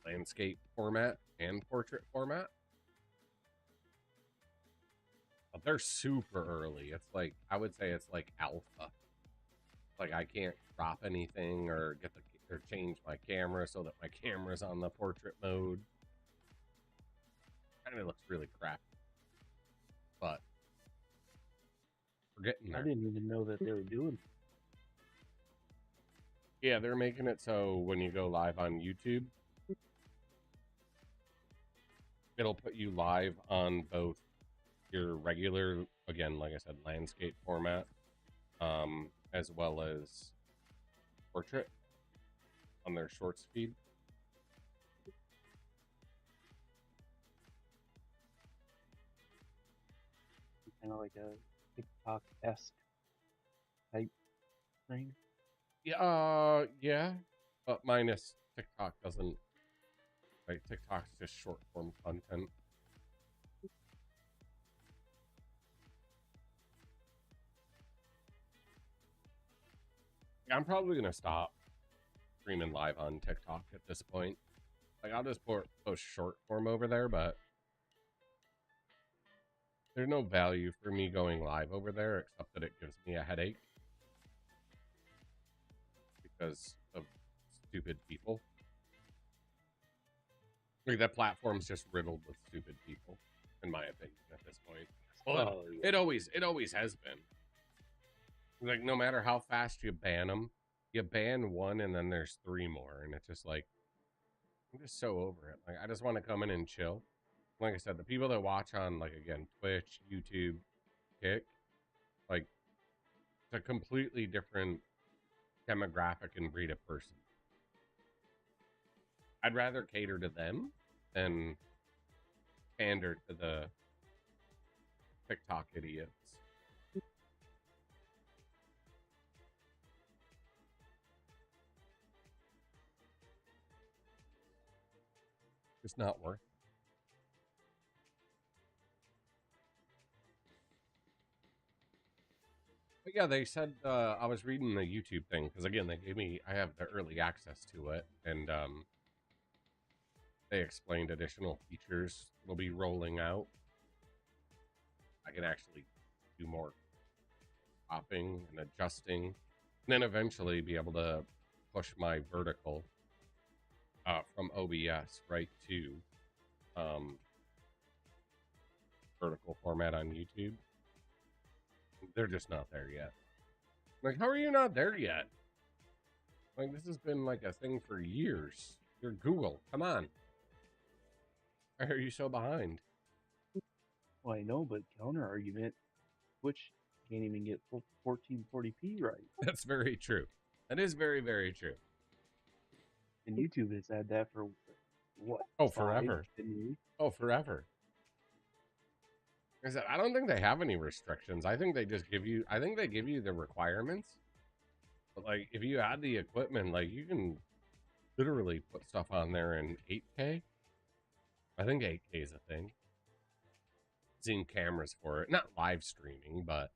landscape format and portrait format. But they're super early. It's like, I would say it's like alpha. Like I can't crop anything or get the or change my camera so that my camera's on the portrait mode. Kind of looks really crappy, but we're getting there. I didn't even know that they were doing it. Yeah, they're making it so when you go live on YouTube, it'll put you live on both your regular, again, like I said, landscape format, as well as portrait on their shorts feed. Kind of like a TikTok-esque type thing. Yeah, but minus TikTok doesn't, like TikTok's just short form content. I'm probably gonna stop streaming live on TikTok at this point. Like I'll just post short form over there, but there's no value for me going live over there except that it gives me a headache because of stupid people. Like that platform's just riddled with stupid people, in my opinion, at this point. Well, it always has been. Like no matter how fast you ban them, you ban one and then there's three more, and it's just like I'm just so over it. Like I just want to come in and chill. Like I said, the people that watch on, like, again, Twitch, YouTube, Kick, like, it's a completely different demographic and breed of person. I'd rather cater to them than pander to the TikTok idiots. It's not worth it. But yeah, they said, I was reading the YouTube thing, because again, they gave me, I have the early access to it, and they explained additional features will be rolling out. I can actually do more cropping and adjusting, and then eventually be able to push my vertical from OBS right to vertical format on YouTube. They're just not there yet. Like, how are you not there yet? Like, this has been like a thing for years. You're Google. Come on. Why are you so behind? Well, I know, but counter argument, Twitch can't even get 1440p right. That's very true. That is very, very true. And YouTube has had that for what? Oh, forever. 5, 10 years? Oh, forever. I said, I don't think they have any restrictions. I think they just give you, I think they give you the requirements. But like, if you add the equipment, like you can literally put stuff on there in 8K. I think 8K is a thing. Seen cameras for it. Not live streaming, but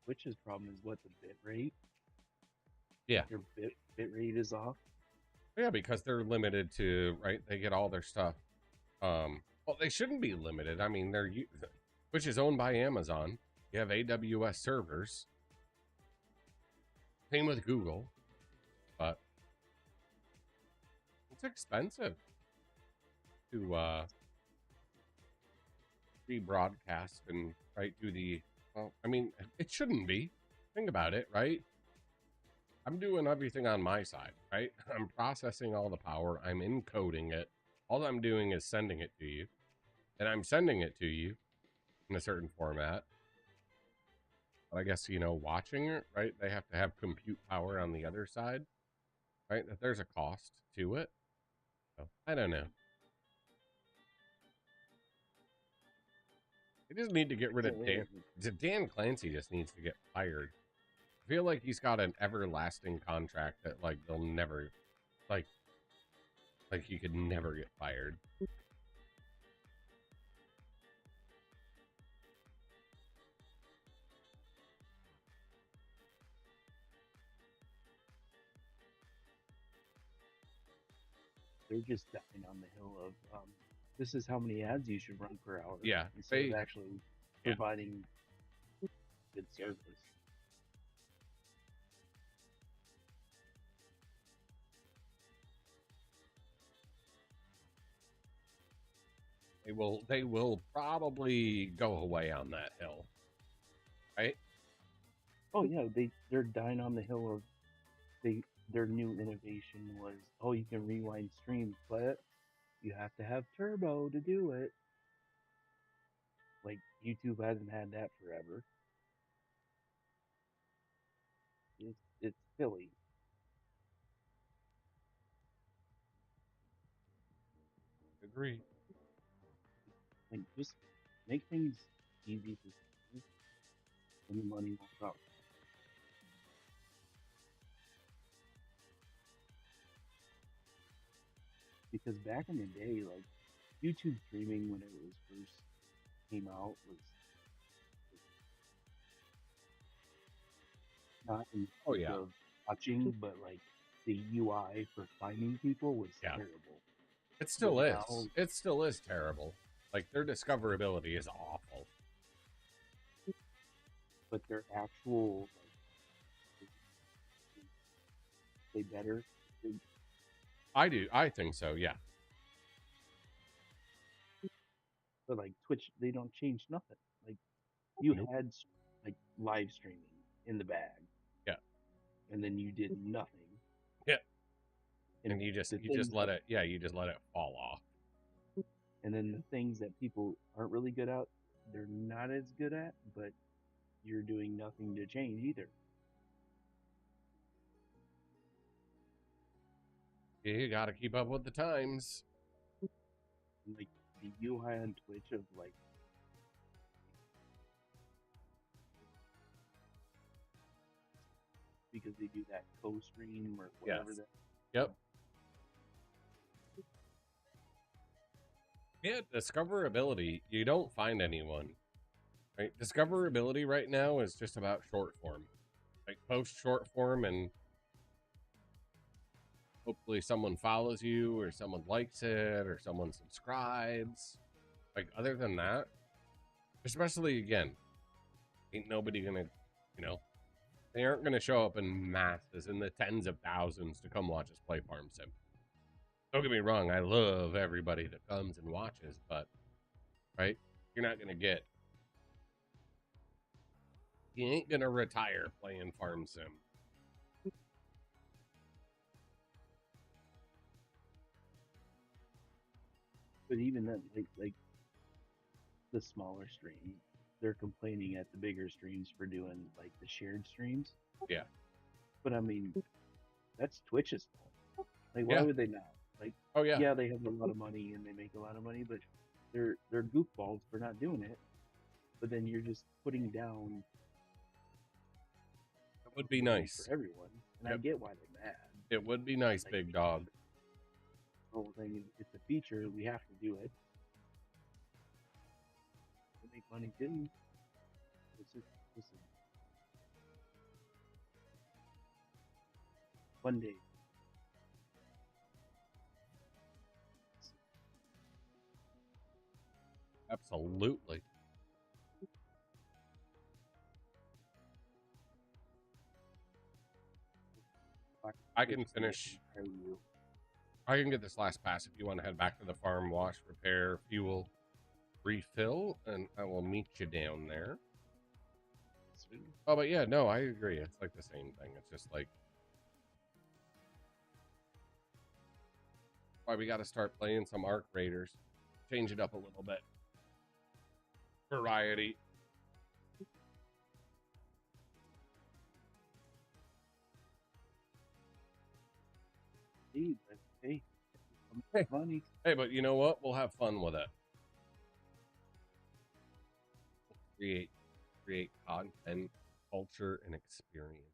Twitch's problem is what, the bit rate? yeah. Your bit rate is off. Yeah, because they're limited to, right? They get all their stuff. Well, they shouldn't be limited. I mean, which is owned by Amazon. You have AWS servers. Same with Google, but it's expensive to rebroadcast and do the. Well, I mean, it shouldn't be. Think about it, right? I'm doing everything on my side, right? I'm processing all the power. I'm encoding it. All I'm doing is sending it to you, and I'm sending it to you in a certain format. But I guess, watching it, right? They have to have compute power on the other side, right? That there's a cost to it. So, I don't know. They just need to get rid of Dan. Dan Clancy just needs to get fired. I feel like he's got an everlasting contract that they'll never like he could never get fired. They're just dying on the hill of this is how many ads you should run per hour. Yeah, instead of actually providing good service. They will probably go away on that hill, right? Oh yeah, they're dying on the hill of their new innovation was, oh, you can rewind streams, but you have to have turbo to do it. Like YouTube hasn't had that forever. It's silly. Agree. Like just make things easy to see, and the money will come. Because back in the day, like YouTube streaming when it was first came out was not in of watching, but like the UI for finding people was terrible. It still is. Now, it still is terrible. Like their discoverability is awful. But their actual they better. I think so, yeah. But like Twitch, they don't change nothing. Like you had like live streaming in the bag. Yeah. And then you did nothing. Yeah. And you just let it you just let it fall off. And then the things that people aren't really good at, they're not as good at, but you're doing nothing to change either. You got to keep up with the times. Like the UI on Twitch of like because they do that co-stream or whatever that. Yep. Yeah, discoverability. You don't find anyone. Right? Discoverability right now is just about short form. Like post short form and hopefully someone follows you or someone likes it or someone subscribes. Like other than that, especially again, ain't nobody gonna, they aren't gonna show up in masses in the tens of thousands to come watch us play Farm Sim. Don't get me wrong, I love everybody that comes and watches, but right, you're not gonna get. You ain't gonna retire playing Farm Sim. But even then, like the smaller streams, they're complaining at the bigger streams for doing like the shared streams. Yeah. But I mean, that's Twitch's fault. Like, why would they not? Like, yeah, they have a lot of money and they make a lot of money, but they're goofballs for not doing it. But then you're just putting down. It would be nice for everyone, and I get why they're mad. It would be nice, like, big dog. The whole thing is, it's a feature. We have to do it. To make money too. Listen. One day. Absolutely. I can finish. Are you? I can get this last pass if you want to head back to the farm, wash, repair, fuel, refill, and I will meet you down there. Sweet. Oh, but yeah, no, I agree. It's like the same thing. It's just like why we got to start playing some Arc Raiders, change it up a little bit. Variety. Hey, but hey, Hey. money. Hey, but you know what? We'll have fun with it. Create content, culture, and experiences.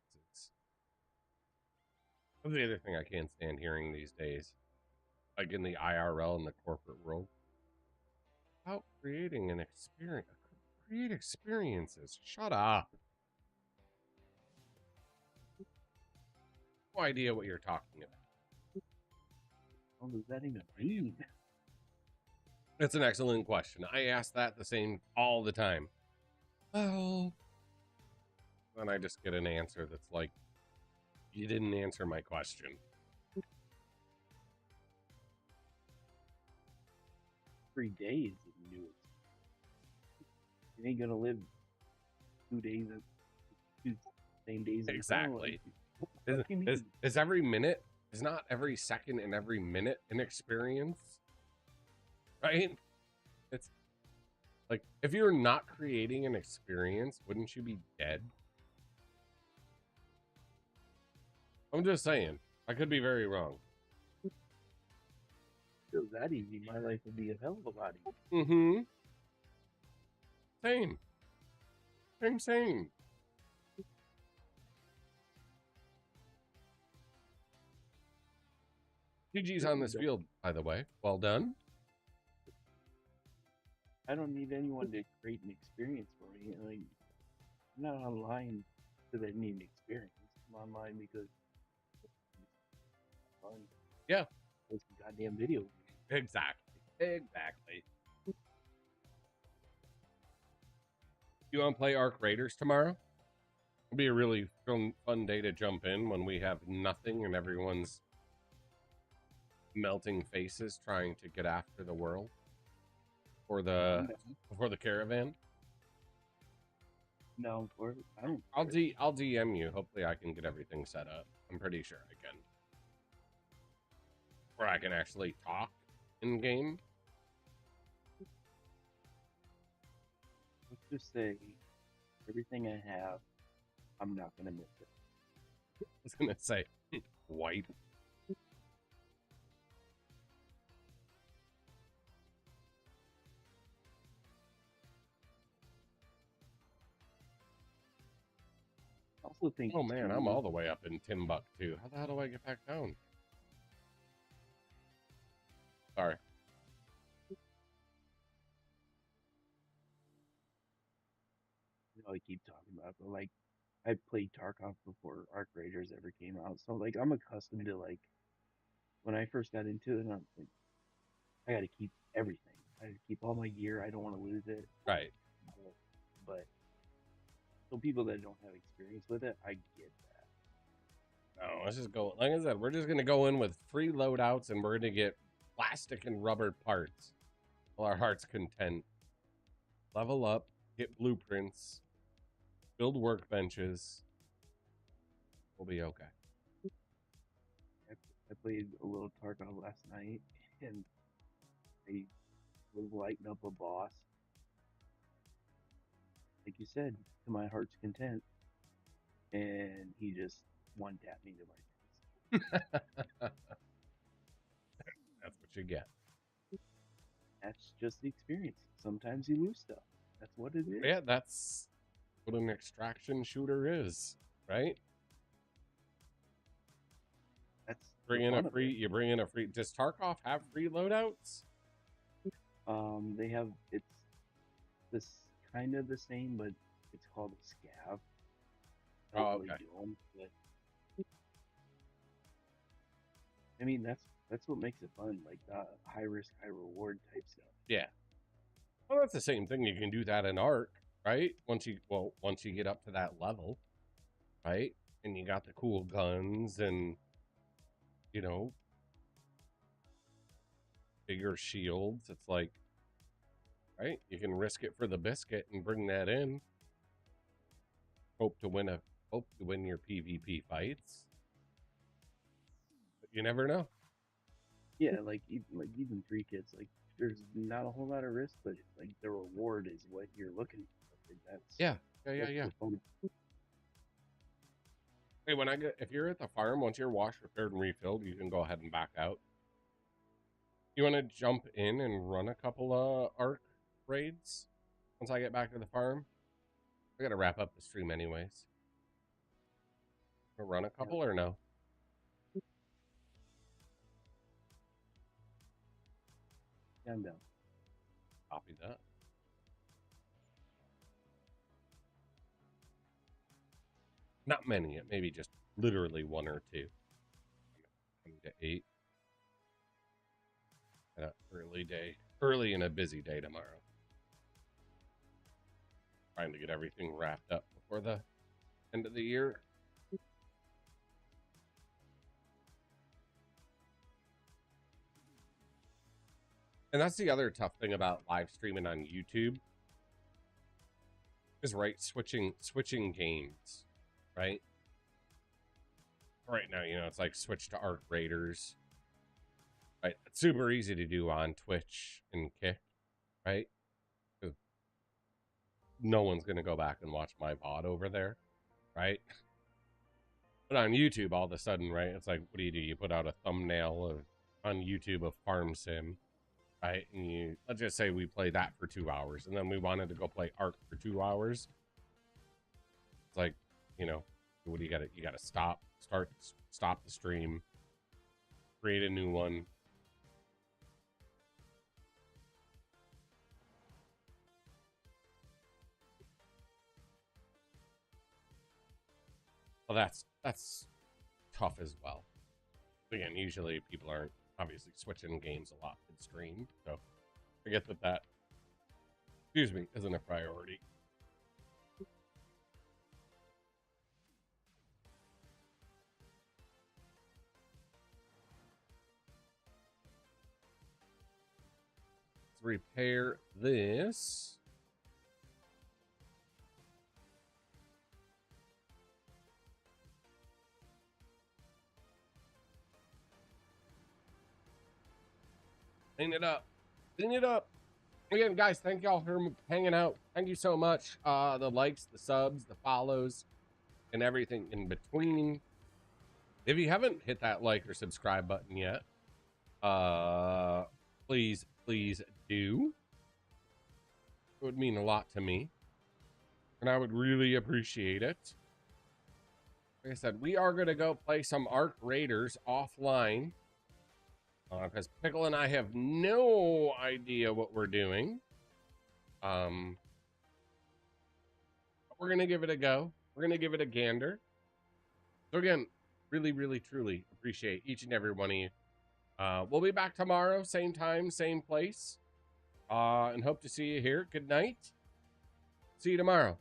That's the other thing I can't stand hearing these days, like in the IRL and the corporate world, about creating an experience. Create experiences. Shut up. No idea what you're talking about. What does that even mean? It's an excellent question. I ask that the same all the time. Well, then I just get an answer that's like, you didn't answer my question. 3 days of new. You ain't gonna live 2 days of 2 same days. Exactly. What do you mean? Is every minute, is not every second and every minute an experience? Right? It's like, if you're not creating an experience, wouldn't you be dead? I'm just saying. I could be very wrong. If it was that easy, my life would be a hell of a lot easier. Mm-hmm. Same. Same. GG's on this field, by the way. Well done. I don't need anyone to create an experience for me. Like, I'm not online because I need an experience. I'm online because it's fun. Yeah. It's a goddamn video. Exactly. You want to play Arc Raiders tomorrow? It'll be a really fun day to jump in when we have nothing and everyone's melting faces trying to get after the world for the caravan. No, I don't. I'll DM you. Hopefully, I can get everything set up. I'm pretty sure I can, where I can actually talk in game. Let's just say everything I have, I'm not gonna miss it. I was gonna say white. I also think. Oh man, I'm all the way up in Timbuktu. How the hell do I get back down? Sorry. You know, I keep talking about, but like, I played Tarkov before Arc Raiders ever came out, so like, I'm accustomed to like, when I first got into it, I'm like, I got to keep everything. I got to keep all my gear. I don't want to lose it. Right. But so people that don't have experience with it, I get that. No, let's just go. Like I said, we're just gonna go in with free loadouts, and we're gonna get plastic and rubber parts till our heart's content. Level up, get blueprints, build workbenches. We'll be okay. I played a little Tarkov last night, and I was lighting up a boss. Like you said, to my heart's content, and he just one-tapped me to my face. That's what you get. That's just the experience. Sometimes you lose stuff. That's what it is. Yeah, that's what an extraction shooter is, right? That's Bring in a free. You bring in a free. Does Tarkov have free loadouts? They have, it's this kind of the same, but it's called a scav. Oh, okay. But, I mean, that's what makes it fun, like high risk, high reward type stuff. Yeah. Well, that's the same thing. You can do that in Arc, right? Once you get up to that level, right? And you got the cool guns and you know, bigger shields. It's like, right? You can risk it for the biscuit and bring that in. Hope to win your PvP fights. But you never know. Yeah, like even free kits, like there's not a whole lot of risk, but like the reward is what you're looking for. That's Yeah. that's the fun. Hey, if you're at the farm, once you're washed, repaired, and refilled, you can go ahead and back out. You want to jump in and run a couple of ARC raids once I get back to the farm? I gotta wrap up the stream anyways. Run a couple or no? Yeah, I'm down. Copy that. Not many. It maybe just literally one or two. 7 to 8. Early in a busy day tomorrow. Trying to get everything wrapped up before the end of the year. And that's the other tough thing about live streaming on YouTube is, right, switching games, right? Right now, it's like switch to Arc Raiders. Right? It's super easy to do on Twitch and Kick, right? No one's going to go back and watch my VOD over there, right? But on YouTube, all of a sudden, right, it's like, what do? You put out a thumbnail on YouTube of Farm Sim, right? And let's just say we play that for 2 hours, and then we wanted to go play Arc for 2 hours. It's like, what do you got to? You got to stop the stream, create a new one. Well, that's tough as well. Again, usually people aren't obviously switching games a lot mid-stream, so I get that, excuse me, isn't a priority. Let's repair this. Clean it up. Clean it up. Again, guys, thank y'all for hanging out. Thank you so much. The likes, the subs, the follows, and everything in between. If you haven't hit that like or subscribe button yet, please do. It would mean a lot to me, and I would really appreciate it. Like I said, we are going to go play some Arc Raiders offline. Because Pickle and I have no idea what we're doing. But we're going to give it a go. We're going to give it a gander. So again, really, truly appreciate each and every one of you. We'll be back tomorrow, same time, same place. And hope to see you here. Good night. See you tomorrow.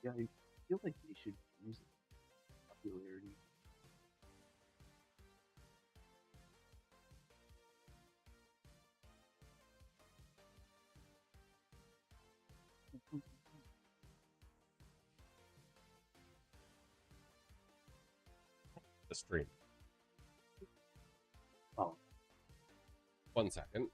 Yeah, I feel like they should use popularity. The stream. Oh. 1 second.